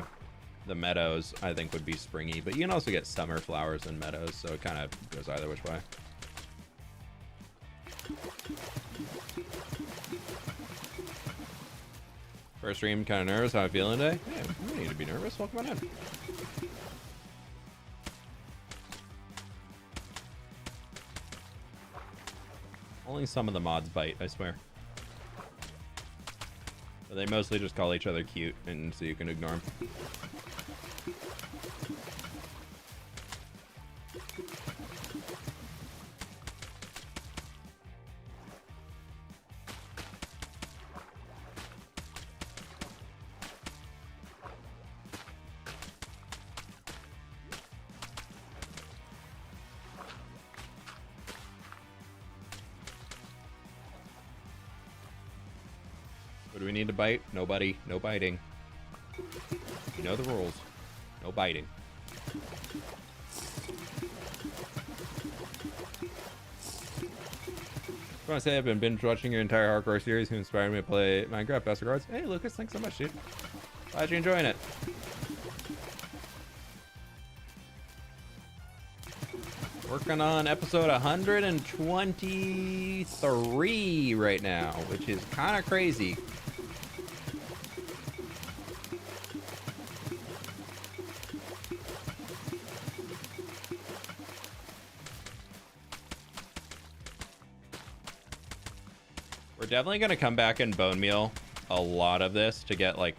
meadows I think would be springy, but you can also get summer flowers in meadows, so it kind of goes either which way. First stream, kind of nervous. How I'm feeling today? Yeah, you don't need to be nervous. Welcome on in. Only some of the mods bite, I swear. But they mostly just call each other cute, and so you can ignore them. What do we need to bite? Nobody. No biting. You know the rules. No biting. I want to say I've been binge watching your entire hardcore series, who inspired me to play Minecraft. Best regards. Hey, Lucas, thanks so much, dude. Glad you're enjoying it. Working on episode 123 right now, which is kind of crazy. We're definitely going to come back and bone meal a lot of this to get like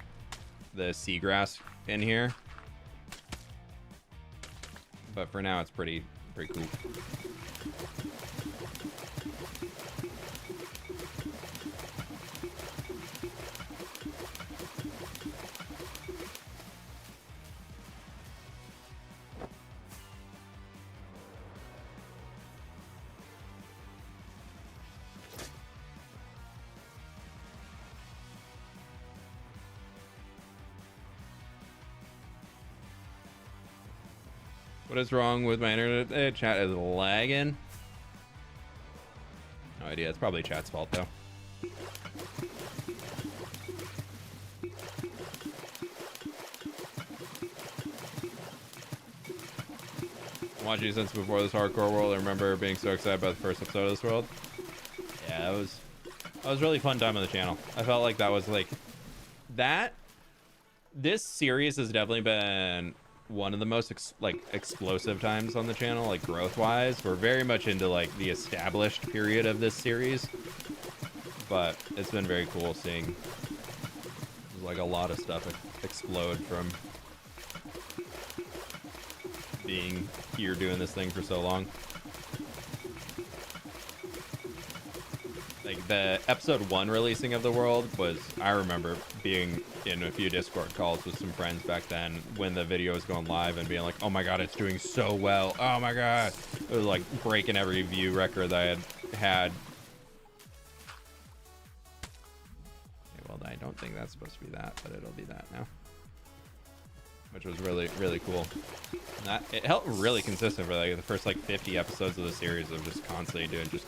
the seagrass in here. But for now, it's pretty cool. What is wrong with my internet? Chat is lagging. No idea. It's probably chat's fault though. Watching since before this hardcore world. I remember being so excited about the first episode of this world. Yeah, that was really fun time on the channel. I felt like that was like that. This series has definitely been one of the most explosive times on the channel, like growth wise. We're very much into like the established period of this series, but it's been very cool seeing like a lot of stuff explode from being here doing this thing for so long. Like the episode 1 releasing of the world was, I remember being in a few Discord calls with some friends back then when the video was going live and being like, oh my god, it's doing so well, oh my god. It was like breaking every view record that I had. Okay, well, I don't think that's supposed to be that, but it'll be that now, which was really, really cool. And that, it held really consistent for like the first like 50 episodes of the series of just constantly doing just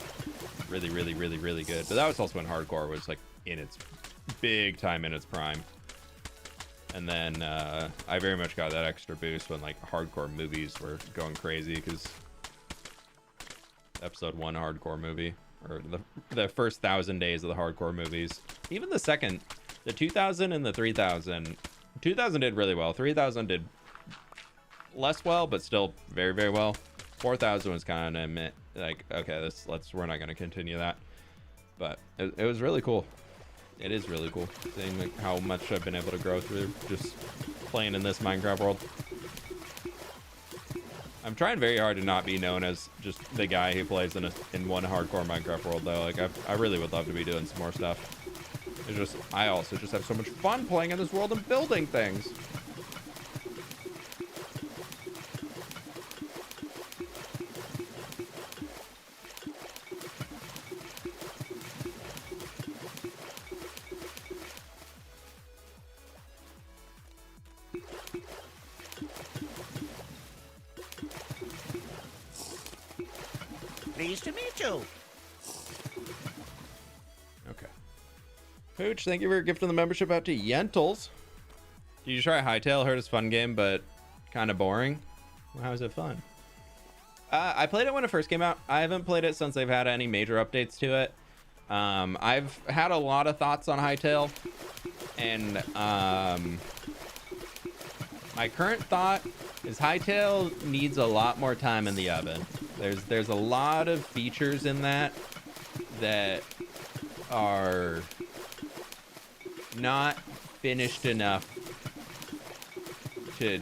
really, really, really, really good. But that was also when hardcore was like in its big time in its prime. And then I very much got that extra boost when like hardcore movies were going crazy, because episode 1 hardcore movie, or the first 1,000 days of the hardcore movies, even the second, the 2000 and the 3000. 2000 did really well. 3000 did less well, but still very, very well. 4000 was kind of like, okay, we're not going to continue that. But it was really cool. It is really cool seeing like how much I've been able to grow through just playing in this Minecraft world. I'm trying very hard to not be known as just the guy who plays in one hardcore Minecraft world though. Like I really would love to be doing some more stuff. It's just, I also just have so much fun playing in this world and building things. Pleased to meet you. Okay. Pooch, thank you for gifting the membership out to Yentles. Did you try Hytale? Heard it's a fun game, but kind of boring. Well, how is it fun? I played it when it first came out. I haven't played it since they've had any major updates to it. I've had a lot of thoughts on Hytale, and my current thought is Hytale needs a lot more time in the oven. There's a lot of features in that are not finished enough to...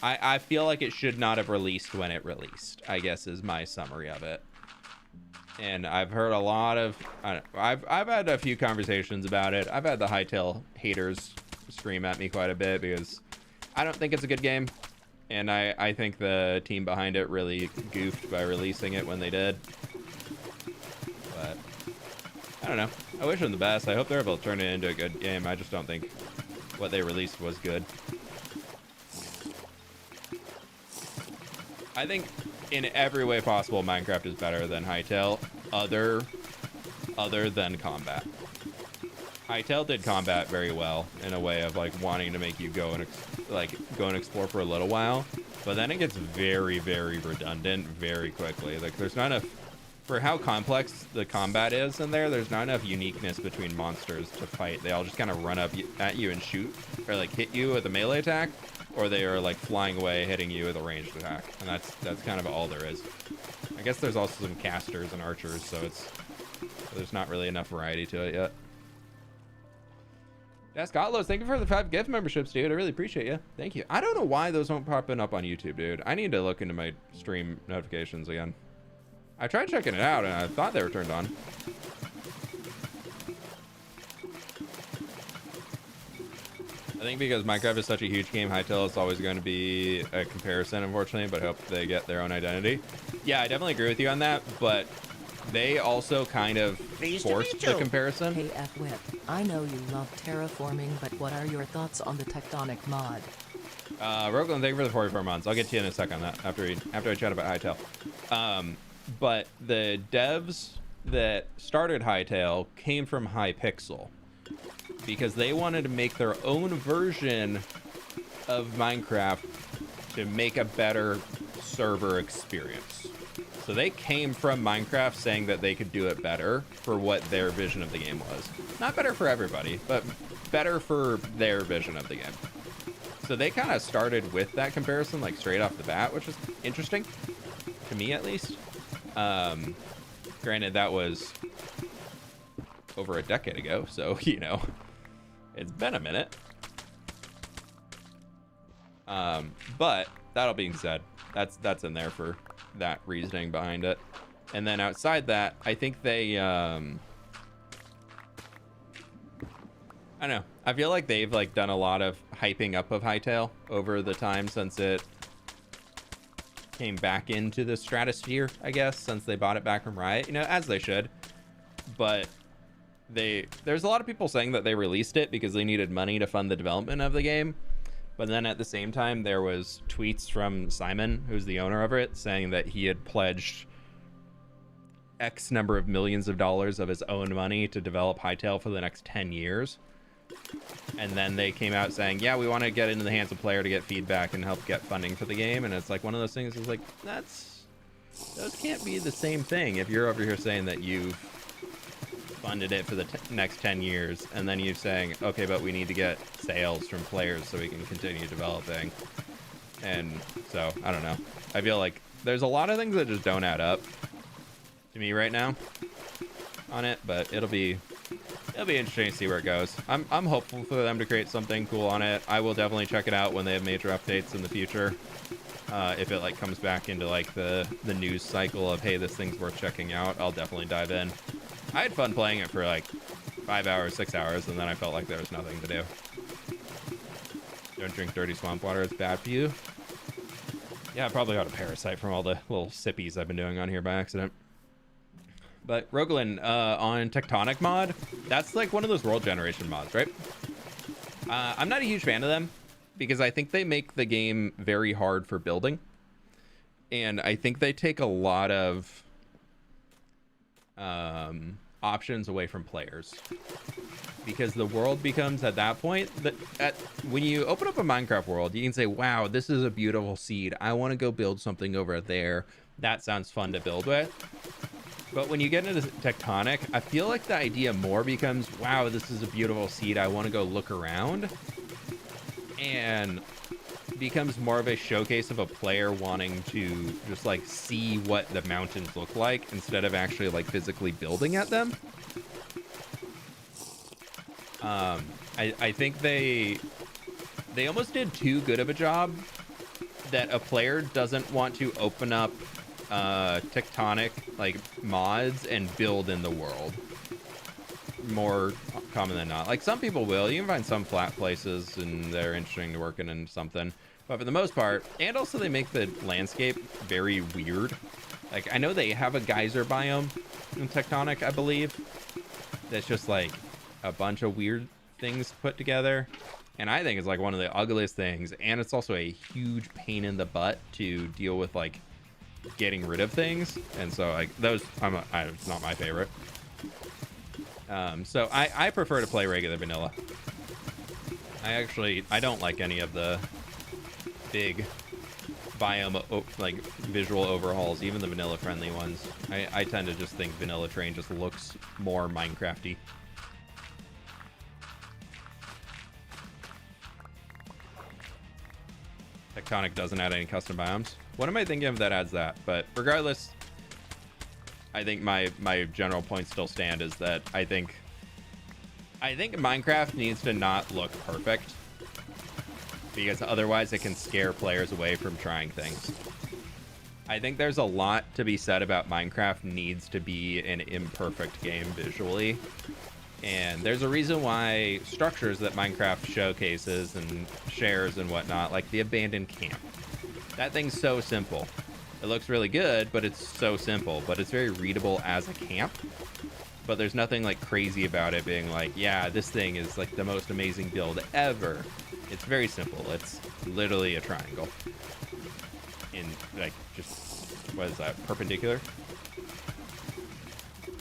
I feel like it should not have released when it released, I guess is my summary of it. And I've heard a lot of... I've had a few conversations about it. I've had the Hytale haters scream at me quite a bit because I don't think it's a good game. And I think the team behind it really goofed by releasing it when they did. But I don't know. I wish them the best. I hope they're able to turn it into a good game. I just don't think what they released was good. I think in every way possible, Minecraft is better than Hytale, other than combat. Hytale did combat very well in a way of like wanting to make you go and explore for a little while, but then it gets very, very redundant very quickly. Like there's not enough for how complex the combat is in there. There's not enough uniqueness between monsters to fight. They all just kind of run up at you and shoot, or like hit you with a melee attack, or they are like flying away hitting you with a ranged attack, and that's kind of all there is. I guess there's also some casters and archers, so there's not really enough variety to it yet. Yeah, Scotlos, thank you for the 5 gift memberships, dude. I really appreciate you. Thank you. I don't know why those aren't popping up on YouTube, dude. I need to look into my stream notifications again. I tried checking it out, and I thought they were turned on. I think because Minecraft is such a huge game, Hytale is always going to be a comparison, unfortunately, but I hope they get their own identity. Yeah, I definitely agree with you on that, but they also kind of forced the comparison. Hey fWhip, I know you love terraforming, but what are your thoughts on the tectonic mod? Rogan, thank you for the 44 months. I'll get to you in a second on that after I chat about Hytale. But the devs that started Hytale came from Hypixel because they wanted to make their own version of Minecraft to make a better server experience. So they came from Minecraft saying that they could do it better for what their vision of the game was. Not better for everybody, but better for their vision of the game. So they kind of started with that comparison, like straight off the bat, which is interesting to me, at least. Granted, that was over a decade ago, so you know, it's been a minute. But that all being said, that's in there for that reasoning behind it. And then outside that, I think they I don't know. I feel like they've like done a lot of hyping up of Hytale over the time since it came back into the stratosphere, I guess, since they bought it back from Riot, you know, as they should. But there's a lot of people saying that they released it because they needed money to fund the development of the game. But then at the same time, there was tweets from Simon, who's the owner of it, saying that he had pledged X number of millions of dollars of his own money to develop Hytale for the next 10 years. And then they came out saying, yeah, we want to get into the hands of player to get feedback and help get funding for the game. And it's like one of those things is like, those can't be the same thing. If you're over here saying that you've funded it for the next 10 years, and then you're saying, okay, but we need to get sales from players so we can continue developing. And so, I don't know. I feel like there's a lot of things that just don't add up to me right now on it, but it'll be interesting to see where it goes. I'm hopeful for them to create something cool on it. I will definitely check it out when they have major updates in the future. If it like comes back into like the news cycle of, hey, this thing's worth checking out, I'll definitely dive in. I had fun playing it for like 5 hours, 6 hours, and then I felt like there was nothing to do. Don't drink dirty swamp water, it's bad for you. Yeah, I probably got a parasite from all the little sippies I've been doing on here by accident. But Rogalin, on Tectonic mod, that's like one of those world generation mods, right? I'm not a huge fan of them because I think they make the game very hard for building. And I think they take a lot of options away from players. Because the world becomes, at that point, when you open up a Minecraft world, you can say, wow, this is a beautiful seed. I want to go build something over there. That sounds fun to build with. But when you get into Tectonic, I feel like the idea more becomes, wow, this is a beautiful seed. I want to go look around. And becomes more of a showcase of a player wanting to just like see what the mountains look like instead of actually like physically building at them. I think they almost did too good of a job that a player doesn't want to open up Tectonic like mods and build in the world. More common than not. Like some people will. You can find some flat places and they're interesting to work in something. But for the most part, and also they make the landscape very weird. Like I know they have a geyser biome in Tectonic, I believe. That's just like a bunch of weird things put together. And I think it's like one of the ugliest things. And it's also a huge pain in the butt to deal with like getting rid of things. And so like those, it's not my favorite. So I prefer to play regular vanilla. I don't like any of the big biome like visual overhauls, even the vanilla friendly ones. I tend to just think Vanilla Train just looks more Minecrafty. Tectonic doesn't add any custom biomes. What am I thinking of that adds that? But regardless, I think my general point still stand is that I think Minecraft needs to not look perfect because otherwise it can scare players away from trying things. I think there's a lot to be said about Minecraft needs to be an imperfect game visually. And there's a reason why structures that Minecraft showcases and shares and whatnot, like the abandoned camp, that thing's so simple. It looks really good, but it's so simple, but it's very readable as a camp. But there's nothing like crazy about it being like, yeah, this thing is like the most amazing build ever. It's very simple. It's literally a triangle. In, like, just, what is that, perpendicular?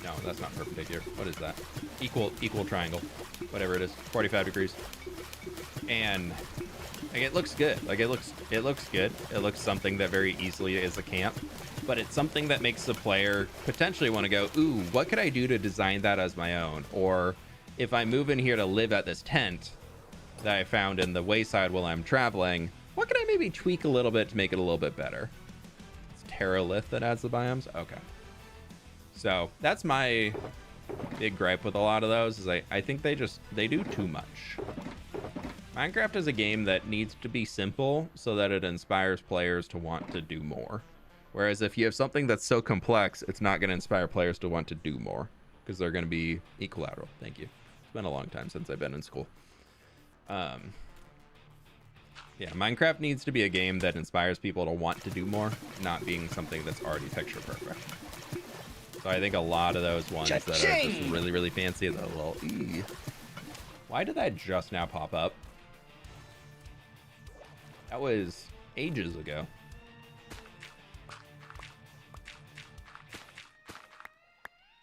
No, that's not perpendicular. What is that? Equal triangle. Whatever it is. 45 degrees. And, like, it looks good. Like, it looks good. It looks something that very easily is a camp. But it's something that makes the player potentially want to go, ooh, what could I do to design that as my own? Or if I move in here to live at this tent that I found in the wayside while I'm traveling, what can I maybe tweak a little bit to make it a little bit better? It's Terralith that adds the biomes? Okay. So that's my big gripe with a lot of those, is I think they do too much. Minecraft is a game that needs to be simple so that it inspires players to want to do more. Whereas if you have something that's so complex, it's not going to inspire players to want to do more because they're going to be equilateral. Thank you. It's been a long time since I've been in school. Yeah, Minecraft needs to be a game that inspires people to want to do more, not being something that's already picture perfect. So I think a lot of those ones that are just really, really fancy, that little, why did that just now pop up? That was ages ago.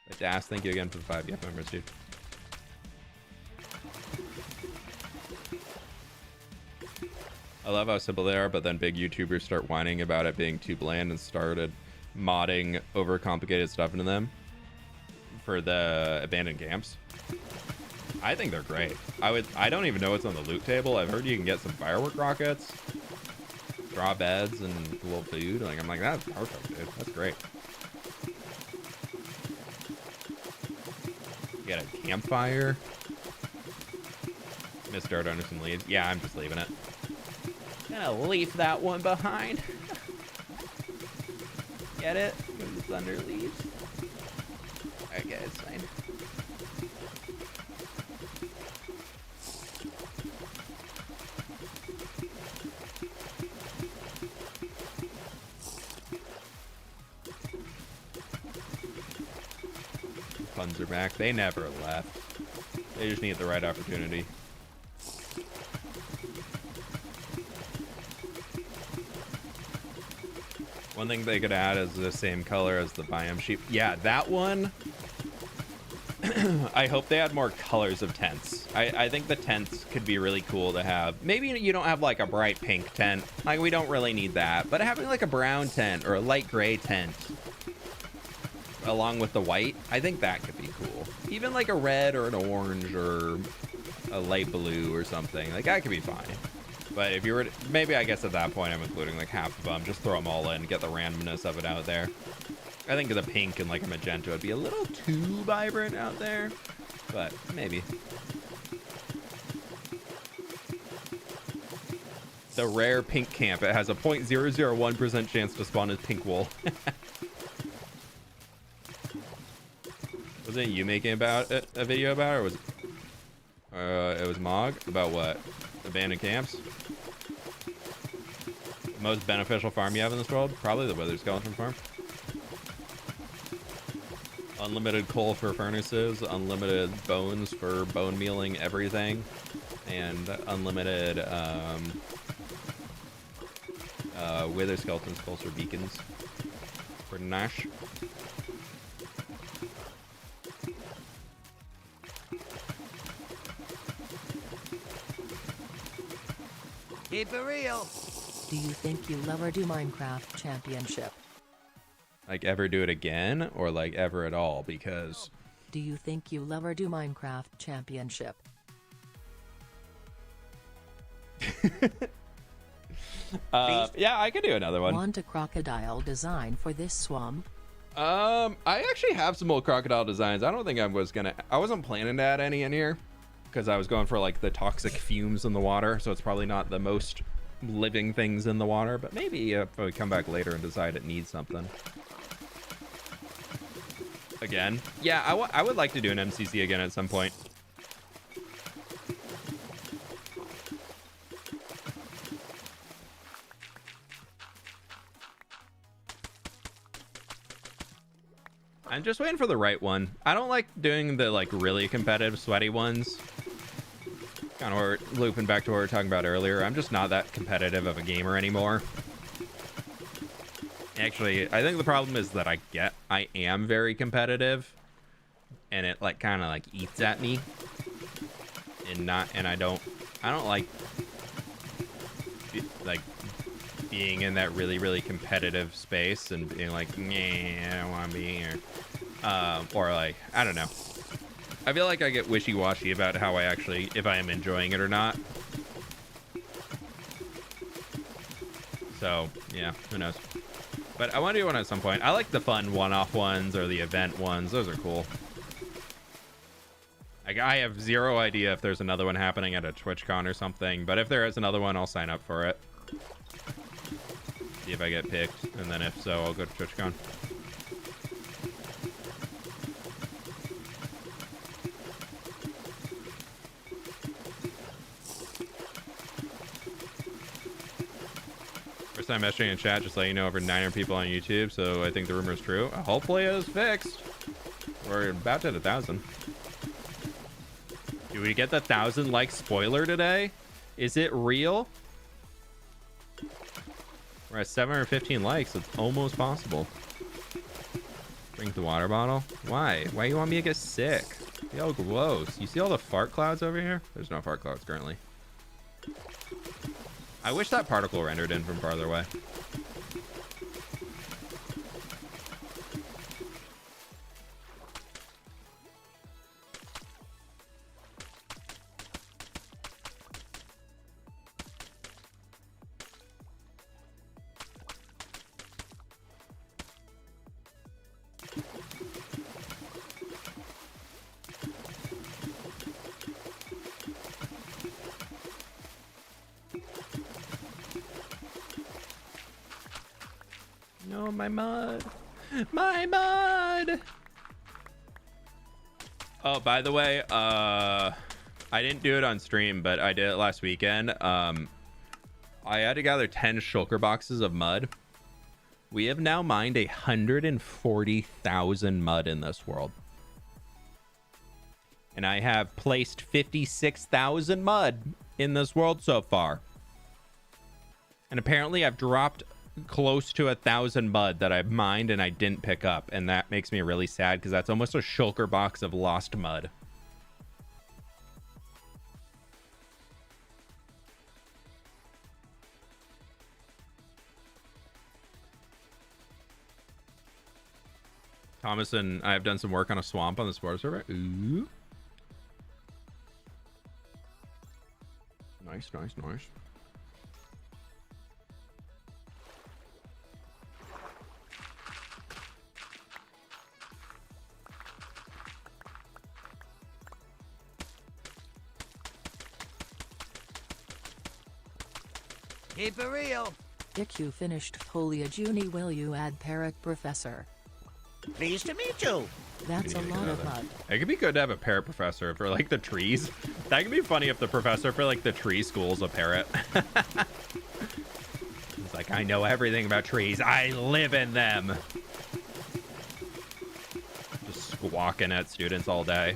But Das, thank you again for the 5 gift members, dude. I love how simple they are, but then big YouTubers start whining about it being too bland and started modding overcomplicated stuff into them for the abandoned camps. I think they're great. I don't even know what's on the loot table. I've heard you can get some firework rockets, straw beds, and a little food. Like, I'm like, that's perfect, dude. That's great. You got a campfire. Miss Dirt Anderson leaves. Yeah, I'm just leaving it. Gonna leave that one behind. Get it? When the thunder leaves. Okay, it's fine. Puns are back. They never left. They just need the right opportunity. One thing they could add is the same color as the biome sheep. Yeah, that one. I hope they add more colors of tents. I think the tents could be really cool to have. Maybe you don't have like a bright pink tent. Like, we don't really need that. But having like a brown tent or a light gray tent along with the white, I think that could be cool. Even like a red or an orange or a light blue or something. Like, that could be fine. But if you were to, maybe I guess at that point I'm including like half of them. Just throw them all in, get the randomness of it out there. I think the pink and like a magenta would be a little too vibrant out there, but maybe. The rare pink camp. It has a 0.001% chance to spawn as pink wool. Wasn't it you making about it, a video about it, or was it was Mog? About what? Abandoned camps? Most beneficial farm you have in this world? Probably the wither skeleton farm. Unlimited coal for furnaces, unlimited bones for bone mealing everything, and unlimited wither skeleton skulls for beacons for Nash. Keep it real. Do you think you'll ever do Minecraft Championship? Like, ever do it again, or like ever at all? Because Do you think you'll ever do Minecraft Championship? yeah, I could do another one. Want a crocodile design for this swamp? I actually have some old crocodile designs. I don't think I wasn't planning to add any in here because I was going for like the toxic fumes in the water, so it's probably not the most living things in the water, but maybe if we come back later and decide it needs something. Again, yeah, I would like to do an MCC again at some point. I'm just waiting for the right one. I don't like doing the like really competitive sweaty ones. kind of looping back to what we were talking about earlier. I'm just not that competitive of a gamer anymore. Actually, I think the problem is that I am very competitive, and it like kind of like eats at me, and I don't like being in that really competitive space and being like, nah, I don't want to be here, or like, I don't know. I feel like I get wishy-washy about how if I am enjoying it or not. So yeah, who knows. But I want to do one at some point. I like the fun one-off ones or the event ones. Those are cool. Like, I have zero idea if there's another one happening at a TwitchCon or something, but if there is another one, I'll sign up for it. See if I get picked, and then if so, I'll go to TwitchCon. First time messaging in chat, just let you know, over 900 people on YouTube, so I think the rumor is true. Hopefully it is fixed. We're about to hit 1,000. Do we get the 1,000 like spoiler today? Is it real? We're at 715 likes. It's almost possible. Drink the water bottle. Why? Why you want me to get sick? Yo, gross. You see all the fart clouds over here? There's no fart clouds currently. I wish that particle rendered in from farther away. No, my mud. My mud. Oh, by the way, I didn't do it on stream, but I did it last weekend. I had to gather 10 shulker boxes of mud. We have now mined 140,000 mud in this world. And I have placed 56,000 mud in this world so far. And apparently I've dropped close to 1,000 mud that I've mined and I didn't pick up, and that makes me really sad because that's almost a shulker box of lost mud. Thomas and I have done some work on a swamp on the Spore server. Ooh. Nice, nice, nice. Keep it real. If you finished foliage uni, will you add parrot professor? Pleased to meet you. That's a lot of mud. It could be good to have a parrot professor for like the trees. That could be funny if the professor for like the tree school's a parrot. It's like, I know everything about trees. I live in them. Just squawking at students all day.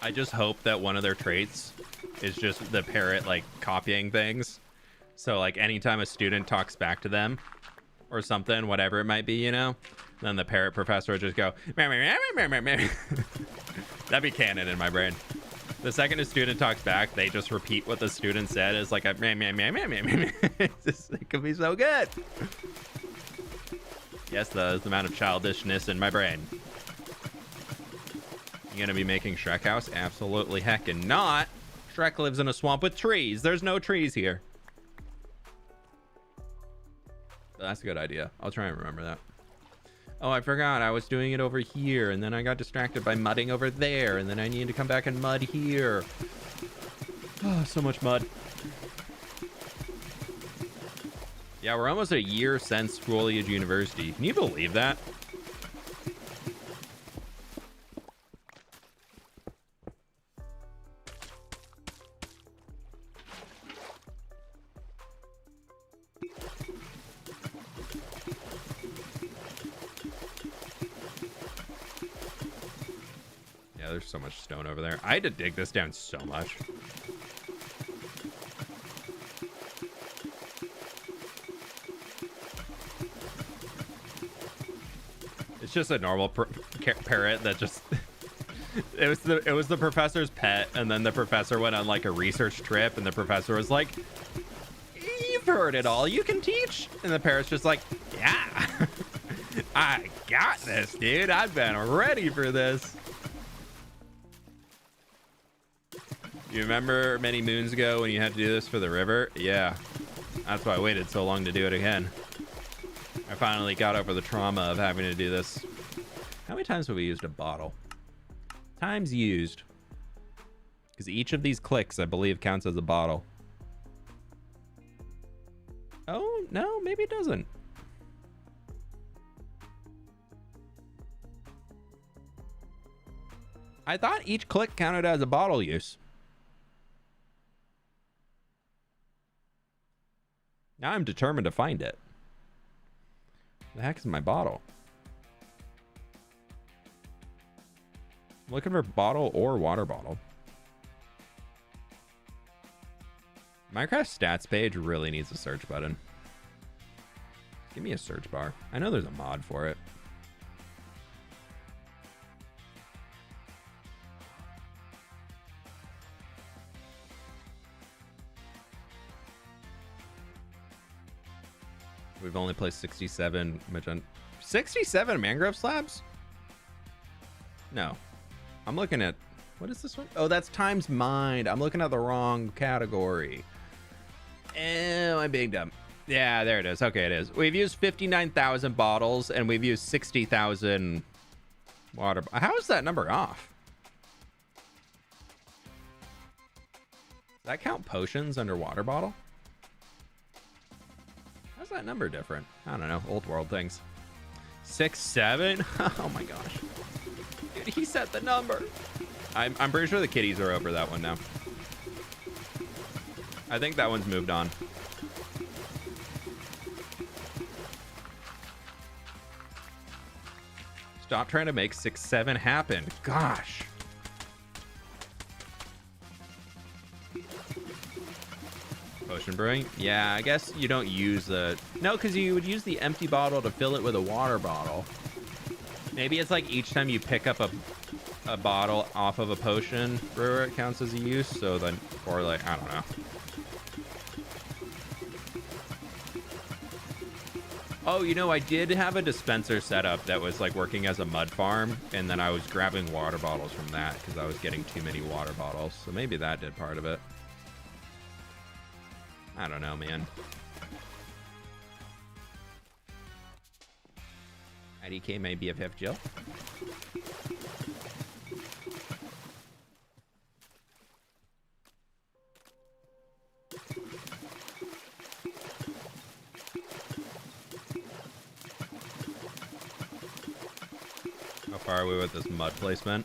I just hope that one of their traits is just the parrot like copying things. So like anytime a student talks back to them or something, whatever it might be, you know, then the parrot professor would just go, meh, meh, meh, meh, meh, meh. That'd be canon in my brain. The second a student talks back, they just repeat what the student said. It's like a meh, meh, meh, meh, meh, meh. It could be so good. Yes, the amount of childishness in my brain. You gonna be making Shrek house? Absolutely heckin' not. Shrek lives in a swamp with trees. There's no trees here. That's a good idea. I'll try and remember that. Oh, I forgot. I was doing it over here, and then I got distracted by mudding over there, and then I needed to come back and mud here. Oh, so much mud. Yeah, we're almost a year since Foliage University. Can you believe that? there's so much stone over there. I had to dig this down so much. It's just a normal parrot that just it was the professor's pet, and then the professor went on like a research trip, and the professor was like, "You've heard it all. You can teach." And the parrot's just like, "Yeah, I got this, dude. I've been ready for this." You remember many moons ago when you had to do this for the river? Yeah, that's why I waited so long to do it again. I finally got over the trauma of having to do this. How many times have we used a bottle? Times used. Because each of these clicks, I believe, counts as a bottle. Oh, no, maybe it doesn't. I thought each click counted as a bottle use. Now I'm determined to find it. The heck is my bottle? I'm looking for bottle or water bottle. Minecraft stats page really needs a search button. Give me a search bar. I know there's a mod for it. We've only placed 67 67 mangrove slabs? No. I'm looking at, what is this one? Oh, that's times mined. I'm looking at the wrong category. I'm being dumb. Yeah, there it is. Okay, it is. We've used 59,000 bottles and we've used 60,000 water. How is that number off? Does that count potions under water bottle? How's that number different? I don't know. Old world things. 6, 7? Oh my gosh. Dude, he set the number. I'm pretty sure the kitties are over that one now. I think that one's moved on. Stop trying to make 6, 7 happen. Gosh. Potion brewing? Yeah, I guess you don't use the... No, because you would use the empty bottle to fill it with a water bottle. Maybe it's like each time you pick up a bottle off of a potion brewer, it counts as a use. So then, or like, I don't know. Oh, you know, I did have a dispenser set up that was like working as a mud farm, and then I was grabbing water bottles from that because I was getting too many water bottles. So maybe that did part of it. I don't know, man. IDK, my BFF Jill. How far are we with this mud placement?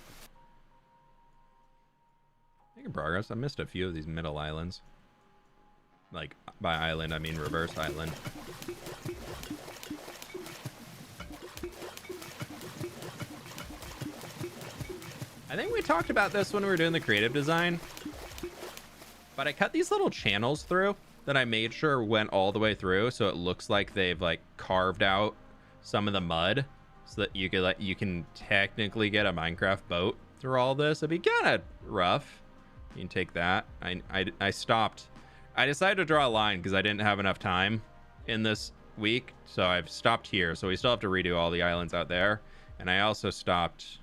Making progress. I missed a few of these middle islands. Like, by island, I mean reverse island. I think we talked about this when we were doing the creative design. But I cut these little channels through that I made sure went all the way through, so it looks like they've like carved out some of the mud so that you can technically get a Minecraft boat through all this. It'd be kind of rough. You can take that. I stopped. I decided to draw a line because I didn't have enough time in this week, so I've stopped here. So we still have to redo all the islands out there, and I also stopped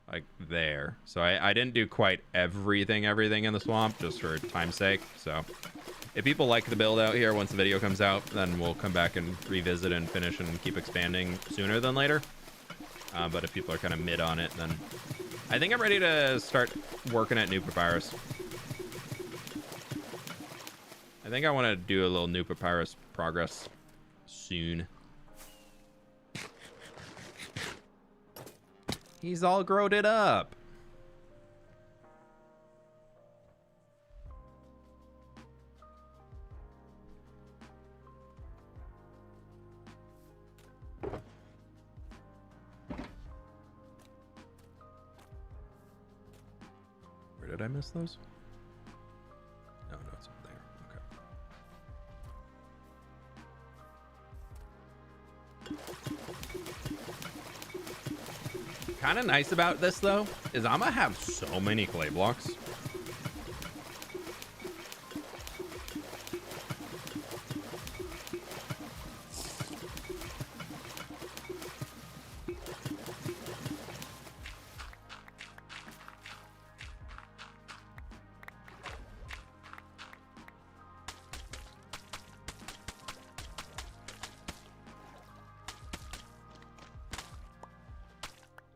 like there. So I didn't do quite everything in the swamp just for time's sake. So if people like the build out here, once the video comes out, then we'll come back and revisit and finish and keep expanding sooner than later. But if people are kind of mid on it, then I think I'm ready to start working at New Papyrus. I think I want to do a little New Papyrus progress soon. He's all growed it up. Did I miss those? No, no, it's over there. Okay. Kind of nice about this though is I'm gonna have so many clay blocks.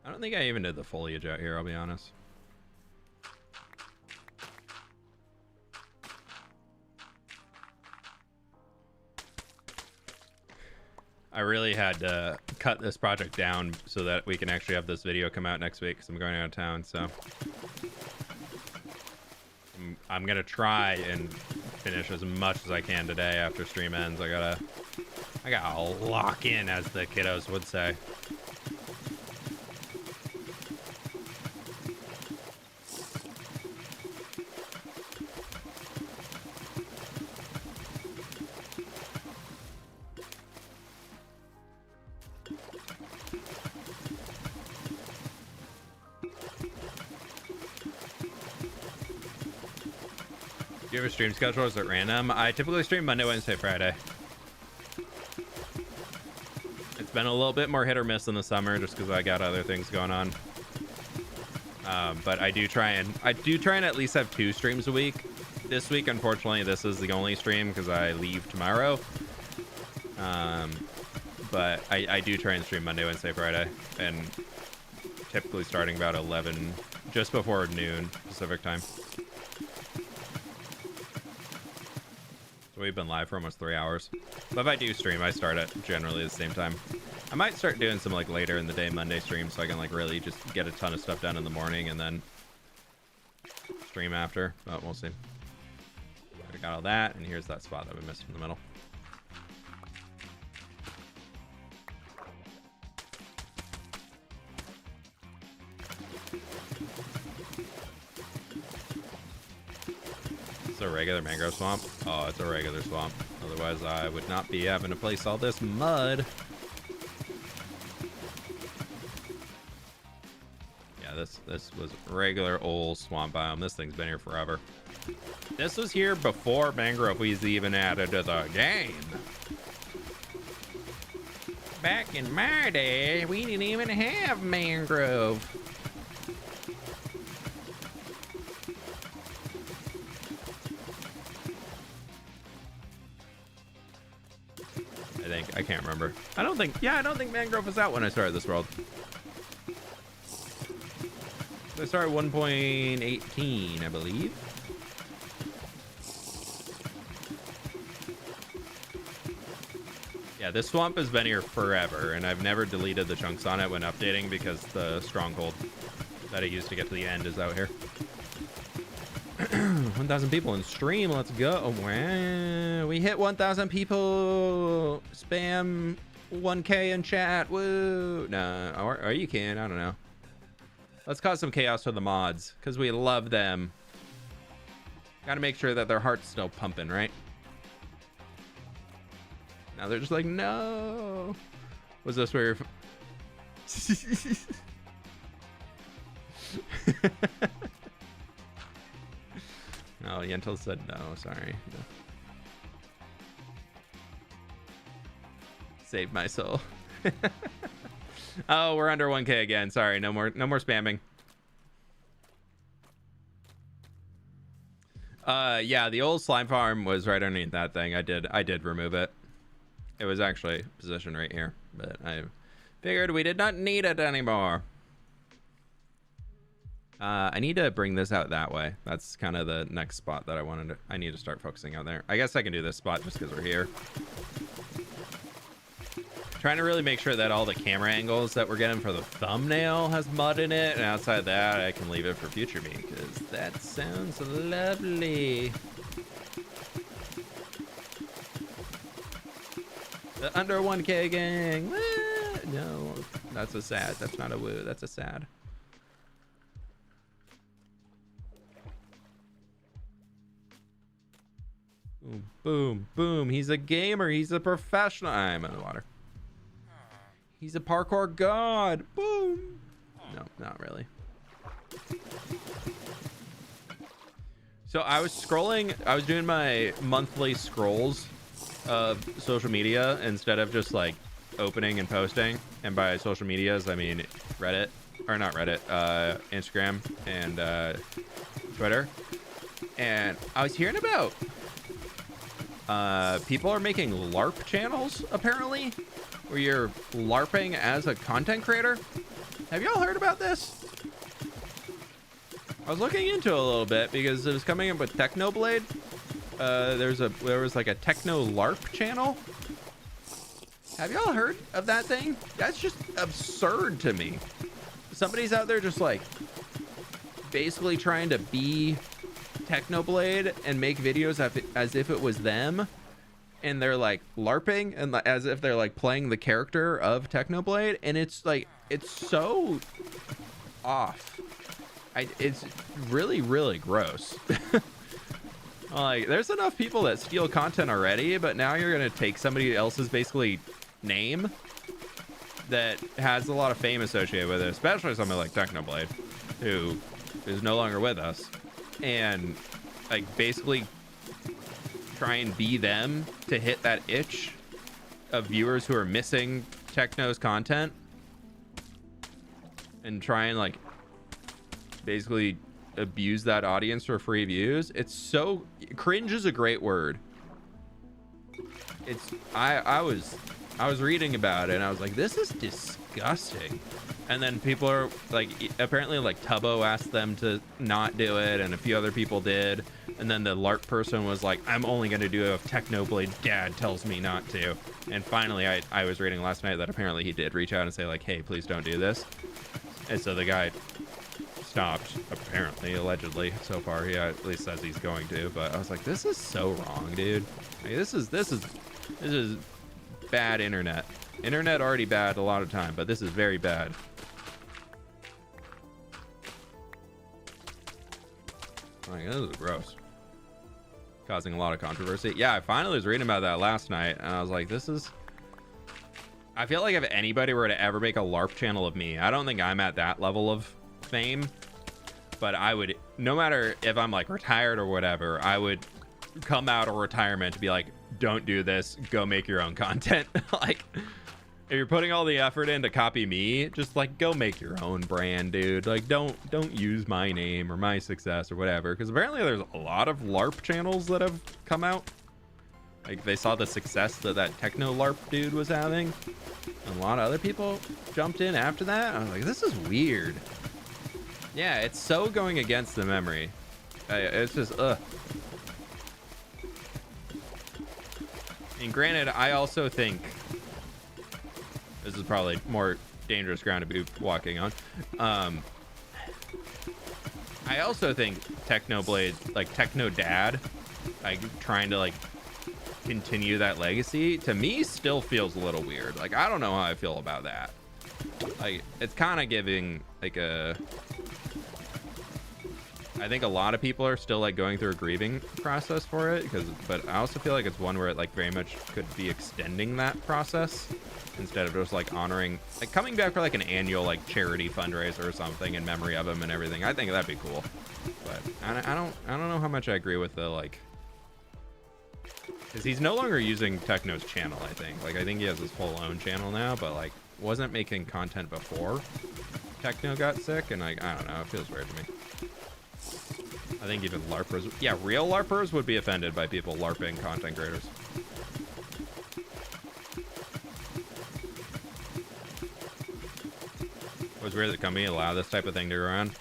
I don't think I even did the foliage out here, I'll be honest. I really had to cut this project down so that we can actually have this video come out next week because I'm going out of town, so I'm gonna try and finish as much as I can today after stream ends. I gotta lock in, as the kiddos would say. Do you have a stream schedule or is it random? I typically stream Monday, Wednesday, Friday. It's been a little bit more hit or miss in the summer just because I got other things going on. But I do try and at least have 2 streams a week. This week, unfortunately, this is the only stream because I leave tomorrow. But I do try and stream Monday, Wednesday, Friday, and typically starting about 11, just before noon Pacific time. So we've been live for almost 3 hours. But if I do stream, I start at generally the same time. I might start doing some like later in the day Monday streams so I can like really just get a ton of stuff done in the morning and then stream after, but we'll see. I got all that, and here's that spot that we missed in the middle. It's a regular mangrove swamp. Oh, it's a regular swamp. Otherwise, I would not be having to place all this mud. Yeah, this was regular old swamp biome. This thing's been here forever. This was here before mangrove was even added to the game. Back in my day, we didn't even have mangrove. I can't remember. I don't think mangrove was out when I started this world. I started 1.18, I believe. Yeah, this swamp has been here forever, and I've never deleted the chunks on it when updating because the stronghold that I used to get to the end is out here. 1,000 people in stream. Let's go. Oh, wow. We hit 1,000 people. Spam 1K in chat. Woo. No, or you can. I don't know. Let's cause some chaos for the mods because we love them. Got to make sure that their heart's still pumping, right? Now they're just like, no. Was this where Oh, Yentl said no. Sorry. No. Save my soul. Oh, we're under 1K again. Sorry. No more spamming. Yeah, the old slime farm was right underneath that thing. I did remove it. It was actually positioned right here, but I figured we did not need it anymore. I need to bring this out that way. That's kind of the next spot that I need to start focusing out there. I guess I can do this spot just because we're here. Trying to really make sure that all the camera angles that we're getting for the thumbnail has mud in it, and outside that I can leave it for future me because that sounds lovely. The under 1K gang. No, that's a sad. That's not a woo. That's a sad. Boom, boom. He's a gamer. He's a professional. I'm in the water. He's a parkour god. Boom. No, not really. So I was scrolling. I was doing my monthly scrolls of social media instead of just like opening and posting. And by social medias, I mean Reddit. Or not Reddit. Instagram and Twitter. And I was hearing about people are making LARP channels, apparently, where you're LARPing as a content creator. Have y'all heard about this? I was looking into it a little bit because it was coming up with Technoblade. There was like a Techno LARP channel. Have y'all heard of that thing? That's just absurd to me. Somebody's out there just like basically trying to be Technoblade and make videos as if it was them, and they're like LARPing and as if they're like playing the character of Technoblade, and it's like it's so off. It's really, really gross. Like, there's enough people that steal content already, but now you're gonna take somebody else's basically name that has a lot of fame associated with it, especially somebody like Technoblade, who is no longer with us, and like basically try and be them to hit that itch of viewers who are missing Techno's content, and try and like basically abuse that audience for free views. It's so cringe is a great word. It's I was reading about it and I was like, this is disgusting. And then people are like, apparently like Tubbo asked them to not do it, and a few other people did, and then the LARP person was like, I'm only going to do it if Technoblade dad tells me not to. And finally I was reading last night that apparently he did reach out and say like, hey, please don't do this. And so the guy stopped, apparently, allegedly. So far he at least says he's going to, but I was like, this is so wrong, dude. Like, this is bad internet already bad a lot of time, but this is very bad. Like, this is gross, causing a lot of controversy. Yeah, I finally was reading about that last night, and I was like, this is, I feel like if anybody were to ever make a LARP channel of me, I don't think I'm at that level of fame, but I would, no matter if I'm like retired or whatever, I would come out of retirement to be like, don't do this, go make your own content. Like, if you're putting all the effort in to copy me, just like go make your own brand, dude. Like, don't use my name or my success or whatever, because apparently there's a lot of LARP channels that have come out. Like, they saw the success that Techno LARP dude was having, and a lot of other people jumped in after that. I was like, this is weird. Yeah, it's so going against the memory. It's just, ugh. And granted, I also think this is probably more dangerous ground to be walking on. I also think Technoblade, like Techno Dad, like trying to like continue that legacy, to me still feels a little weird. Like, I don't know how I feel about that. Like, it's kind of giving like a, I think a lot of people are still like going through a grieving process for it, but I also feel like it's one where it like very much could be extending that process instead of just like honoring, like coming back for like an annual like charity fundraiser or something in memory of him and everything. I think that'd be cool, but I don't know how much I agree with the like, because he's no longer using Techno's channel. I think he has his full own channel now, but like wasn't making content before Techno got sick, and like I don't know, it feels weird to me. I think even LARPers, yeah, real LARPers would be offended by people LARPing content creators. It was weird that company allowed this type of thing to go around.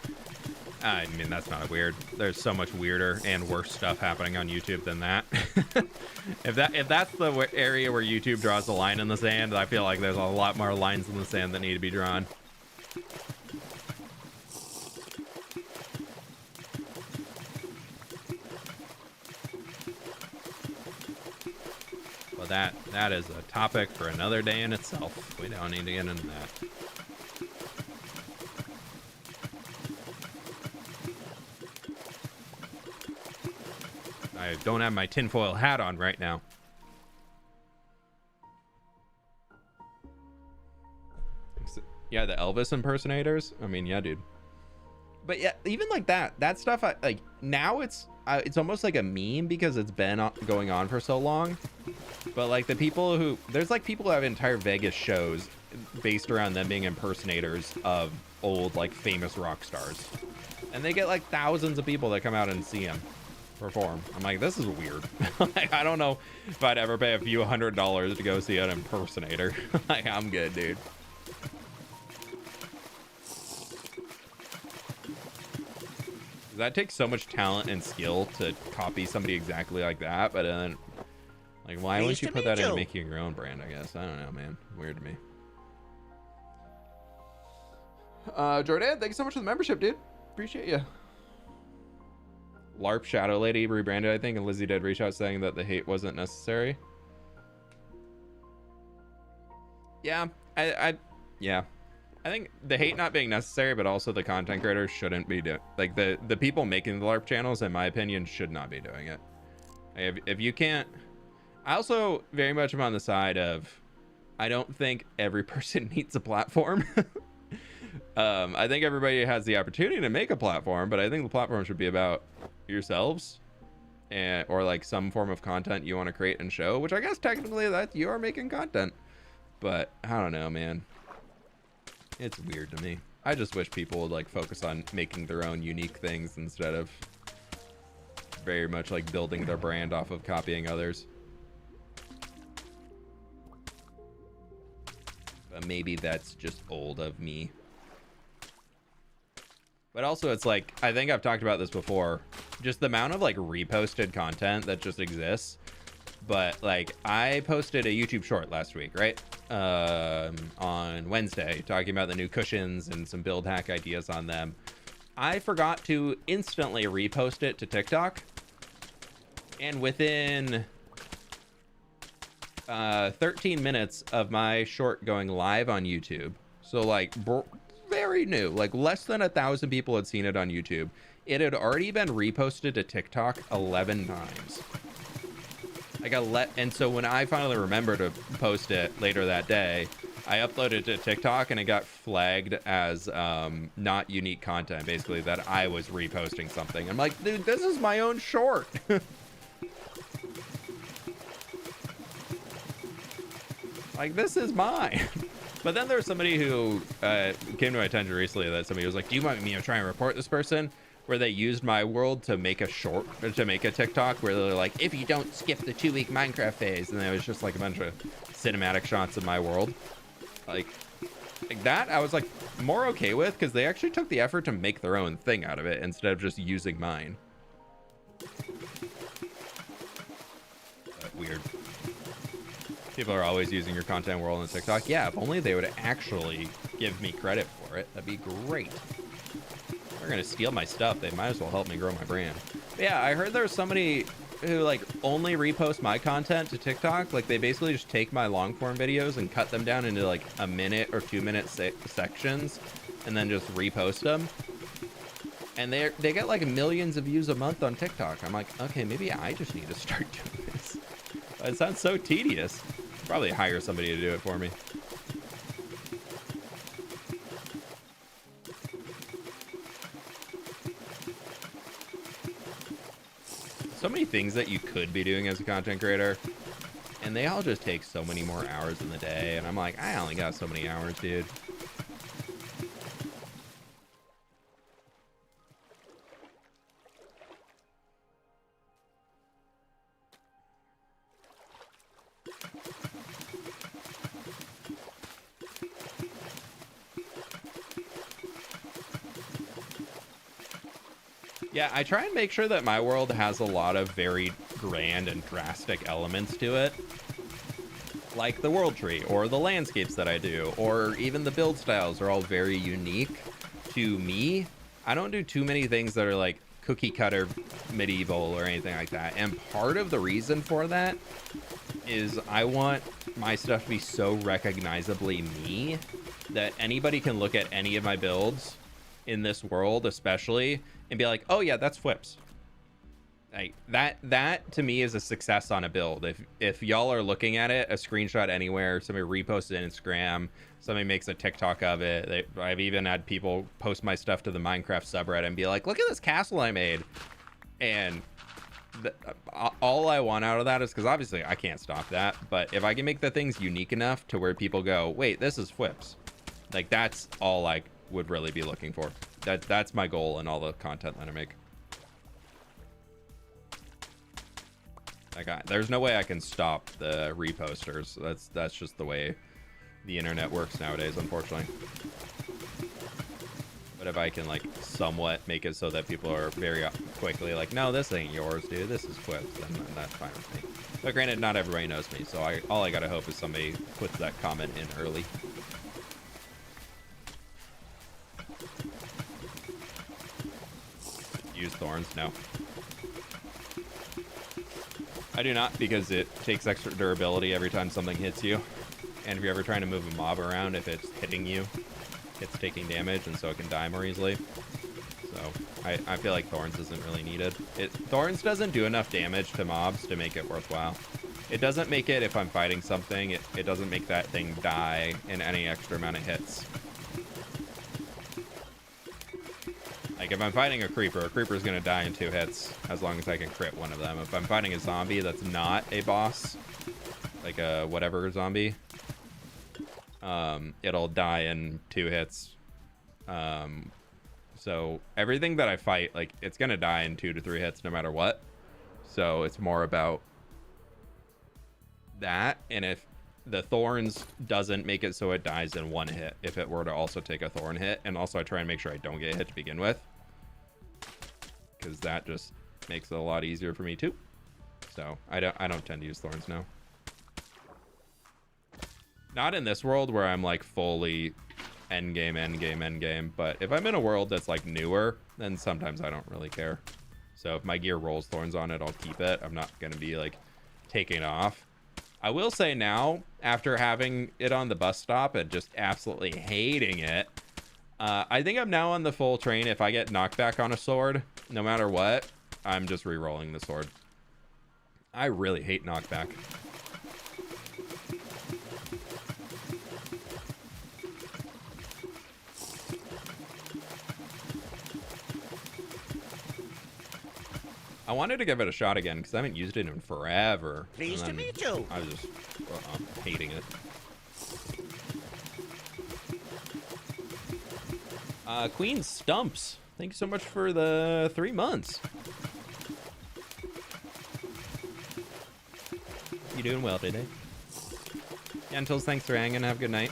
I mean, that's not weird. There's so much weirder and worse stuff happening on YouTube than that. If that's the area where YouTube draws the line in the sand, I feel like there's a lot more lines in the sand that need to be drawn. Well, that is a topic for another day in itself. We don't need to get into that. I don't have my tinfoil hat on right now. Yeah, the Elvis impersonators. I mean, yeah, dude. But yeah, even like that stuff, like now it's almost like a meme because it's been going on for so long. But like the people who, there's like people who have entire Vegas shows based around them being impersonators of old like famous rock stars. And they get like thousands of people that come out and see them perform. I'm like, this is weird. Like, I don't know if I'd ever pay a few $100s to go see an impersonator. Like, I'm good, dude. That takes so much talent and skill to copy somebody exactly like that, but then, like, why wouldn't you put that into making your own brand, I guess? I don't know, man. Weird to me. Jordan, thank you so much for the membership, dude. Appreciate you. LARP Shadow Lady rebranded, I think, and Lizzie did reach out saying that the hate wasn't necessary. Yeah, yeah. I think the hate not being necessary, but also the content creators shouldn't be doing, like, the people making the LARP channels, in my opinion, should not be doing it. If you can't, I also very much am on the side of, I don't think every person needs a platform. I think everybody has the opportunity to make a platform, but I think the platform should be about yourselves, and or like some form of content you want to create and show, which I guess technically that you are making content, but I don't know, man. It's weird to me. I just wish people would like focus on making their own unique things instead of very much like building their brand off of copying others. But maybe that's just old of me. But also it's like, I think I've talked about this before, just the amount of like reposted content that just exists. But like, I posted a YouTube short last week, right? On Wednesday, talking about the new cushions and some build hack ideas on them. I forgot to instantly repost it to TikTok. And within 13 minutes of my short going live on YouTube, so like very new, like less than 1,000 people had seen it on YouTube. It had already been reposted to TikTok 11 times. And so when I finally remembered to post it later that day, I uploaded it to TikTok and it got flagged as not unique content, basically that I was reposting something. I'm like, dude, this is my own short. Like, this is mine. But then there was somebody who came to my attention recently that somebody was like, do you want me to try and report this person? Where they used my world to make a short, to make a TikTok where they're like, if you don't skip the 2-week Minecraft phase, and it was just like a bunch of cinematic shots of my world. Like that, I was like more okay with, because they actually took the effort to make their own thing out of it instead of just using mine. But weird. People are always using your content world on TikTok. Yeah, if only they would actually give me credit for it. That'd be great. They're gonna steal my stuff. They might as well help me grow my brand. But yeah, I heard there's somebody who like only reposts my content to TikTok. Like they basically just take my long form videos and cut them down into like 1-minute or 2-minute sections, and then just repost them. And they get like millions of views a month on TikTok. I'm like, okay, maybe I just need to start doing this. It sounds so tedious. Probably hire somebody to do it for me. So many things that you could be doing as a content creator, and they all just take so many more hours in the day, and I'm like, I only got so many hours, dude. Yeah, I try and make sure that my world has a lot of very grand and drastic elements to it. Like the world tree, or the landscapes that I do, or even the build styles are all very unique to me. I don't do too many things that are like cookie cutter medieval or anything like that. And part of the reason for that is I want my stuff to be so recognizably me that anybody can look at any of my builds in this world especially and be like, oh yeah, that's fWhip's. Like that to me is a success on a build. If y'all are looking at it, a screenshot anywhere, somebody reposts it on Instagram, somebody makes a TikTok of it. I've even had people post my stuff to the Minecraft subreddit and be like, look at this castle I made. And all I want out of that is, because obviously I can't stop that, but if I can make the things unique enough to where people go, wait, this is fWhip's, like that's all I would really be looking for. That's my goal in all the content that I make. Like there's no way I can stop the reposters. That's just the way the internet works nowadays, unfortunately. But if I can like somewhat make it so that people are very quickly like, no, this ain't yours, dude, this is fWhip's, then that's fine with me. But granted, not everybody knows me, so all I gotta hope is somebody puts that comment in early. Use thorns? No. I do not, because it takes extra durability every time something hits you. And if you're ever trying to move a mob around, if it's hitting you, it's taking damage, and so it can die more easily. So I feel like thorns isn't really needed. Thorns doesn't do enough damage to mobs to make it worthwhile. It doesn't make it if I'm fighting something. It doesn't make that thing die in any extra amount of hits. Like if I'm fighting a creeper's gonna die in 2 hits as long as I can crit one of them. If I'm fighting a zombie that's not a boss, like a whatever zombie, it'll die in 2 hits. So everything that I fight, like it's gonna die in 2 to 3 hits no matter what. So it's more about that. And if the thorns doesn't make it so it dies in 1 hit, if it were to also take a thorn hit, and also I try and make sure I don't get hit to begin with, because that just makes it a lot easier for me too. So I don't tend to use thorns now. Not in this world where I'm like fully endgame, but if I'm in a world that's like newer, then sometimes I don't really care. So if my gear rolls thorns on it, I'll keep it. I'm not gonna be like taking it off. I will say now, after having it on the bus stop and just absolutely hating it, I think I'm now on the full train. If I get knocked back on a sword, no matter what, I'm just re-rolling the sword. I really hate knockback. I wanted to give it a shot again because I haven't used it in forever. Pleased to meet you. I was just hating it. Queen Stumps, thank you so much for the 3 months. You doing well today? Gentles, thanks for hanging. Have a good night.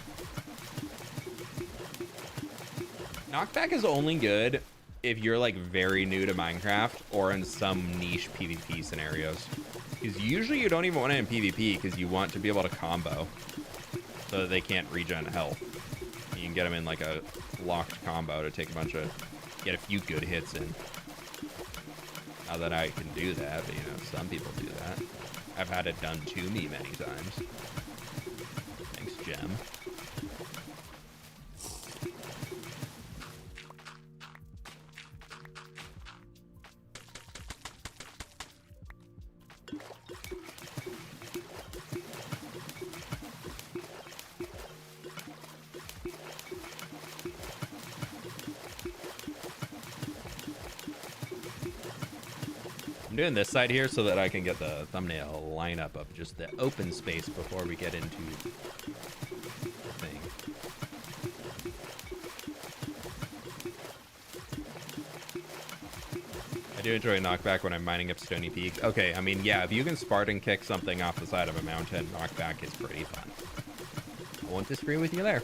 Knockback is only good if you're like very new to Minecraft or in some niche PvP scenarios. Because usually you don't even want it in PvP because you want to be able to combo so that they can't regen health. You can get them in like a locked combo to take get a few good hits in. Not that I can do that, but you know, some people do that. I've had it done to me many times. Thanks, Gem. I'm doing this side here so that I can get the thumbnail lineup of just the open space before we get into the thing. I do enjoy knockback when I'm mining up Stony Peak. Okay, I mean, yeah, if you can Spartan kick something off the side of a mountain, knockback is pretty fun. I won't disagree with you there.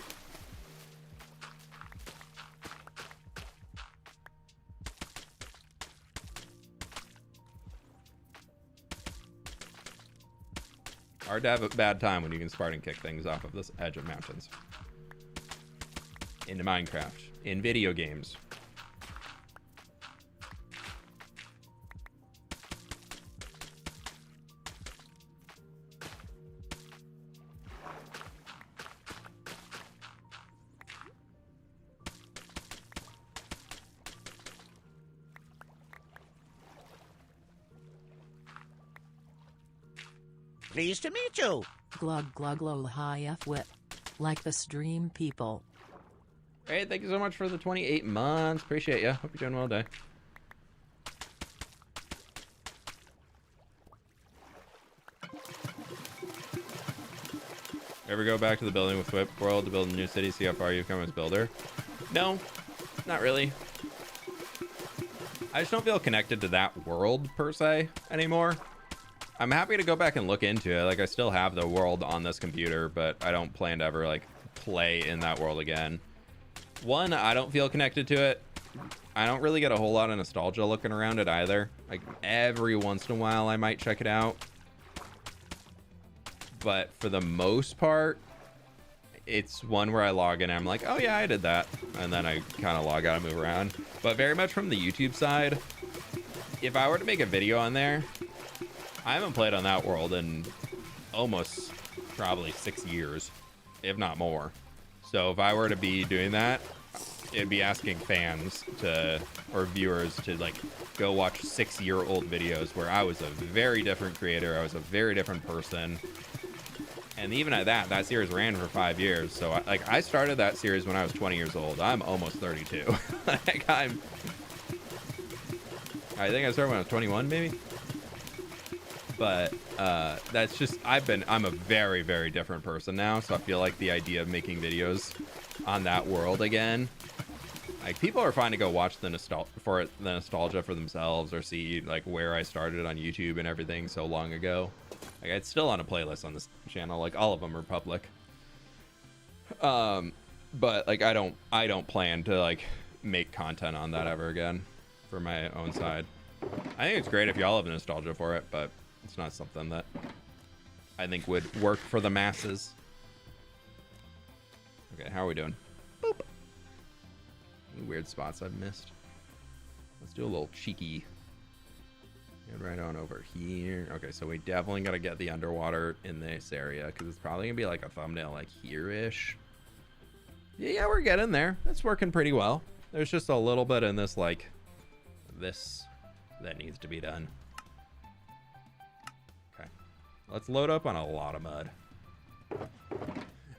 Hard to have a bad time when you can Spartan kick things off of this edge of mountains. Into Minecraft. In video games. Pleased to meet you. Glug glug lol hi fWhip. Like the stream people. Hey, thank you so much for the 28 months. Appreciate you. Hope you're doing well today. Ever go back to the building with fWhip World to build a new city, see how far you've come as builder? No, not really. I just don't feel connected to that world per se anymore. I'm happy to go back and look into it. Like, I still have the world on this computer, but I don't plan to ever like play in that world again. One, I don't feel connected to it. I don't really get a whole lot of nostalgia looking around it either. Like, every once in a while I might check it out, but for the most part, it's one where I log in and I'm like, oh yeah, I did that, and then I kind of log out and move around. But very much from the YouTube side, if I were to make a video on there, I haven't played on that world in almost probably 6 years, if not more. So if I were to be doing that, it'd be asking fans to, or viewers to, like, go watch 6-year-old videos where I was a very different creator, I was a very different person. And even at that series ran for 5 years. So I started that series when I was 20 years old. I'm almost 32. Like, I think I started when I was 21 maybe. But that's just, I'm a very, very different person now. So I feel like the idea of making videos on that world again, like, people are fine to go watch the nostalgia for themselves, or see like where I started on YouTube and everything so long ago. Like, it's still on a playlist on this channel. Like, all of them are public. But like, I don't plan to like make content on that ever again for my own side. I think it's great if y'all have nostalgia for it, but it's not something that I think would work for the masses. Okay, how are we doing? Boop. Any weird spots I've missed? Let's do a little cheeky. Get right on over here. Okay, so we definitely got to get the underwater in this area, because it's probably gonna be like a thumbnail like here-ish. Yeah, we're getting there. It's working pretty well. There's just a little bit in this, like, this that needs to be done. Okay, let's load up on a lot of mud.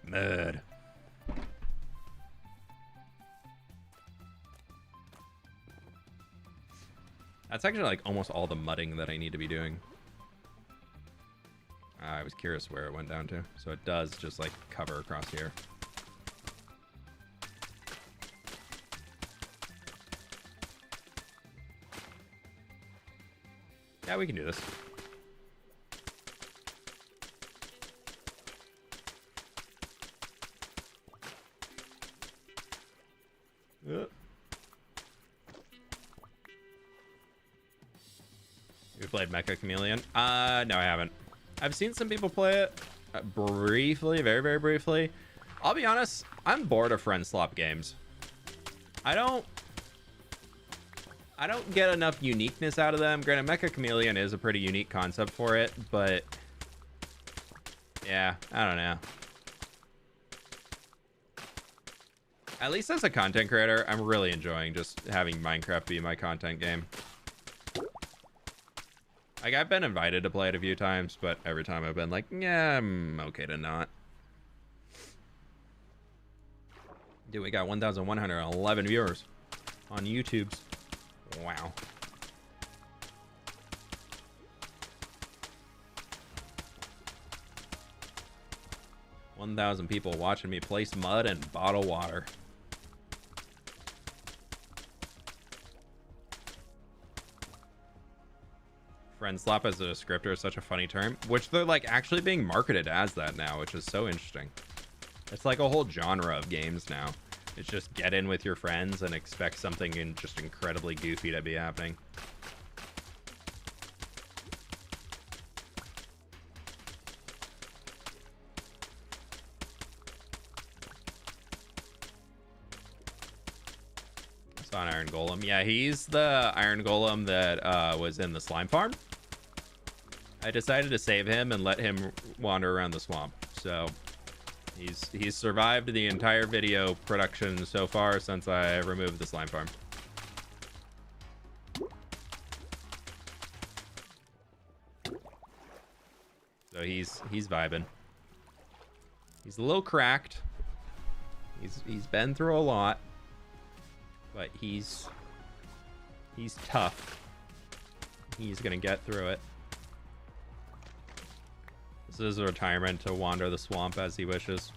Mud. That's actually like almost all the mudding that I need to be doing. I was curious where it went down to. So it does just like cover across here. Yeah, we can do this. You played Mecha Chameleon? No, I haven't. I've seen some people play it briefly, very, very briefly. I'll be honest, I'm bored of friend slop games. I don't get enough uniqueness out of them. Granted, Mecha Chameleon is a pretty unique concept for it, but yeah, I don't know. At least as a content creator, I'm really enjoying just having Minecraft be my content game. Like, I've been invited to play it a few times, but every time I've been like, yeah, I'm okay to not. Dude, we got 1,111 viewers on YouTube. Wow. $1,000 people watching me place mud and bottle water. Friend slop as a descriptor is such a funny term, which they're like actually being marketed as that now, which is so interesting. It's like a whole genre of games now. It's just get in with your friends and expect something just incredibly goofy to be happening. I saw an Iron Golem. Yeah, he's the Iron Golem that was in the slime farm. I decided to save him and let him wander around the swamp. So he's survived the entire video production so far since I removed the slime farm. So So he's vibing. He's a little cracked. He's been through a lot, but he's tough. He's gonna get through it. This is a retirement to wander the swamp as he wishes.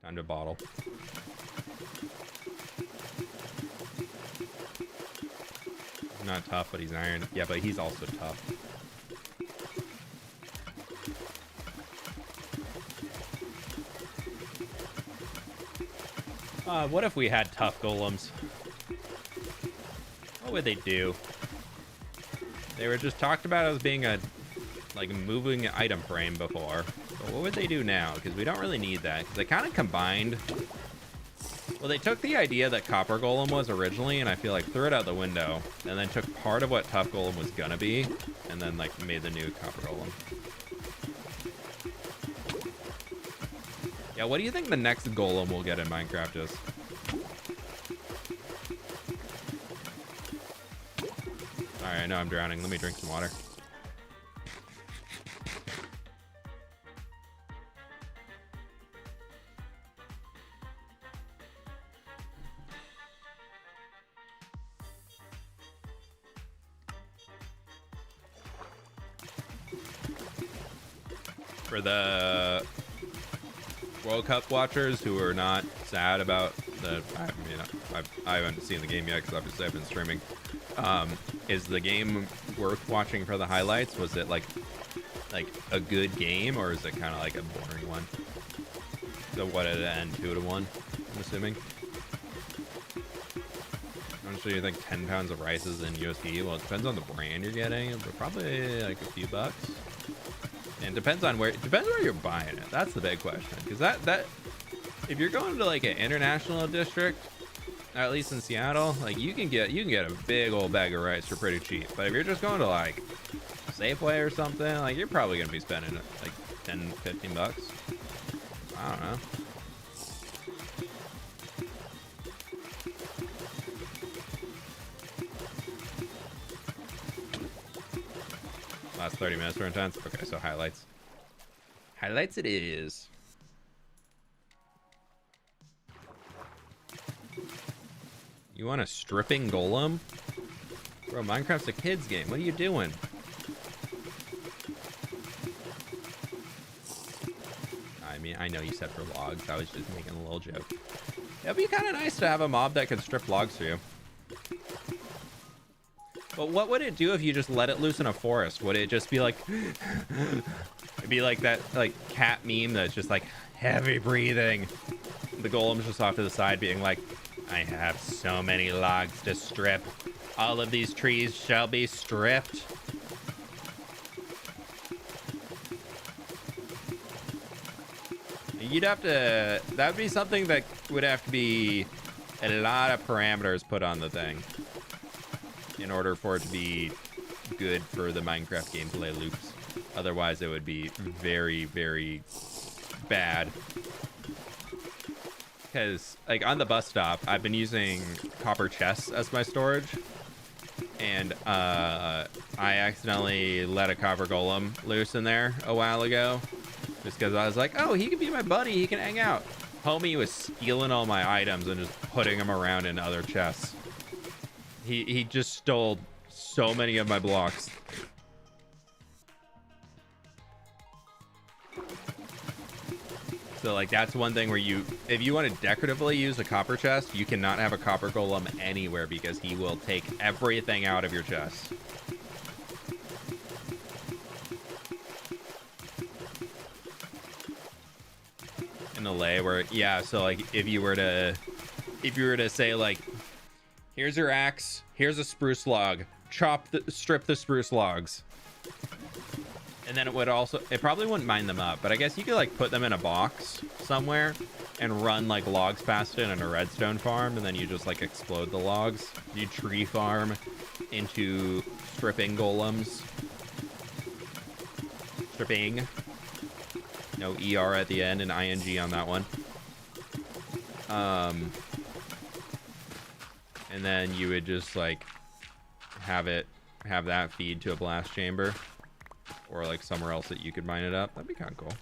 Time to bottle. He's not tough, but he's iron. Yeah, but he's also tough. What if we had tough golems? What would they do? They were just talked about as being a like moving item frame before. But what would they do now? Because we don't really need that. Because they kind of combined. Well, they took the idea that Copper Golem was originally, and I feel like threw it out the window, and then took part of what Tough Golem was gonna be, and then like made the new Copper Golem. Yeah, what do you think the next Golem we'll get in Minecraft is? Alright, I know I'm drowning. Let me drink some water. For the World Cup watchers who are not sad about the, I haven't seen the game yet because obviously I've been streaming. Is the game worth watching for the highlights? Was it like a good game, or is it kind of like a boring one? So what did it end? 2-1, I'm assuming. I'm sure you think 10 pounds of rice is in USD. Well, it depends on the brand you're getting, but probably like a few bucks. And depends where you're buying it. That's the big question. Because that if you're going to like an international district, at least in Seattle, like you can get a big old bag of rice for pretty cheap. But if you're just going to like Safeway or something, like you're probably gonna be spending like 10, 15 bucks. I don't know. Last 30 minutes were intense. Okay, so highlights. Highlights it is. You want a stripping golem? Bro, Minecraft's a kid's game. What are you doing? I mean, I know you said for logs. I was just making a little joke. It'd be kind of nice to have a mob that could strip logs for you. But what would it do if you just let it loose in a forest? Would it just be like... It'd be like that like cat meme that's just like heavy breathing. The golem's just off to the side being like, I have so many logs to strip. All of these trees shall be stripped. You'd have to... That'd be something that would have to be a lot of parameters put on the thing in order for it to be good for the Minecraft gameplay loops. Otherwise, it would be very, very bad. Because, like, on the bus stop, I've been using copper chests as my storage. And I accidentally let a copper golem loose in there a while ago. Just because I was like, oh, he can be my buddy. He can hang out. Homie was stealing all my items and just putting them around in other chests. He just stole so many of my blocks. So like that's one thing where if you want to decoratively use a copper chest, you cannot have a copper golem anywhere because he will take everything out of your chest. In the lay where, yeah, so like if you were to say like, here's your axe, here's a spruce log, strip the spruce logs. And then it probably wouldn't mine them up, but I guess you could like put them in a box somewhere and run like logs past it in a redstone farm, and then you just like explode the logs. You tree farm into stripping golems. Stripping. No ER at the end and ING on that one. And then you would just like have that feed to a blast chamber. Or like somewhere else that you could mine it up. That'd be kind of cool.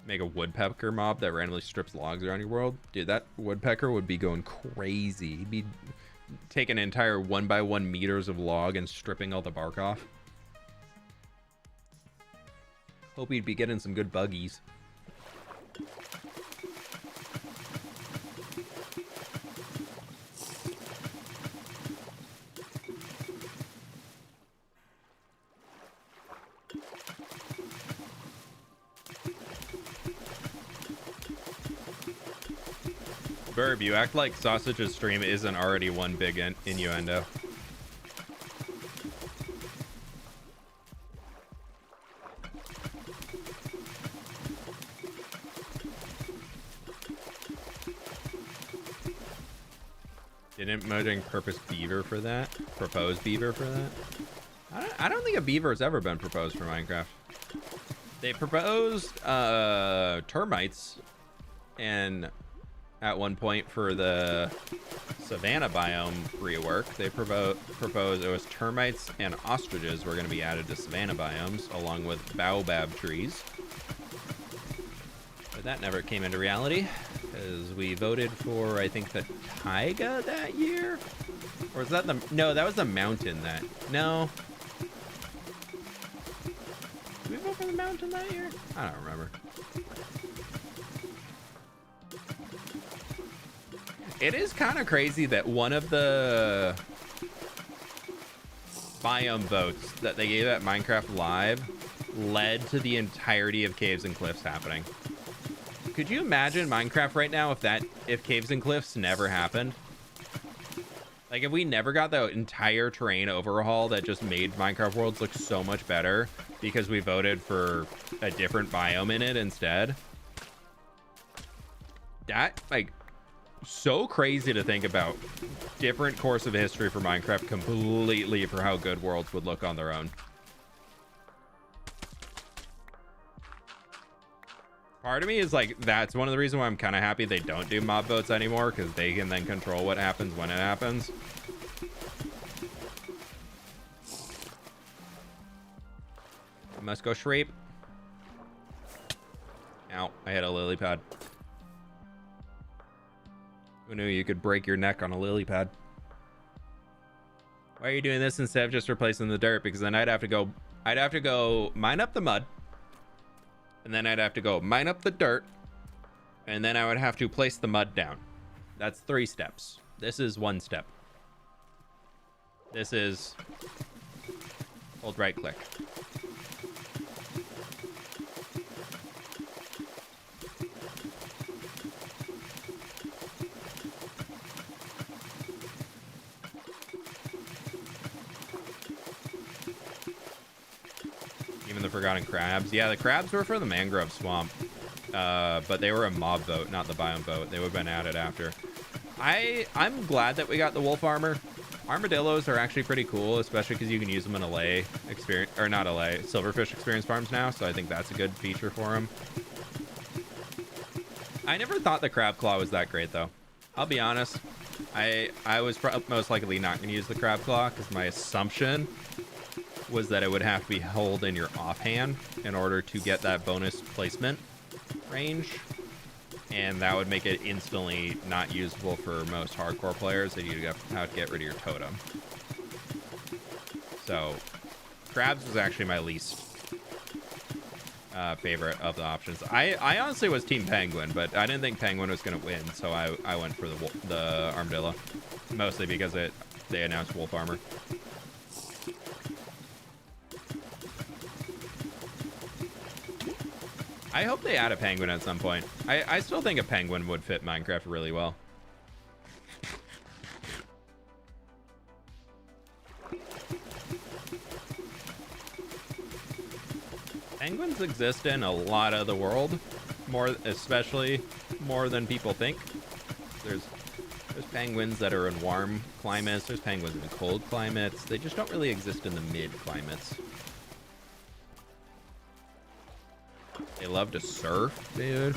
Make a woodpecker mob that randomly strips logs around your world. Dude, that woodpecker would be going crazy. He'd be taking entire 1x1 meters of log and stripping all the bark off. Hope he'd be getting some good buggies. Burb, you act like Sausage's stream isn't already one big innuendo. Didn't modding purpose beaver for that? Propose beaver for that? I don't think a beaver has ever been proposed for Minecraft. They proposed termites and at one point for the savanna biome rework, they proposed it was termites and ostriches were going to be added to savanna biomes along with baobab trees. But that never came into reality because we voted for, I think, the taiga that year? Or was that no, that was the mountain no. Did we vote for the mountain that year? I don't remember. It is kind of crazy that one of the biome votes that they gave at Minecraft Live led to the entirety of Caves and Cliffs happening. Could you imagine Minecraft right now if Caves and Cliffs never happened? Like if we never got the entire terrain overhaul that just made Minecraft Worlds look so much better because we voted for a different biome in it instead. That, like, so crazy to think about. Different course of history for Minecraft completely for how good worlds would look on their own. Part of me is like, that's one of the reasons why I'm kind of happy they don't do mob votes anymore, because they can then control what happens when it happens. I must go shreep. Ow, I hit a lily pad. Who knew you could break your neck on a lily pad? Why are you doing this instead of just replacing the dirt? Because then I'd have to go mine up the mud. And then I'd have to go mine up the dirt. And then I would have to place the mud down. That's 3 steps. This is 1 step. This is hold right click. Even the forgotten crabs. Yeah, the crabs were for the mangrove swamp. But they were a mob vote, not the biome vote. They would have been added after. I'm glad that we got the wolf armor. Armadillos are actually pretty cool, especially because you can use them in LA experience, or not LA, silverfish experience farms now. So I think that's a good feature for them. I never thought the crab claw was that great though. I'll be honest. I was most likely not going to use the crab claw because my assumption was that it would have to be held in your offhand in order to get that bonus placement range, and that would make it instantly not usable for most hardcore players, that you'd have to get rid of your totem. So crabs was actually my least favorite of the options. I honestly was team penguin, but I didn't think penguin was going to win, so I went for the armadillo, mostly because they announced wolf armor. I hope they add a penguin at some point. I still think a penguin would fit Minecraft really well. Penguins exist in a lot of the world, especially more than people think. There's penguins that are in warm climates. There's penguins in cold climates. They just don't really exist in the mid climates. They love to surf, dude.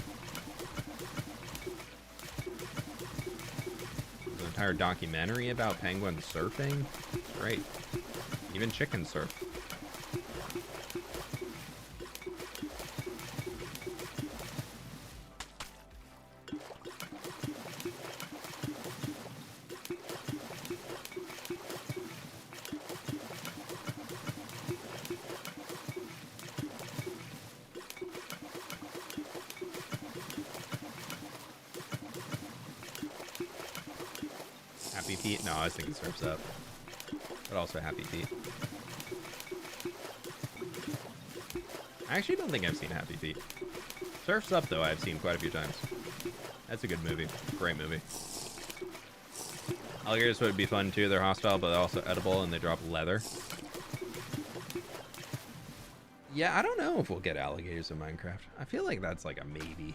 There's an entire documentary about penguins surfing. Great. Even chickens surf. Happy Feet? No, I was thinking Surf's Up. But also Happy Feet. I actually don't think I've seen Happy Feet. Surf's Up, though, I've seen quite a few times. That's a good movie. Great movie. Alligators would be fun, too. They're hostile, but they're also edible, and they drop leather. Yeah, I don't know if we'll get alligators in Minecraft. I feel like that's like a maybe.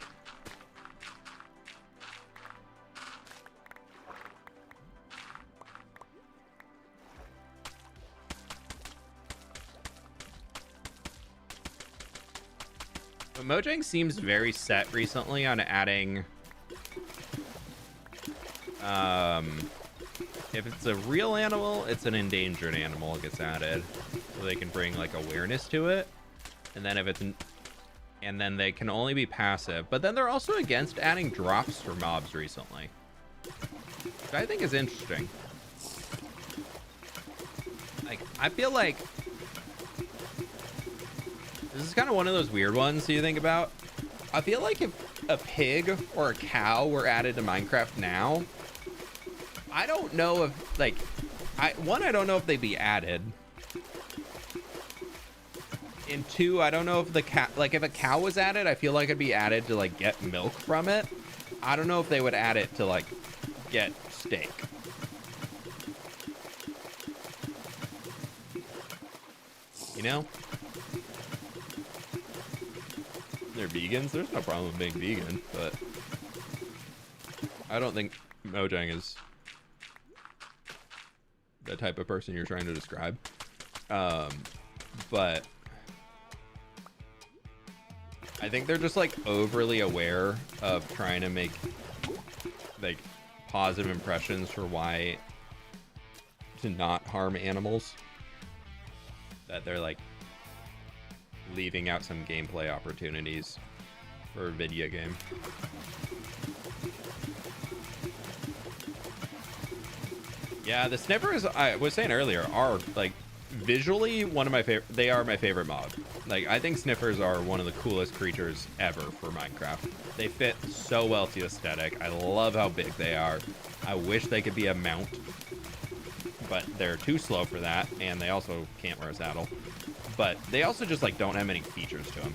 But Mojang seems very set recently on adding, if it's a real animal, it's an endangered animal, it gets added, so they can bring like awareness to it. And then if it's, and then they can only be passive. But then they're also against adding drops for mobs recently, which I think is interesting. Like, I feel like this is kind of one of those weird ones you think about. I feel like if a pig or a cow were added to Minecraft now, I don't know if, like, I don't know if they'd be added. And two, I don't know if the cat, like, if a cow was added, I feel like it'd be added to, like, get milk from it. I don't know if they would add it to, like, get steak. You know? They're vegans. There's no problem with being vegan, but I don't think Mojang is the type of person you're trying to describe. But I think they're just like overly aware of trying to make like positive impressions for why to not harm animals, that they're like leaving out some gameplay opportunities for a video game. Yeah, the sniffers, I was saying earlier, are like visually one of my favorite. They are my favorite mob. Like, I think sniffers are one of the coolest creatures ever for Minecraft. They fit so well to the aesthetic. I love how big they are. I wish they could be a mount, but they're too slow for that, and they also can't wear a saddle. But they also just like don't have many features to them.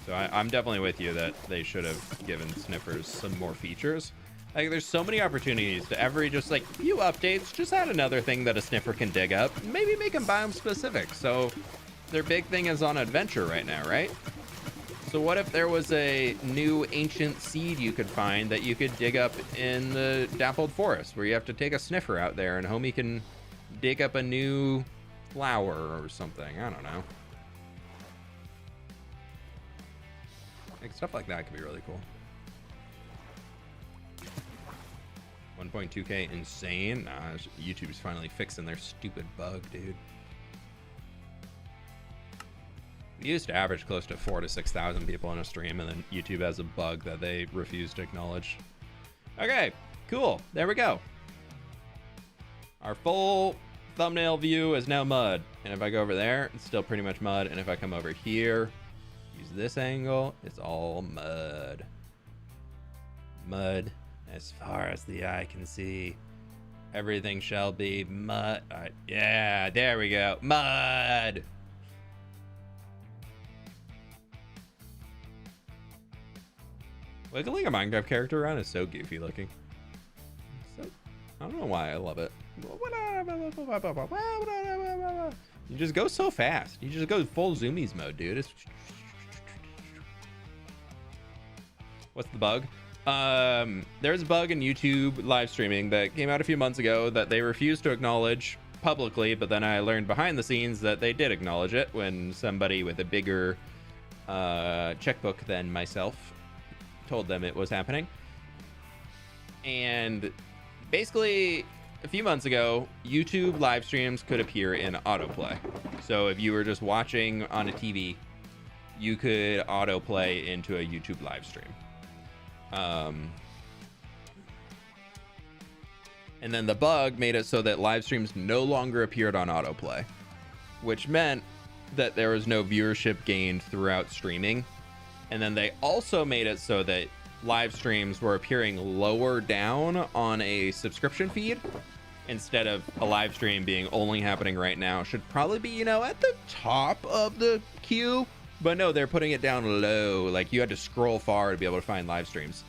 So I'm definitely with you that they should have given sniffers some more features. Like, there's so many opportunities to every just like few updates, just add another thing that a sniffer can dig up. Maybe make them biome specific. So their big thing is on adventure right now, right? So what if there was a new ancient seed you could find that you could dig up in the dappled forest, where you have to take a sniffer out there and homie can dig up a new flower or something? I don't know. Like, stuff like that could be really cool. 1.2K insane. Nah, YouTube's finally fixing their stupid bug, dude. We used to average close to 4,000 to 6,000 people in a stream, and then YouTube has a bug that they refuse to acknowledge. Okay, cool. There we go. Our full thumbnail view is now mud. And if I go over there, it's still pretty much mud. And if I come over here, use this angle, it's all mud. Mud as far as the eye can see. Everything shall be mud. Yeah, there we go. Mud. Wiggling a Minecraft character around is so goofy looking. So, I don't know why I love it. You just go so fast. You just go full zoomies mode, dude. What's the bug? There's a bug in YouTube live streaming that came out a few months ago that they refused to acknowledge publicly, but then I learned behind the scenes that they did acknowledge it when somebody with a bigger checkbook than myself told them it was happening. And basically, a few months ago, YouTube live streams could appear in autoplay. So if you were just watching on a TV, you could autoplay into a YouTube live stream. And then the bug made it so that live streams no longer appeared on autoplay, which meant that there was no viewership gained throughout streaming. And then they also made it so that live streams were appearing lower down on a subscription feed instead of a live stream being only happening right now. Should probably be, you know, at the top of the queue, but no, they're putting it down low. Like you had to scroll far to be able to find live streams.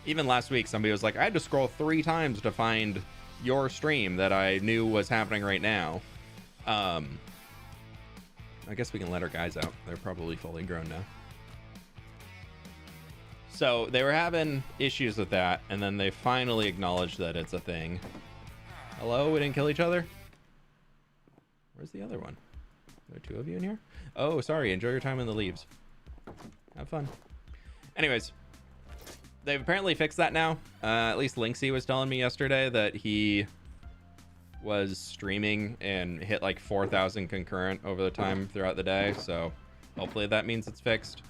Even last week, somebody was like, I had to scroll 3 times to find your stream that I knew was happening right now. I guess we can let our guys out. They're probably fully grown now. So they were having issues with that, and then they finally acknowledged that it's a thing. Hello, we didn't kill each other? Where's the other one? Are there 2 of you in here? Oh, sorry. Enjoy your time in the leaves. Have fun. Anyways, they've apparently fixed that now. At least Linksy was telling me yesterday that he was streaming and hit like 4,000 concurrent over the time throughout the day. So hopefully that means it's fixed.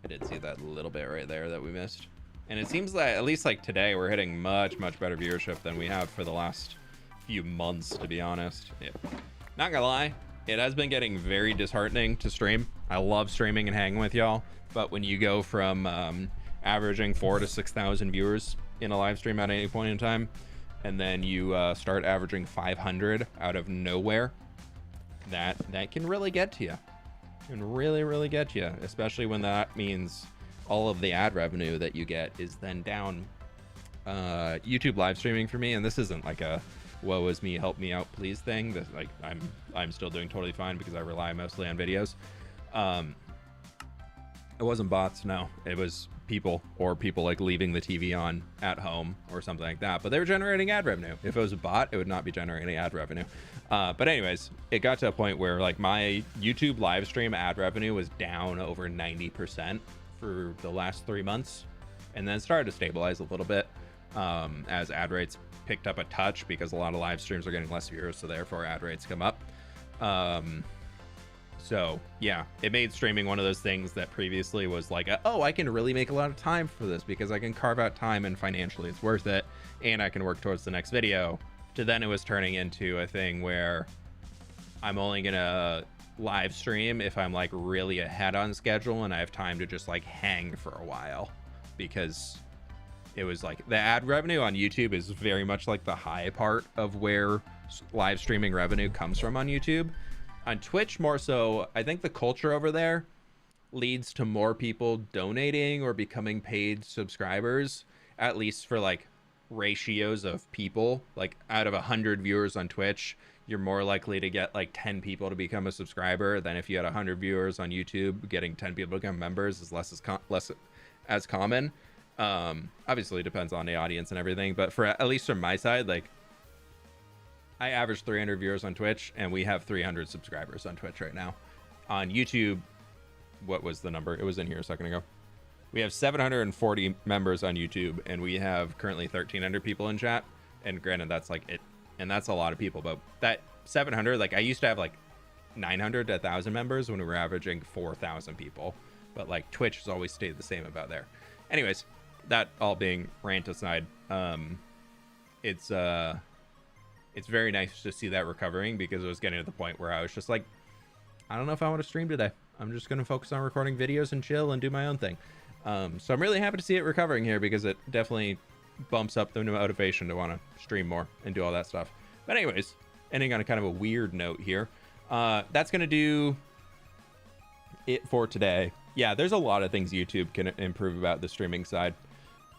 I did see that little bit right there that we missed. And it seems that at least like today we're hitting much better viewership than we have for the last few months, to be honest. Yeah. Not gonna lie, it has been getting very disheartening to stream. I love streaming and hanging with y'all, but when you go from averaging 4,000 to 6,000 viewers in a live stream at any point in time, and then you start averaging 500 out of nowhere, that can really get to you. Can really get you, especially when that means all of the ad revenue that you get is then down. YouTube live streaming for me, and this isn't like a woe is me, help me out please thing. That like I'm still doing totally fine because I rely mostly on videos. It wasn't bots, no. It was people like leaving the TV on at home or something like that, but they were generating ad revenue. If it was a bot, it would not be generating ad revenue. But anyways, it got to a point where like my YouTube live stream ad revenue was down over 90% for the last 3 months, and then started to stabilize a little bit as ad rates picked up a touch because a lot of live streams are getting less viewers, so therefore ad rates come up. So yeah, it made streaming one of those things that previously was like, oh, I can really make a lot of time for this because I can carve out time and financially it's worth it, and I can work towards the next video, to then it was turning into a thing where I'm only gonna live stream if I'm like really ahead on schedule and I have time to just like hang for a while, because it was like the ad revenue on YouTube is very much like the high part of where live streaming revenue comes from on YouTube. On Twitch, more so, I think the culture over there leads to more people donating or becoming paid subscribers, at least for like ratios of people. Like out of 100 viewers on Twitch, you're more likely to get like 10 people to become a subscriber than if you had 100 viewers on YouTube. Getting 10 people to become members is less as common. Obviously it depends on the audience and everything, but for at least from my side, like I average 300 viewers on Twitch, and we have 300 subscribers on Twitch right now. On YouTube, what was the number? It was in here a second ago. We have 740 members on YouTube, and we have currently 1,300 people in chat. And granted, that's like it, and that's a lot of people. But that 700, like I used to have like 900 to 1,000 members when we were averaging 4,000 people. But like Twitch has always stayed the same about there. Anyways, that all being rant aside, it's very nice to see that recovering, because it was getting to the point where I was just like, I don't know if I want to stream today. I'm just going to focus on recording videos and chill and do my own thing. So I'm really happy to see it recovering here, because it definitely bumps up the motivation to want to stream more and do all that stuff. But anyways, ending on a kind of a weird note here. That's going to do it for today. yeah, there's a lot of things YouTube can improve about the streaming side.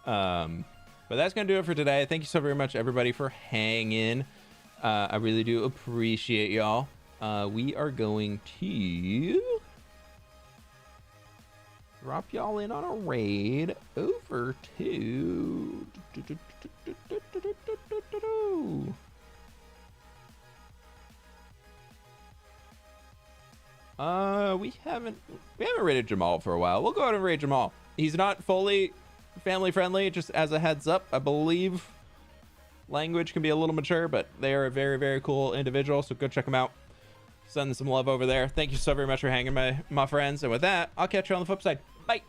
But that's going to do it for today. Thank you so very much, everybody, for hanging. I really do appreciate y'all. We are going to drop y'all in on a raid over to... we haven't raided Jamal for a while. We'll go ahead and raid Jamal. He's not fully family friendly, just as a heads up. I believe language can be a little mature, but they are a very, very cool individual, so go check them out. Send them some love over there. Thank you so very much for hanging, my friends. And with that, I'll catch you on the flip side. Bye.